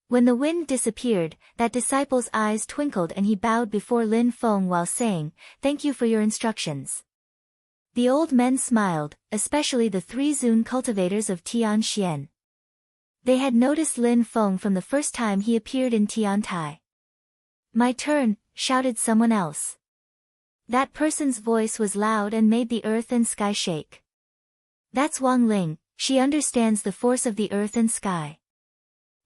When the wind disappeared, that disciple's eyes twinkled and he bowed before Lin Feng while saying, "Thank you for your instructions." The old men smiled, especially the three Zun cultivators of Tianxian. They had noticed Lin Feng from the first time he appeared in Tiantai. "My turn," shouted someone else. That person's voice was loud and made the earth and sky shake. "That's Wang Ling, she understands the force of the earth and sky.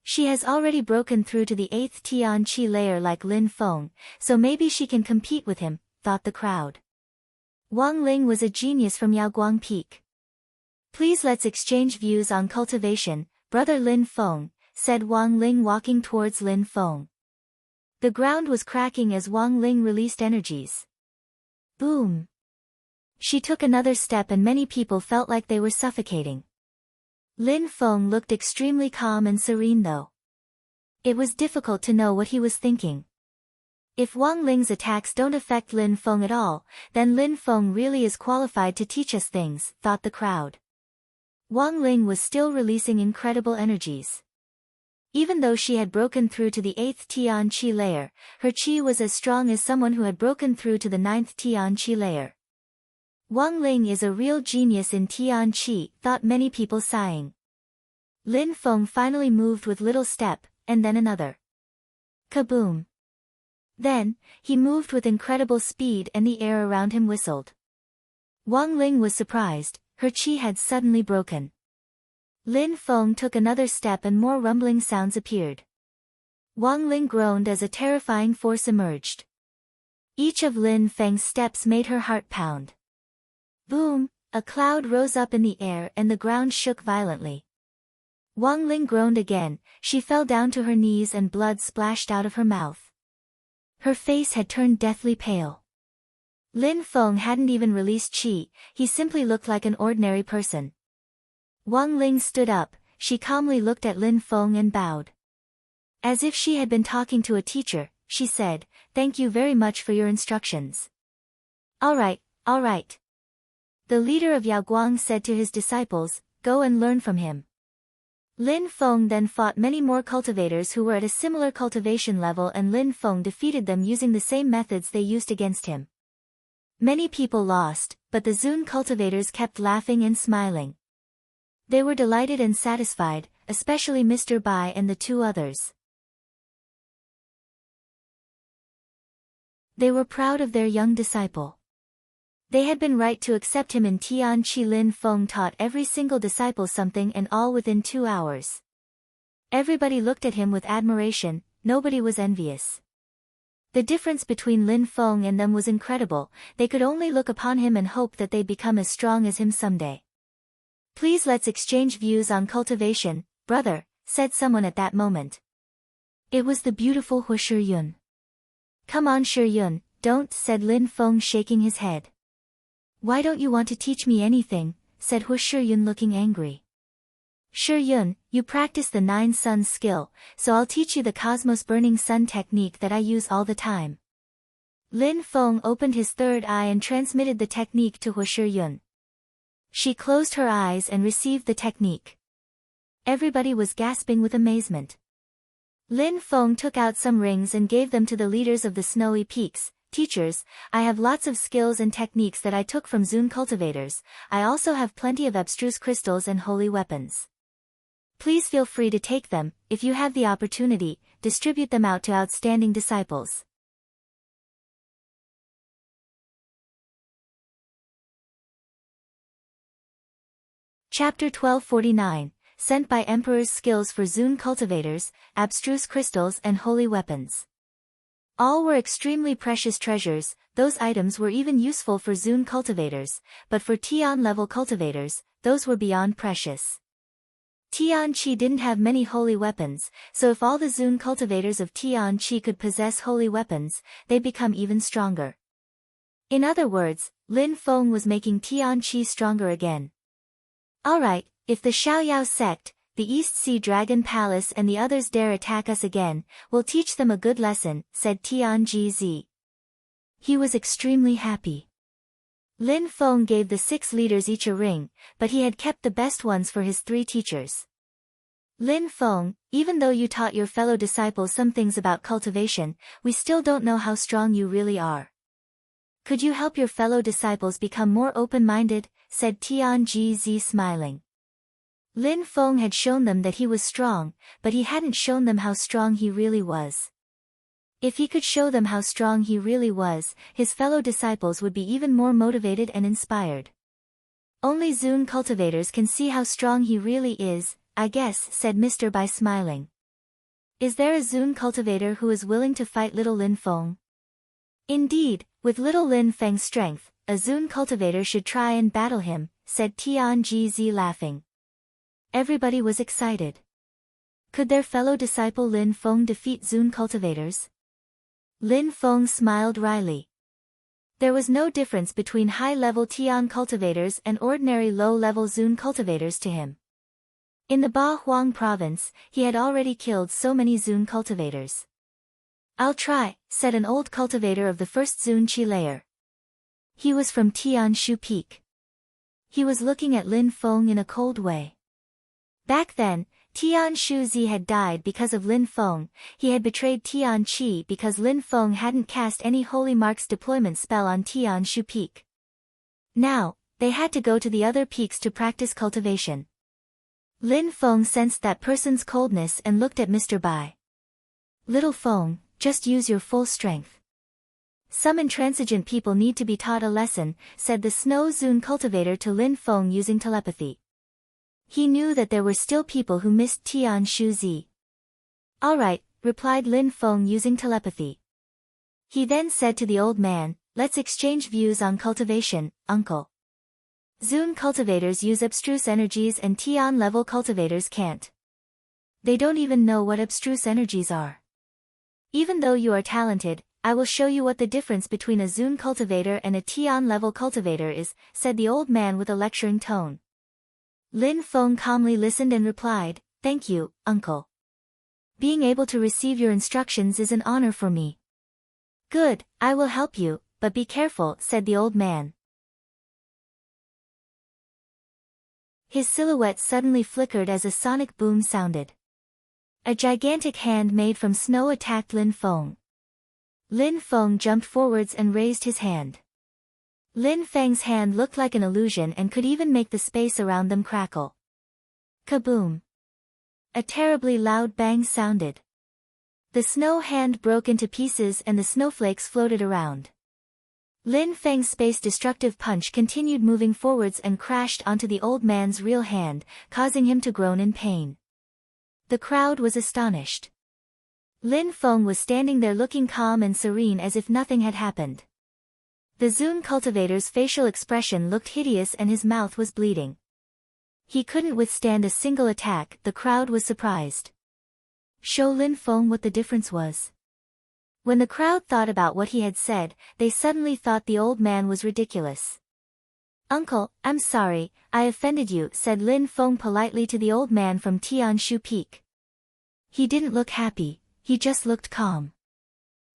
She has already broken through to the 8th Tian Qi layer like Lin Feng, so maybe she can compete with him," thought the crowd. Wang Ling was a genius from Yaoguang Peak. "Please let's exchange views on cultivation, brother Lin Feng," said Wang Ling walking towards Lin Feng. The ground was cracking as Wang Ling released energies. Boom! She took another step and many people felt like they were suffocating. Lin Feng looked extremely calm and serene though. It was difficult to know what he was thinking. If Wang Ling's attacks don't affect Lin Feng at all, then Lin Feng really is qualified to teach us things, thought the crowd. Wang Ling was still releasing incredible energies. Even though she had broken through to the 8th Tian Qi layer, her qi was as strong as someone who had broken through to the 9th Tian Qi layer. Wang Ling is a real genius in Tian Qi, thought many people sighing. Lin Feng finally moved with little step, and then another. Kaboom! Then, he moved with incredible speed and the air around him whistled. Wang Ling was surprised, her qi had suddenly broken. Lin Feng took another step and more rumbling sounds appeared. Wang Ling groaned as a terrifying force emerged. Each of Lin Feng's steps made her heart pound. Boom! A cloud rose up in the air and the ground shook violently. Wang Ling groaned again, she fell down to her knees and blood splashed out of her mouth. Her face had turned deathly pale. Lin Feng hadn't even released qi, he simply looked like an ordinary person. Wang Ling stood up, she calmly looked at Lin Feng and bowed. As if she had been talking to a teacher, she said, "Thank you very much for your instructions." All right. The leader of Yaoguang said to his disciples, "Go and learn from him." Lin Feng then fought many more cultivators who were at a similar cultivation level and Lin Feng defeated them using the same methods they used against him. Many people lost, but the Zun cultivators kept laughing and smiling. They were delighted and satisfied, especially Mr. Bai and the two others. They were proud of their young disciple. They had been right to accept him in Tian Qi. Lin Feng taught every single disciple something and all within 2 hours. Everybody looked at him with admiration, nobody was envious. The difference between Lin Feng and them was incredible, they could only look upon him and hope that they'd become as strong as him someday. "Please let's exchange views on cultivation, brother," said someone at that moment. It was the beautiful Hu Shiyun. "Come on Shiyun, don't," said Lin Feng shaking his head. "Why don't you want to teach me anything?" said Hu Shiyun looking angry. "Shiyun, you practice the 9 suns skill, so I'll teach you the cosmos burning sun technique that I use all the time." Lin Feng opened his third eye and transmitted the technique to Hu Shiyun. She closed her eyes and received the technique. Everybody was gasping with amazement. Lin Feng took out some rings and gave them to the leaders of the snowy peaks. "Teachers, I have lots of skills and techniques that I took from Zun cultivators, I also have plenty of abstruse crystals and holy weapons. Please feel free to take them, if you have the opportunity, distribute them out to outstanding disciples." Chapter 1249, Sent by Emperor's Skills for Zun Cultivators, Abstruse Crystals and Holy Weapons. All were extremely precious treasures, those items were even useful for Zun cultivators, but for Tian-level cultivators, those were beyond precious. Tian Qi didn't have many holy weapons, so if all the Zun cultivators of Tian Qi could possess holy weapons, they'd become even stronger. In other words, Lin Feng was making Tian Qi stronger again. "Alright, if the Xiaoyao sect, the East Sea Dragon Palace and the others dare attack us again, we'll teach them a good lesson," said Tian Gzi. He was extremely happy. Lin Feng gave the 6 leaders each a ring, but he had kept the best ones for his 3 teachers. Lin Feng, even though you taught your fellow disciples some things about cultivation, we still don't know how strong you really are. Could you help your fellow disciples become more open-minded? Said Tianji smiling. Lin Feng had shown them that he was strong, but he hadn't shown them how strong he really was. If he could show them how strong he really was, his fellow disciples would be even more motivated and inspired. Only Zun cultivators can see how strong he really is, I guess, said Mr. Bai smiling. Is there a Zun cultivator who is willing to fight little Lin Feng? Indeed, with little Lin Feng's strength, a Zun cultivator should try and battle him, said Tianji laughing. Everybody was excited. Could their fellow disciple Lin Feng defeat Zun cultivators? Lin Feng smiled wryly. There was no difference between high-level Tian cultivators and ordinary low-level Zun cultivators to him. In the Ba Huang province, he had already killed so many Zun cultivators. I'll try, said an old cultivator of the first Zun Qi layer. He was from Tianshu Peak. He was looking at Lin Feng in a cold way. Back then, Tian Shuzi had died because of Lin Feng. He had betrayed Tian Qi because Lin Feng hadn't cast any Holy Mark's deployment spell on Tian Shu Peak. Now, they had to go to the other peaks to practice cultivation. Lin Feng sensed that person's coldness and looked at Mr. Bai. Little Feng, just use your full strength. Some intransigent people need to be taught a lesson, said the Snow Zun cultivator to Lin Feng using telepathy. He knew that there were still people who missed Tian Shuzi. All right, replied Lin Feng using telepathy. He then said to the old man, let's exchange views on cultivation, uncle. Zun cultivators use abstruse energies and Tian-level cultivators can't. They don't even know what abstruse energies are. Even though you are talented, I will show you what the difference between a Zun cultivator and a Tian-level cultivator is, said the old man with a lecturing tone. Lin Feng calmly listened and replied, thank you, uncle. Being able to receive your instructions is an honor for me. Good, I will help you, but be careful, said the old man. His silhouette suddenly flickered as a sonic boom sounded. A gigantic hand made from snow attacked Lin Feng. Lin Feng jumped forwards and raised his hand. Lin Feng's hand looked like an illusion and could even make the space around them crackle. Kaboom! A terribly loud bang sounded. The snow hand broke into pieces and the snowflakes floated around. Lin Feng's space-destructive punch continued moving forwards and crashed onto the old man's real hand, causing him to groan in pain. The crowd was astonished. Lin Feng was standing there looking calm and serene as if nothing had happened. The Zun cultivator's facial expression looked hideous and his mouth was bleeding. He couldn't withstand a single attack. The crowd was surprised. Show Lin Feng what the difference was. When the crowd thought about what he had said, they suddenly thought the old man was ridiculous. Uncle, I'm sorry, I offended you, said Lin Feng politely to the old man from Tianshu Peak. He didn't look happy, he just looked calm.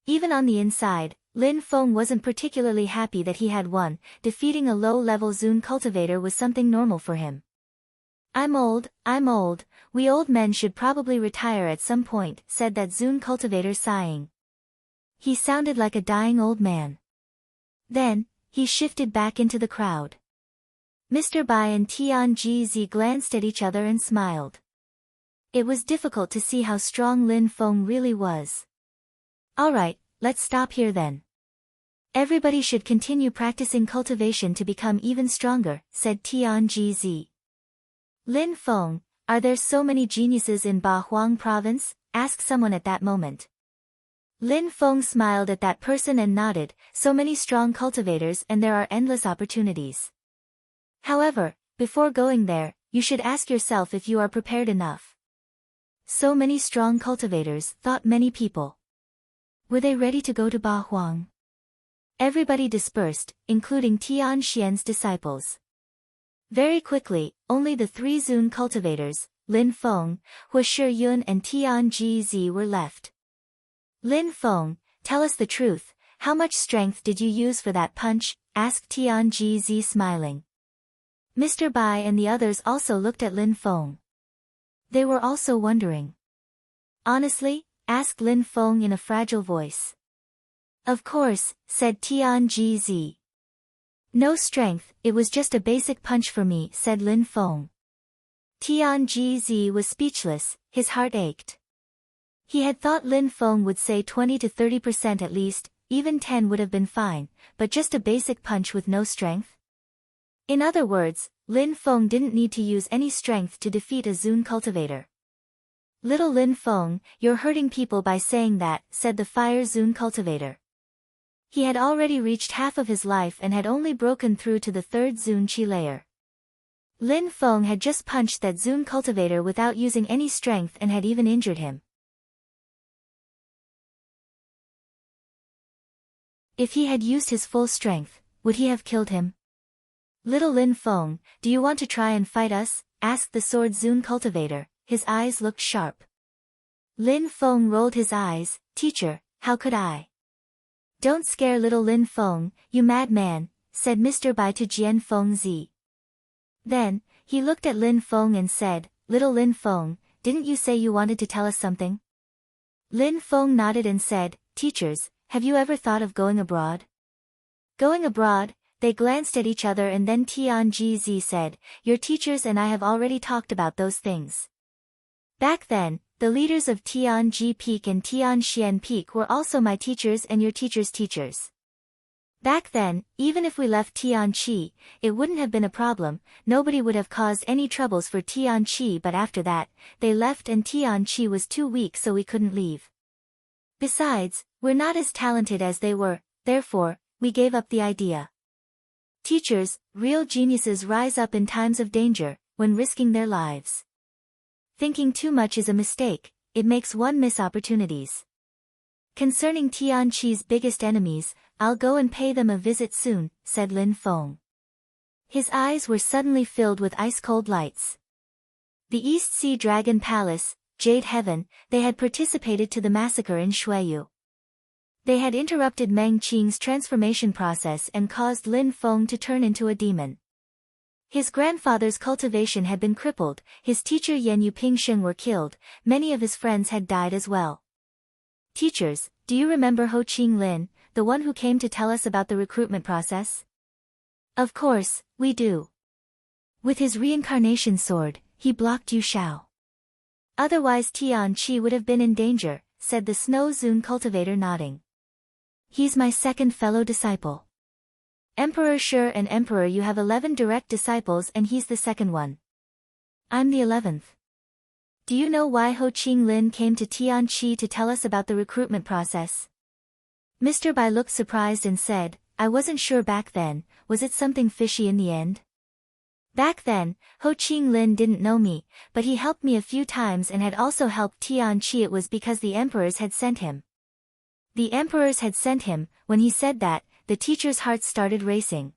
Even on the inside, Lin Feng wasn't particularly happy that he had won. Defeating a low-level Zun cultivator was something normal for him. I'm old, we old men should probably retire at some point, said that Zun cultivator sighing. He sounded like a dying old man. Then, he shifted back into the crowd. Mr. Bai and Tianji glanced at each other and smiled. It was difficult to see how strong Lin Feng really was. Alright, let's stop here then. Everybody should continue practicing cultivation to become even stronger, said Tianji. Lin Feng, are there so many geniuses in Ba Huang province? Asked someone at that moment. Lin Feng smiled at that person and nodded, so many strong cultivators and there are endless opportunities. However, before going there, you should ask yourself if you are prepared enough. So many strong cultivators, thought many people. Were they ready to go to Ba Huang? Everybody dispersed, including Tian Xian's disciples. Very quickly, only the three Zun cultivators, Lin Feng, Hu Shiyun and Tianji were left. Lin Feng, tell us the truth, how much strength did you use for that punch? Asked Tianji smiling. Mr. Bai and the others also looked at Lin Feng. They were also wondering. Honestly? Asked Lin Feng in a fragile voice. Of course, said Tian Gz. No strength, it was just a basic punch for me, said Lin Feng. Tian Gz was speechless, his heart ached. He had thought Lin Feng would say 20 to 30% at least, even 10 would have been fine, but just a basic punch with no strength? In other words, Lin Feng didn't need to use any strength to defeat a Zun cultivator. Little Lin Feng, you're hurting people by saying that, said the Fire Zun cultivator. He had already reached half of his life and had only broken through to the third Zun Qi layer. Lin Feng had just punched that Zun cultivator without using any strength and had even injured him. If he had used his full strength, would he have killed him? Little Lin Feng, do you want to try and fight us? Asked the sword Zun cultivator, his eyes looked sharp. Lin Feng rolled his eyes, teacher, how could I? Don't scare little Lin Feng, you madman, said Mr. Bai to Jian Feng Zi. Then, he looked at Lin Feng and said, Little Lin Feng, didn't you say you wanted to tell us something? Lin Feng nodded and said, Teachers, have you ever thought of going abroad? Going abroad? They glanced at each other and then Tian Gz said, Your teachers and I have already talked about those things. Back then, the leaders of Tianji Peak and Tianxian Peak were also my teachers and your teachers' teachers. Back then, even if we left Tianqi, it wouldn't have been a problem, nobody would have caused any troubles for Tianqi, but after that, they left and Tianqi was too weak so we couldn't leave. Besides, we're not as talented as they were, therefore, we gave up the idea. Teachers, real geniuses rise up in times of danger, when risking their lives. Thinking too much is a mistake, it makes one miss opportunities. Concerning Tianqi's biggest enemies, I'll go and pay them a visit soon, said Lin Feng. His eyes were suddenly filled with ice-cold lights. The East Sea Dragon Palace, Jade Heaven, they had participated to the massacre in Shuiyu. They had interrupted Meng Qing's transformation process and caused Lin Feng to turn into a demon. His grandfather's cultivation had been crippled, his teacher Yan Yupingsheng were killed, many of his friends had died as well. Teachers, do you remember Ho Qing Lin, the one who came to tell us about the recruitment process? Of course, we do. With his reincarnation sword, he blocked Yu Shao. Otherwise Tianqi would have been in danger, said the Snow Zun cultivator nodding. He's my second fellow disciple. Emperor Shi and Emperor you have 11 direct disciples and he's the second one. I'm the 11th. Do you know why Ho Qing Lin came to Tianqi to tell us about the recruitment process? Mr. Bai looked surprised and said, I wasn't sure back then, was it something fishy in the end? Back then, Ho Qing Lin didn't know me, but he helped me a few times and had also helped Tianqi. It was because the emperors had sent him. The emperors had sent him. When he said that, the teacher's hearts started racing.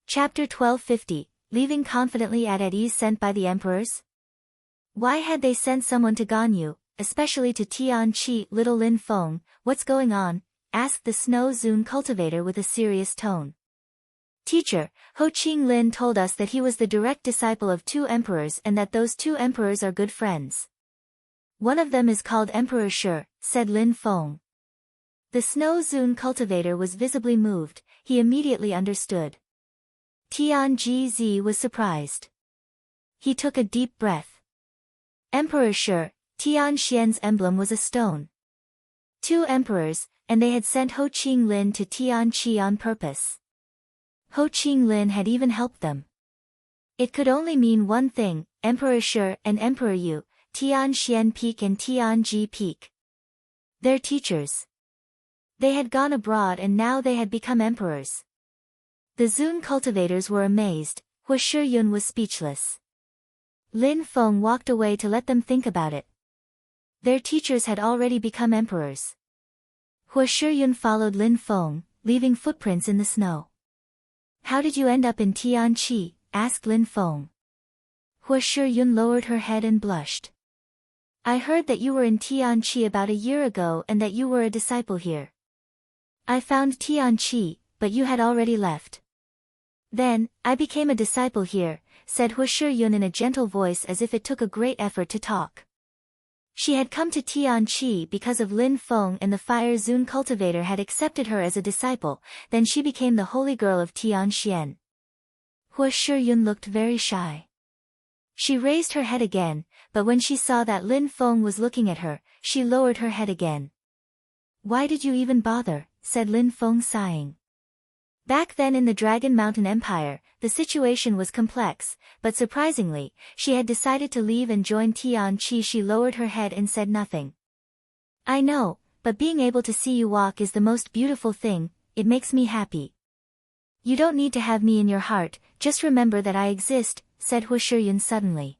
Chapter 1250, Leaving confidently at ease sent by the emperors? Why had they sent someone to Ganyu, especially to Tianqi? Little Lin Feng, what's going on? Asked the Snow Zun cultivator with a serious tone. Teacher, Ho Qing Lin told us that he was the direct disciple of 2 emperors and that those 2 emperors are good friends. One of them is called Emperor Shi, said Lin Feng. The Snow Zun cultivator was visibly moved, he immediately understood. Tian Gz was surprised. He took a deep breath. Emperor Shi, Tian Xian's emblem was a stone. 2 emperors, and they had sent Ho Qing Lin to Tianqi on purpose. Ho Qing Lin had even helped them. It could only mean one thing, Emperor Shi and Emperor Yu, Tianxian Peak and Tianji Peak. Their teachers. They had gone abroad and now they had become emperors. The Zun cultivators were amazed, Hua Shiyun was speechless. Lin Feng walked away to let them think about it. Their teachers had already become emperors. Hua Shiyun followed Lin Feng, leaving footprints in the snow. How did you end up in Tianqi? Asked Lin Feng. Hua Shiyun lowered her head and blushed. I heard that you were in Tianqi about a year ago and that you were a disciple here. I found Tianqi, but you had already left. Then, I became a disciple here, said Hu Shiyun in a gentle voice as if it took a great effort to talk. She had come to Tianqi because of Lin Feng and the Fire Zun cultivator had accepted her as a disciple, then she became the holy girl of Tianxian. Hu Shiyun looked very shy. She raised her head again, but when she saw that Lin Feng was looking at her, she lowered her head again. Why did you even bother? Said Lin Feng sighing. Back then in the Dragon Mountain Empire, the situation was complex, but surprisingly, she had decided to leave and join Tianqi. She lowered her head and said nothing. I know, but being able to see you walk is the most beautiful thing, it makes me happy. You don't need to have me in your heart, just remember that I exist, said Hu Shiyun suddenly.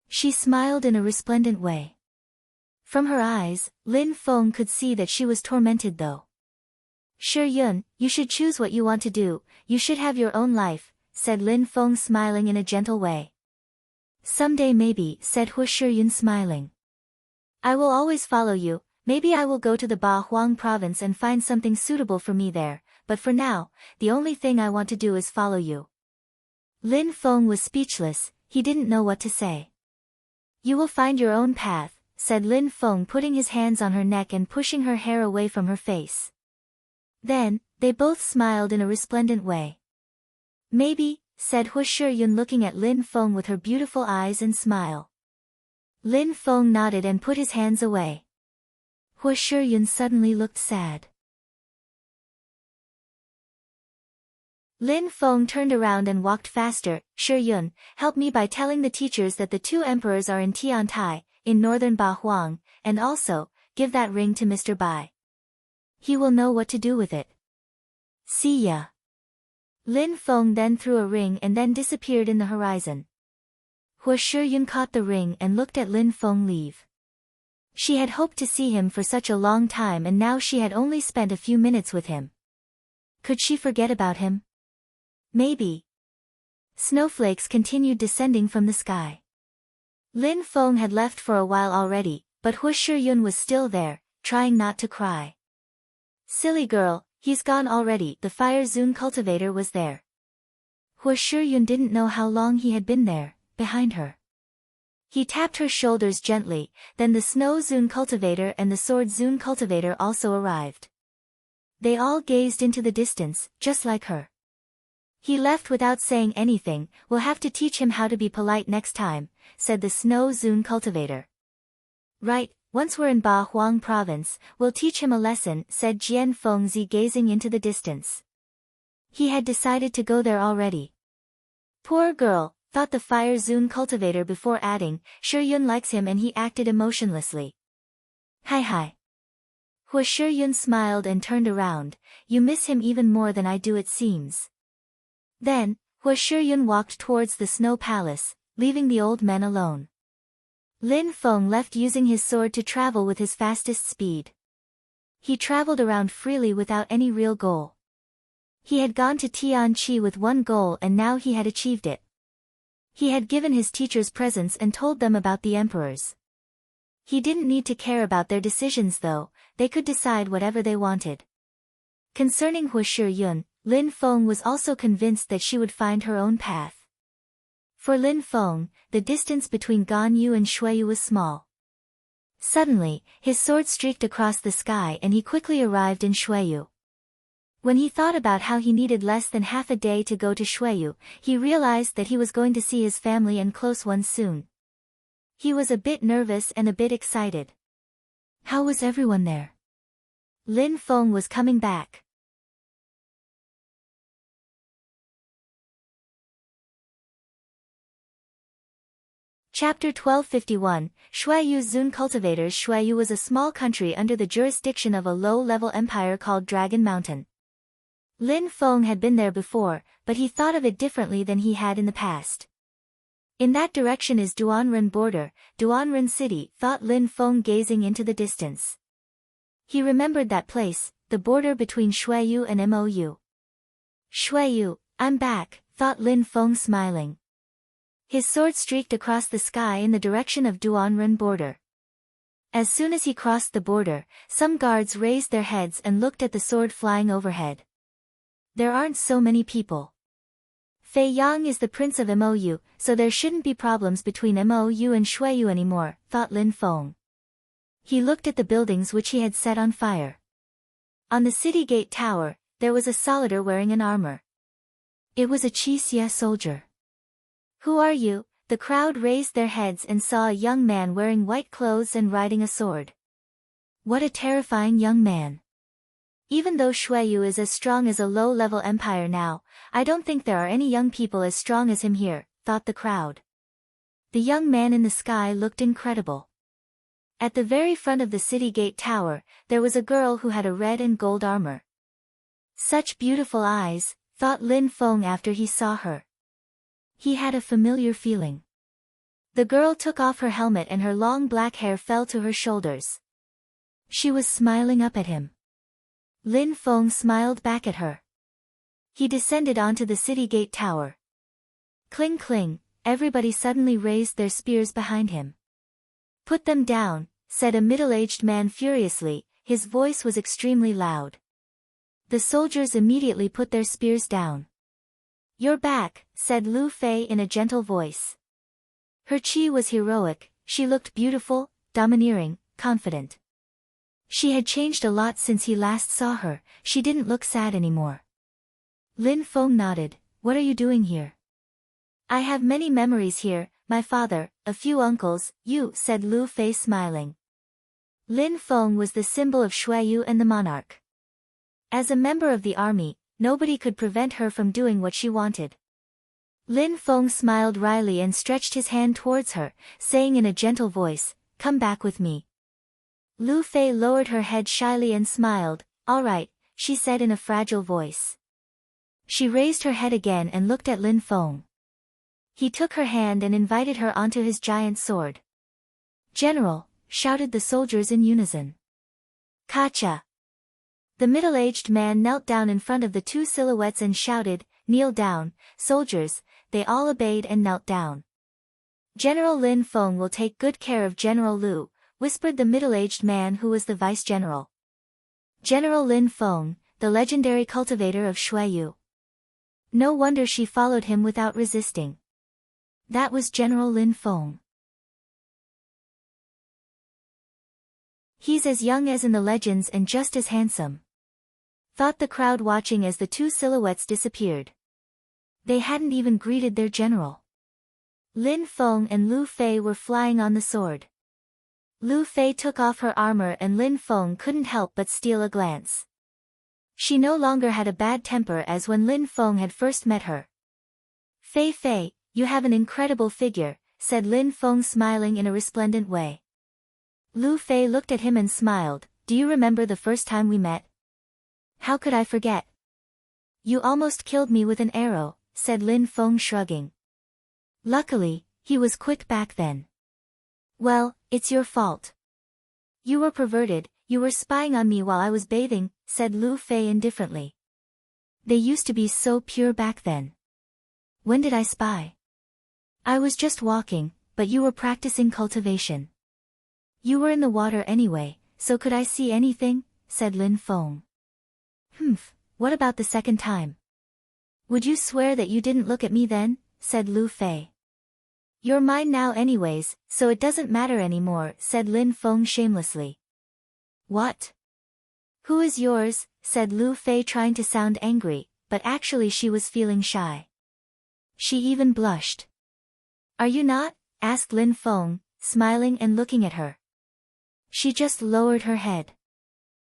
She smiled in a resplendent way. From her eyes, Lin Feng could see that she was tormented though. Shiyun, you should choose what you want to do, you should have your own life, said Lin Feng smiling in a gentle way. Someday maybe, said Hu Shiyun smiling. I will always follow you, maybe I will go to the Ba Huang province and find something suitable for me there, but for now, the only thing I want to do is follow you. Lin Feng was speechless, he didn't know what to say. You will find your own path, said Lin Feng putting his hands on her neck and pushing her hair away from her face. Then, they both smiled in a resplendent way. Maybe, said Hu Shiyun looking at Lin Feng with her beautiful eyes and smile. Lin Feng nodded and put his hands away. Hu Shiyun suddenly looked sad. Lin Feng turned around and walked faster. Shiyun, help me by telling the teachers that the two emperors are in Tiantai, in northern Ba Huang, and also, give that ring to Mr. Bai. He will know what to do with it. See ya. Lin Feng then threw a ring and then disappeared in the horizon. Hu Shiyun caught the ring and looked at Lin Feng leave. She had hoped to see him for such a long time and now she had only spent a few minutes with him. Could she forget about him? Maybe. Snowflakes continued descending from the sky. Lin Feng had left for a while already, but Hu Shiyun was still there, trying not to cry. Silly girl, he's gone already. The Fire Zun cultivator was there. Hu Shiyun didn't know how long he had been there, behind her. He tapped her shoulders gently, then the Snow Zun cultivator and the Sword Zun cultivator also arrived. They all gazed into the distance, just like her. He left without saying anything. We'll have to teach him how to be polite next time, said the Snow Zun cultivator. Right, once we're in Ba Huang province, we'll teach him a lesson, said Jian Fengzi gazing into the distance. He had decided to go there already. Poor girl, thought the Fire Zun cultivator before adding, Shiyun likes him and he acted emotionlessly. Hi. Hu Shiyun smiled and turned around, you miss him even more than I do it seems. Then, Hu Shiyun walked towards the snow palace, leaving the old men alone. Lin Feng left using his sword to travel with his fastest speed. He traveled around freely without any real goal. He had gone to Tianqi with one goal and now he had achieved it. He had given his teachers presents and told them about the emperors. He didn't need to care about their decisions though, they could decide whatever they wanted. Concerning Hu Shiyun, Lin Feng was also convinced that she would find her own path. For Lin Feng, the distance between Ganyu and Shuiyu was small. Suddenly, his sword streaked across the sky and he quickly arrived in Shuiyu. When he thought about how he needed less than half a day to go to Shuiyu, he realized that he was going to see his family and close ones soon. He was a bit nervous and a bit excited. How was everyone there? Lin Feng was coming back. Chapter 1251, Shuiyu Zun Cultivators. Shuiyu was a small country under the jurisdiction of a low-level empire called Dragon Mountain. Lin Feng had been there before, but he thought of it differently than he had in the past. In that direction is Duanren border, Duanren city, thought Lin Feng gazing into the distance. He remembered that place, the border between Shuiyu and Mou. Shuiyu, I'm back, thought Lin Feng smiling. His sword streaked across the sky in the direction of Duanren border. As soon as he crossed the border, some guards raised their heads and looked at the sword flying overhead. There aren't so many people. Fei Yang is the prince of Mou, so there shouldn't be problems between Mou and Shuiyu anymore, thought Lin Feng. He looked at the buildings which he had set on fire. On the city gate tower, there was a soldier wearing an armor. It was a Qixia soldier. Who are you? The crowd raised their heads and saw a young man wearing white clothes and riding a sword. What a terrifying young man. Even though Shuiyu is as strong as a low-level empire now, I don't think there are any young people as strong as him here, thought the crowd. The young man in the sky looked incredible. At the very front of the city gate tower, there was a girl who had a red and gold armor. Such beautiful eyes, thought Lin Feng after he saw her. He had a familiar feeling. The girl took off her helmet and her long black hair fell to her shoulders. She was smiling up at him. Lin Feng smiled back at her. He descended onto the city gate tower. Cling cling, everybody suddenly raised their spears behind him. Put them down, said a middle-aged man furiously, his voice was extremely loud. The soldiers immediately put their spears down. You're back, said Lu Fei in a gentle voice. Her qi was heroic, she looked beautiful, domineering, confident. She had changed a lot since he last saw her, she didn't look sad anymore. Lin Feng nodded, what are you doing here? I have many memories here, my father, a few uncles, you, said Lu Fei smiling. Lin Feng was the symbol of Shuiyu and the monarch. As a member of the army, nobody could prevent her from doing what she wanted. Lin Feng smiled wryly and stretched his hand towards her, saying in a gentle voice, come back with me. Lu Fei lowered her head shyly and smiled, all right, she said in a fragile voice. She raised her head again and looked at Lin Feng. He took her hand and invited her onto his giant sword. General, shouted the soldiers in unison. Kacha. The middle-aged man knelt down in front of the two silhouettes and shouted, kneel down, soldiers, they all obeyed and knelt down. General Lin Feng will take good care of General Lu, whispered the middle-aged man who was the vice-general. General Lin Feng, the legendary cultivator of Shuiyu. No wonder she followed him without resisting. That was General Lin Feng. He's as young as in the legends and just as handsome. Thought the crowd watching as the two silhouettes disappeared. They hadn't even greeted their general. Lin Feng and Lu Fei were flying on the sword. Lu Fei took off her armor and Lin Feng couldn't help but steal a glance. She no longer had a bad temper as when Lin Feng had first met her. Fei Fei, you have an incredible figure, said Lin Feng smiling in a resplendent way. Lu Fei looked at him and smiled, do you remember the first time we met? How could I forget? You almost killed me with an arrow, said Lin Feng shrugging. Luckily, he was quick back then. Well, it's your fault. You were perverted, you were spying on me while I was bathing, said Lu Fei indifferently. They used to be so pure back then. When did I spy? I was just walking, but you were practicing cultivation. You were in the water anyway, so could I see anything? Said Lin Feng. What about the second time? Would you swear that you didn't look at me then? Said Lu Fei. You're mine now anyways, so it doesn't matter anymore, said Lin Feng shamelessly. What? Who is yours? Said Lu Fei trying to sound angry, but actually she was feeling shy. She even blushed. Are you not? Asked Lin Feng, smiling and looking at her. She just lowered her head.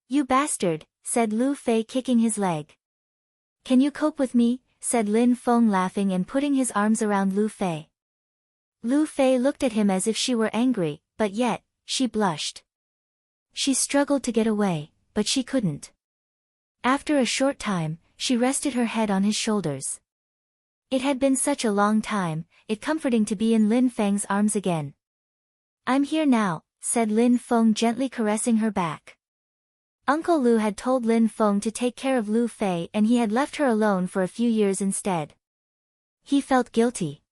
You bastard, said Lu Fei kicking his leg. Can you cope with me? Said Lin Feng laughing and putting his arms around Lu Fei. Lu Fei looked at him as if she were angry, but yet, she blushed. She struggled to get away, but she couldn't. After a short time, she rested her head on his shoulders. It had been such a long time, it comforting to be in Lin Feng's arms again. I'm here now, said Lin Feng gently caressing her back. Uncle Lu had told Lin Feng to take care of Lu Fei and he had left her alone for a few years instead. He felt guilty.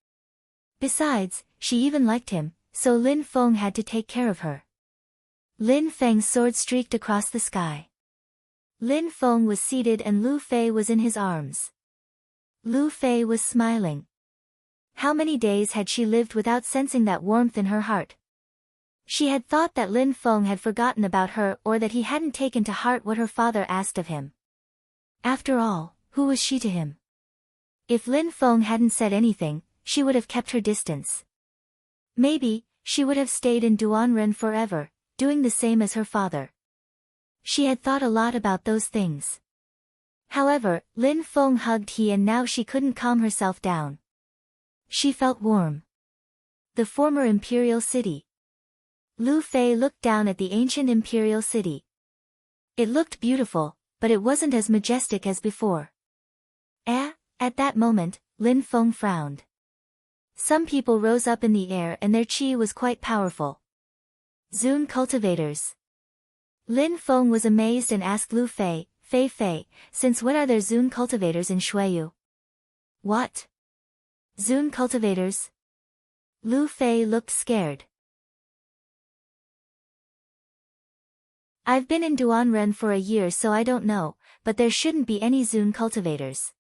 Besides, she even liked him, so Lin Feng had to take care of her. Lin Feng's sword streaked across the sky. Lin Feng was seated and Lu Fei was in his arms. Lu Fei was smiling. How many days had she lived without sensing that warmth in her heart? She had thought that Lin Feng had forgotten about her or that he hadn't taken to heart what her father asked of him. After all, who was she to him? If Lin Feng hadn't said anything, she would have kept her distance. Maybe, she would have stayed in Duanren forever, doing the same as her father. She had thought a lot about those things. However, Lin Feng hugged he and now she couldn't calm herself down. She felt warm. The former imperial city. Lu Fei looked down at the ancient imperial city. It looked beautiful, but it wasn't as majestic as before. At that moment, Lin Feng frowned. Some people rose up in the air and their qi was quite powerful. Zun cultivators. Lin Feng was amazed and asked Lu Fei, Fei, since when are there Zun cultivators in Shuiyu? What? Zun cultivators? Lu Fei looked scared. I've been in Duanren for a year so I don't know, but there shouldn't be any Zun cultivators.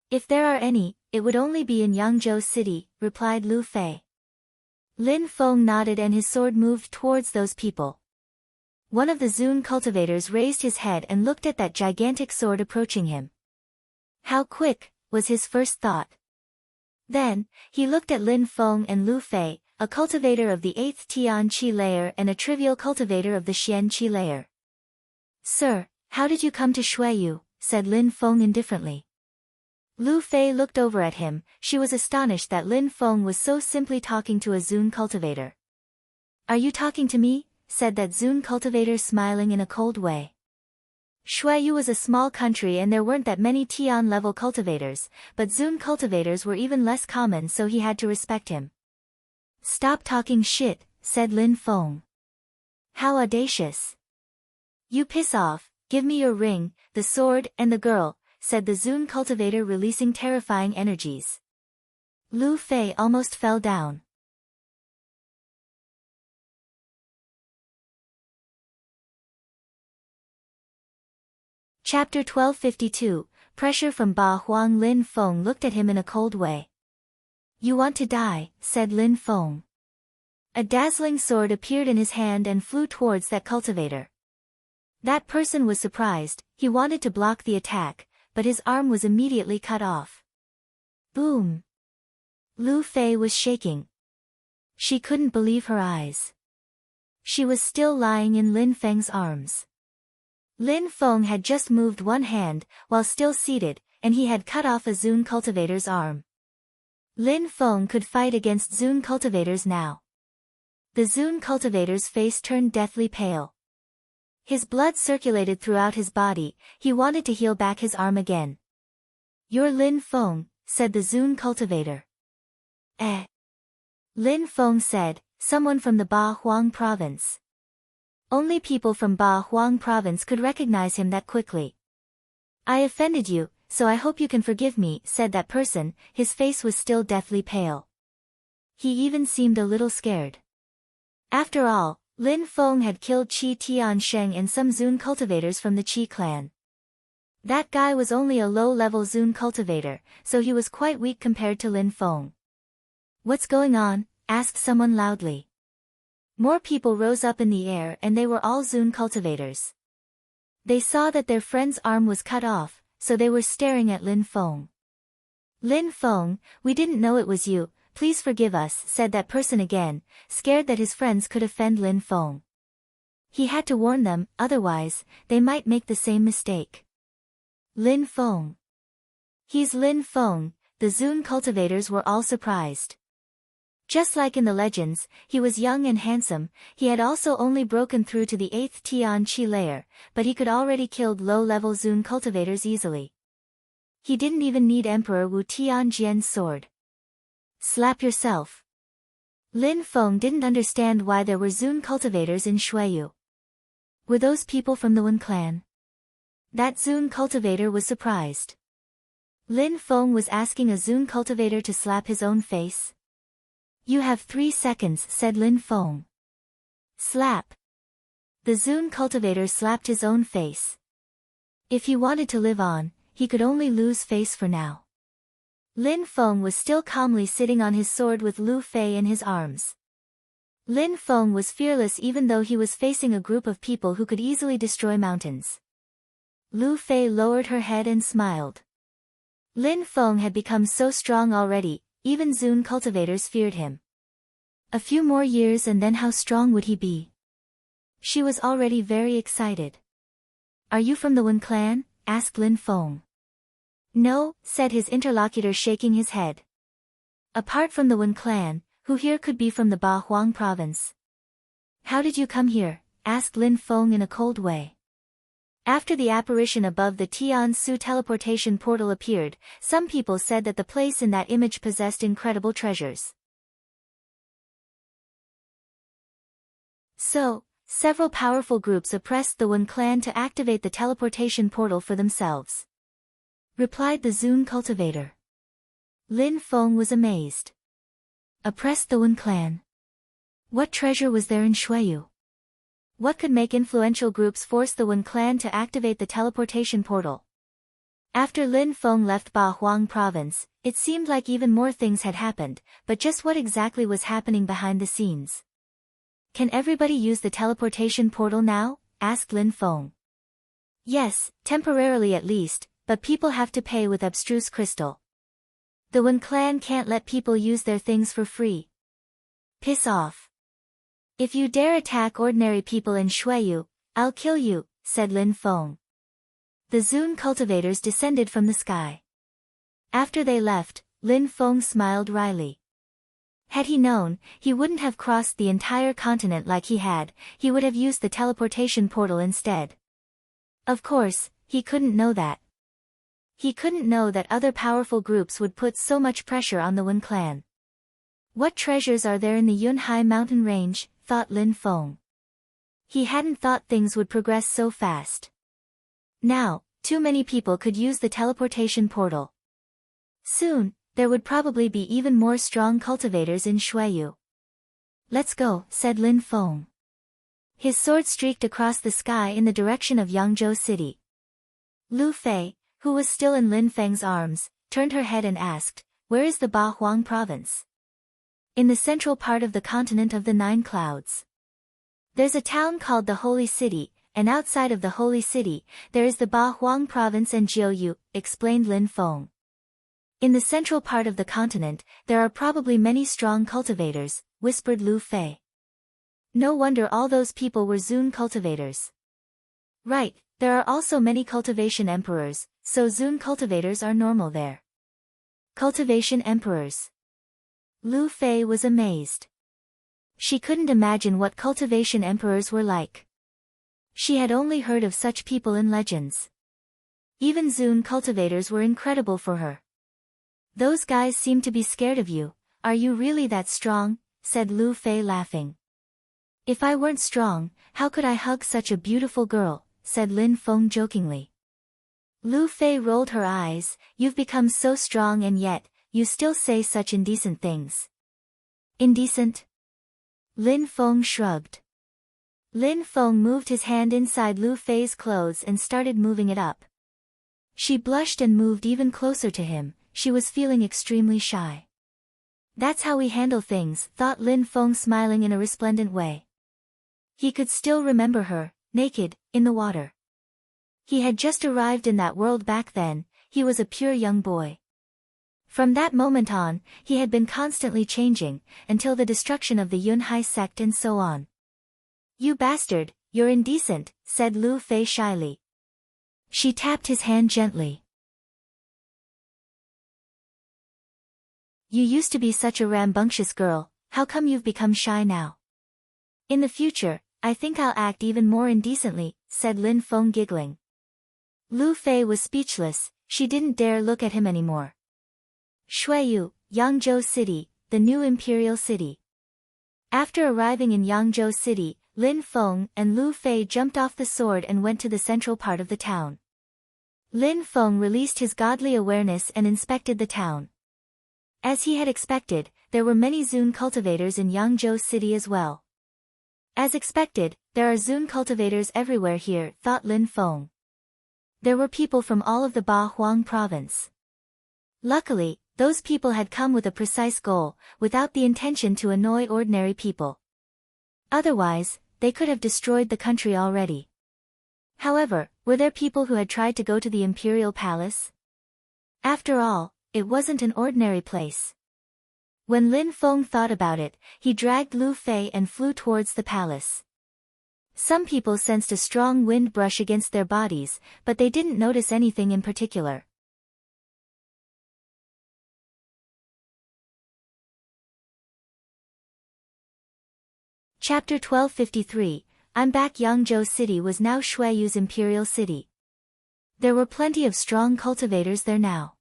If there are any, it would only be in Yangzhou City, replied Lu Fei. Lin Feng nodded and his sword moved towards those people. One of the Zun cultivators raised his head and looked at that gigantic sword approaching him. How quick, was his first thought. Then, he looked at Lin Feng and Lu Fei, a cultivator of the 8th Tian Qi layer and a trivial cultivator of the Xian Qi layer. Sir, how did you come to Shuiyu? Said Lin Feng indifferently. Lu Fei looked over at him, she was astonished that Lin Feng was so simply talking to a Zun cultivator. Are you talking to me? Said that Zun cultivator smiling in a cold way. Shuiyu was a small country and there weren't that many Tian-level cultivators, but Zun cultivators were even less common so he had to respect him. Stop talking shit, said Lin Feng. How audacious. You piss off, give me your ring, the sword and the girl, said the Zun cultivator releasing terrifying energies. Lu Fei almost fell down. Chapter 1252, Pressure from Ba Huang. Lin Feng looked at him in a cold way. You want to die, said Lin Feng. A dazzling sword appeared in his hand and flew towards that cultivator. That person was surprised, he wanted to block the attack, but his arm was immediately cut off. Boom! Lu Fei was shaking. She couldn't believe her eyes. She was still lying in Lin Feng's arms. Lin Feng had just moved one hand, while still seated, and he had cut off a Zun cultivator's arm. Lin Feng could fight against Zun cultivators now. The Zun cultivator's face turned deathly pale. His blood circulated throughout his body, he wanted to heal back his arm again. You're Lin Feng, said the Zun cultivator. Lin Feng said, someone from the Ba Huang province. Only people from Ba Huang province could recognize him that quickly. I offended you, so I hope you can forgive me, said that person, his face was still deathly pale. He even seemed a little scared. After all, Lin Feng had killed Qi Tiansheng and some Zun cultivators from the Qi clan. That guy was only a low-level Zun cultivator, so he was quite weak compared to Lin Feng. What's going on? Asked someone loudly. More people rose up in the air and they were all Zun cultivators. They saw that their friend's arm was cut off, so they were staring at Lin Feng. Lin Feng, we didn't know it was you, please forgive us, said that person again, scared that his friends could offend Lin Feng. He had to warn them, otherwise, they might make the same mistake. Lin Feng. He's Lin Feng, the Zun cultivators were all surprised. Just like in the legends, he was young and handsome, he had also only broken through to the 8th Tian Qi layer, but he could already killed low-level Zun cultivators easily. He didn't even need Emperor Wu Tianjian's sword. Slap yourself. Lin Feng didn't understand why there were Zun cultivators in Shuiyu. Were those people from the Wen clan? That Zun cultivator was surprised. Lin Feng was asking a Zun cultivator to slap his own face. You have 3 seconds, said Lin Feng. Slap. The Zun cultivator slapped his own face. If he wanted to live on, he could only lose face for now. Lin Feng was still calmly sitting on his sword with Lu Fei in his arms. Lin Feng was fearless even though he was facing a group of people who could easily destroy mountains. Lu Fei lowered her head and smiled. Lin Feng had become so strong already, even Zun cultivators feared him. A few more years and then how strong would he be? She was already very excited. Are you from the Wen clan? Asked Lin Feng. No, said his interlocutor shaking his head. Apart from the Wen clan, who here could be from the Ba Huang province? How did you come here? Asked Lin Feng in a cold way. After the apparition above the Tian Su teleportation portal appeared, some people said that the place in that image possessed incredible treasures. So, several powerful groups oppressed the Wen clan to activate the teleportation portal for themselves. Replied the Zun cultivator. Lin Feng was amazed. Oppressed the Wen clan? What treasure was there in Shuiyu? What could make influential groups force the Wen clan to activate the teleportation portal? After Lin Feng left Ba Huang province, it seemed like even more things had happened, but just what exactly was happening behind the scenes? Can everybody use the teleportation portal now? Asked Lin Feng. Yes, temporarily at least, but people have to pay with abstruse crystal. The Wen clan can't let people use their things for free. Piss off. If you dare attack ordinary people in Shuiyu, I'll kill you, said Lin Feng. The Zun cultivators descended from the sky. After they left, Lin Feng smiled wryly. Had he known, he wouldn't have crossed the entire continent like he had, he would have used the teleportation portal instead. Of course, he couldn't know that. He couldn't know that other powerful groups would put so much pressure on the Wen clan. What treasures are there in the Yunhai mountain range, thought Lin Feng. He hadn't thought things would progress so fast. Now, too many people could use the teleportation portal. Soon, there would probably be even more strong cultivators in Shuiyu. Let's go, said Lin Feng. His sword streaked across the sky in the direction of Yangzhou City. Lu Fei, who was still in Lin Feng's arms, turned her head and asked, where is the Ba Huang province? In the central part of the continent of the Nine Clouds. There's a town called the Holy City, and outside of the Holy City, there is the Ba Huang province and Jiuyu, explained Lin Feng. In the central part of the continent, there are probably many strong cultivators, whispered Lu Fei. No wonder all those people were Zun cultivators. Right, there are also many cultivation emperors, so Zun cultivators are normal there. Cultivation emperors. Lu Fei was amazed. She couldn't imagine what cultivation emperors were like. She had only heard of such people in legends. Even Zun cultivators were incredible for her. Those guys seem to be scared of you. Are you really that strong? Said Lu Fei laughing. If I weren't strong, how could I hug such a beautiful girl? Said Lin Feng jokingly. Lu Fei rolled her eyes. You've become so strong and yet, you still say such indecent things. Indecent? Lin Feng shrugged. Lin Feng moved his hand inside Lu Fei's clothes and started moving it up. She blushed and moved even closer to him. She was feeling extremely shy. That's how we handle things, thought Lin Feng, smiling in a resplendent way. He could still remember her, naked, in the water. He had just arrived in that world back then. He was a pure young boy. From that moment on, he had been constantly changing, until the destruction of the Yunhai sect and so on. You bastard, you're indecent, said Lu Fei shyly. She tapped his hand gently. You used to be such a rambunctious girl, how come you've become shy now? In the future, I think I'll act even more indecently, said Lin Feng giggling. Lu Fei was speechless, she didn't dare look at him anymore. Shuiyu, Yangzhou City, the new imperial city. After arriving in Yangzhou City, Lin Feng and Lu Fei jumped off the sword and went to the central part of the town. Lin Feng released his godly awareness and inspected the town. As he had expected, there were many Zun cultivators in Yangzhou City as well. As expected, there are Zun cultivators everywhere here, thought Lin Feng. There were people from all of the Ba Huang province. Luckily, those people had come with a precise goal, without the intention to annoy ordinary people. Otherwise, they could have destroyed the country already. However, were there people who had tried to go to the imperial palace? After all, it wasn't an ordinary place. When Lin Feng thought about it, he dragged Lu Fei and flew towards the palace. Some people sensed a strong wind brush against their bodies, but they didn't notice anything in particular. Chapter 1253, I'm Back. Yangzhou City was now Xueyu's imperial city. There were plenty of strong cultivators there now,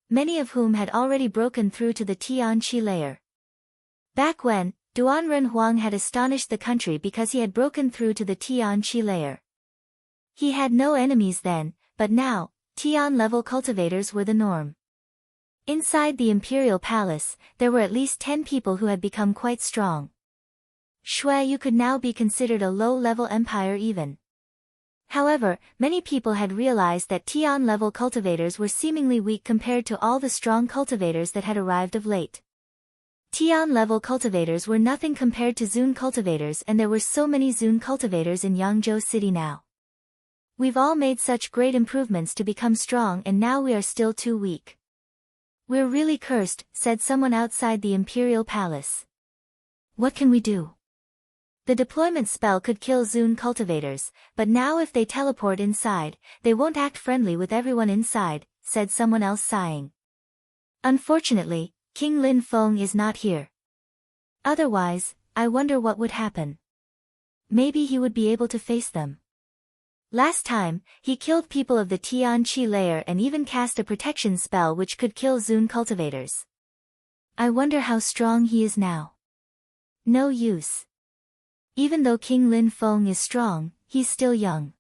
many of whom had already broken through to the Tianqi layer. Back when, Duanren Huang had astonished the country because he had broken through to the Tianqi layer. He had no enemies then, but now, Tian-level cultivators were the norm. Inside the imperial palace, there were at least 10 people who had become quite strong. Xueyu could now be considered a low-level empire even. However, many people had realized that Tian-level cultivators were seemingly weak compared to all the strong cultivators that had arrived of late. Tian-level cultivators were nothing compared to Zun cultivators, and there were so many Zun cultivators in Yangzhou City now. We've all made such great improvements to become strong, and now we are still too weak. We're really cursed, said someone outside the imperial palace. What can we do? The deployment spell could kill Zun cultivators, but now if they teleport inside, they won't act friendly with everyone inside, said someone else sighing. Unfortunately, King Lin Feng is not here. Otherwise, I wonder what would happen. Maybe he would be able to face them. Last time, he killed people of the Tianqi layer and even cast a protection spell which could kill Zun cultivators. I wonder how strong he is now. No use. Even though King Lin Feng is strong, he's still young.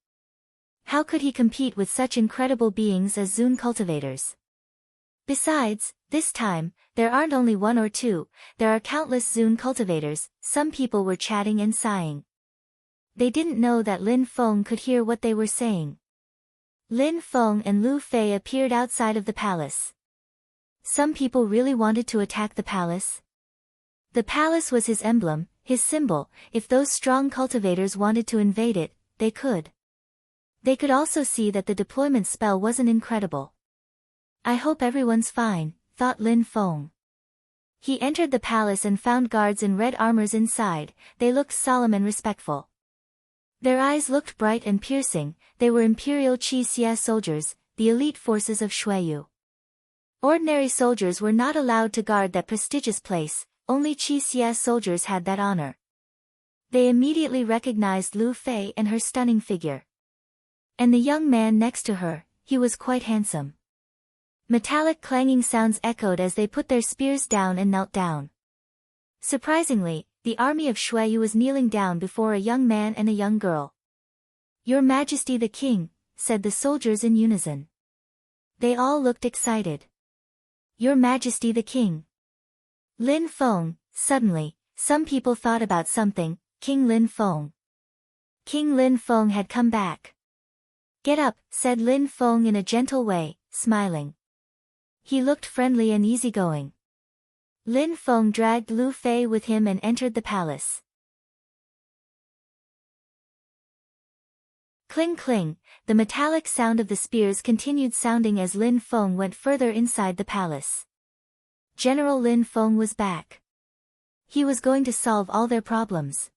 How could he compete with such incredible beings as Zun cultivators? Besides, this time, there aren't only one or two, there are countless Zun cultivators. Some people were chatting and sighing. They didn't know that Lin Feng could hear what they were saying. Lin Feng and Lu Fei appeared outside of the palace. Some people really wanted to attack the palace. The palace was his emblem, his symbol. If those strong cultivators wanted to invade it, they could. They could also see that the deployment spell wasn't incredible. I hope everyone's fine, thought Lin Feng. He entered the palace and found guards in red armors inside. They looked solemn and respectful. Their eyes looked bright and piercing. They were Imperial Qi Xie soldiers, the elite forces of Xueyu. Ordinary soldiers were not allowed to guard that prestigious place. Only Qi Xie soldiers had that honor. They immediately recognized Lu Fei and her stunning figure. And the young man next to her, he was quite handsome. Metallic clanging sounds echoed as they put their spears down and knelt down. Surprisingly, the army of Xueyu was kneeling down before a young man and a young girl. Your Majesty the King, said the soldiers in unison. They all looked excited. Your Majesty the King. Lin Feng, suddenly, some people thought about something. King Lin Feng. King Lin Feng had come back. Get up, said Lin Feng in a gentle way, smiling. He looked friendly and easygoing. Lin Feng dragged Lu Fei with him and entered the palace. Cling cling, the metallic sound of the spears continued sounding as Lin Feng went further inside the palace. General Lin Feng was back. He was going to solve all their problems.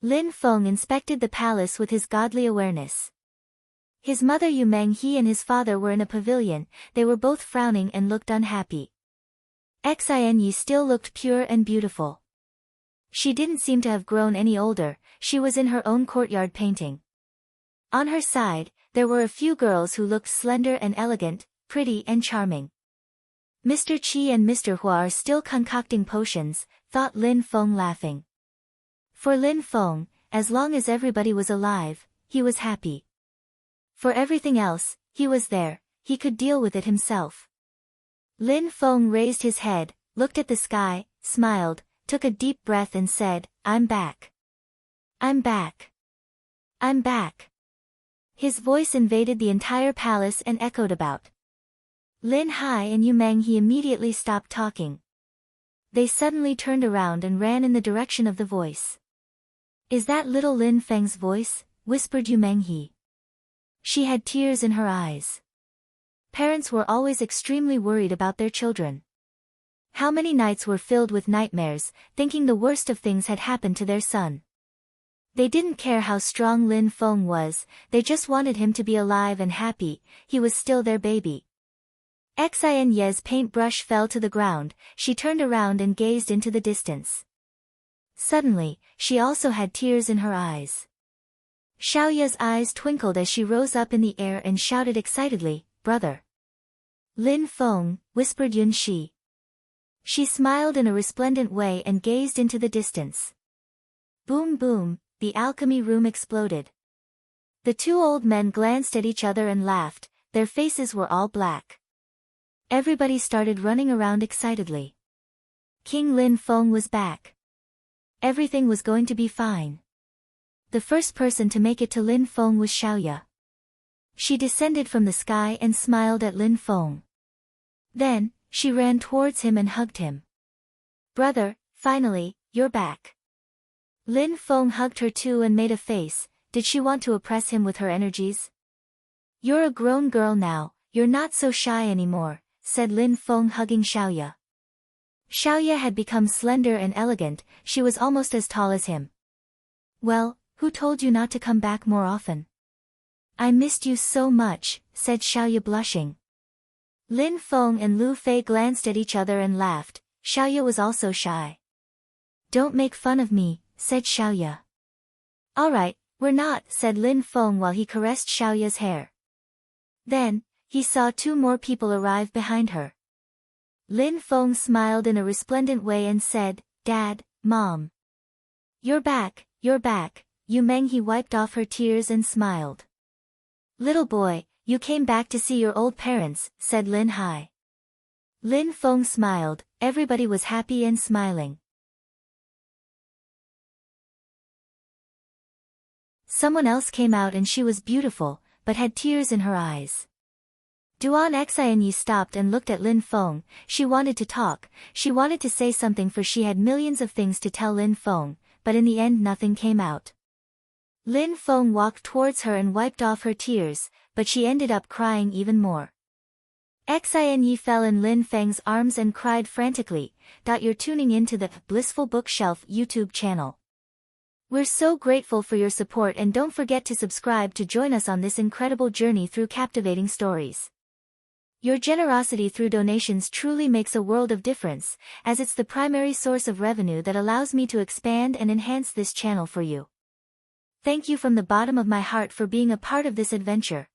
Lin Feng inspected the palace with his godly awareness. His mother Yu Menghe and his father were in a pavilion. They were both frowning and looked unhappy. Xin Yi still looked pure and beautiful. She didn't seem to have grown any older. She was in her own courtyard painting. On her side, there were a few girls who looked slender and elegant, pretty and charming. Mr. Qi and Mr. Hua are still concocting potions, thought Lin Feng laughing. For Lin Feng, as long as everybody was alive, he was happy. For everything else, he was there, he could deal with it himself. Lin Feng raised his head, looked at the sky, smiled, took a deep breath and said, I'm back. I'm back. I'm back. His voice invaded the entire palace and echoed about Lin Hai and Yu Meng. He immediately stopped talking. They suddenly turned around and ran in the direction of the voice. Is that little Lin Feng's voice? Whispered Yu Meng He. She had tears in her eyes. Parents were always extremely worried about their children. How many nights were filled with nightmares, thinking the worst of things had happened to their son. They didn't care how strong Lin Feng was, they just wanted him to be alive and happy. He was still their baby. Xin Ye's paintbrush fell to the ground. She turned around and gazed into the distance. Suddenly, she also had tears in her eyes. Xiaoya's eyes twinkled as she rose up in the air and shouted excitedly, Brother! Lin Feng, whispered Yun Shi. She smiled in a resplendent way and gazed into the distance. Boom boom, the alchemy room exploded. The two old men glanced at each other and laughed, their faces were all black. Everybody started running around excitedly. King Lin Feng was back. Everything was going to be fine. The first person to make it to Lin Feng was Xiaoya. She descended from the sky and smiled at Lin Feng. Then, she ran towards him and hugged him. Brother, finally, you're back. Lin Feng hugged her too and made a face. Did she want to oppress him with her energies? You're a grown girl now, you're not so shy anymore, said Lin Feng hugging Xiaoya. Xiaoya had become slender and elegant, she was almost as tall as him. Well, who told you not to come back more often? I missed you so much, said Xiaoya blushing. Lin Feng and Lu Fei glanced at each other and laughed. Xiaoya was also shy. Don't make fun of me, said Xiaoya. Alright, we're not, said Lin Feng while he caressed Xiaoya's hair. Then, he saw two more people arrive behind her. Lin Feng smiled in a resplendent way and said, Dad, Mom. You're back, you're back. Yu Meng He wiped off her tears and smiled. Little boy, you came back to see your old parents, said Lin Hai. Lin Feng smiled, everybody was happy and smiling. Someone else came out and she was beautiful, but had tears in her eyes. Duan Xianyi stopped and looked at Lin Feng. She wanted to talk, she wanted to say something for she had millions of things to tell Lin Feng, but in the end nothing came out. Lin Feng walked towards her and wiped off her tears, but she ended up crying even more. Xianyi fell in Lin Feng's arms and cried frantically. You're tuning into the Blissful Bookshelf YouTube channel. We're so grateful for your support and don't forget to subscribe to join us on this incredible journey through captivating stories. Your generosity through donations truly makes a world of difference, as it's the primary source of revenue that allows me to expand and enhance this channel for you. Thank you from the bottom of my heart for being a part of this adventure.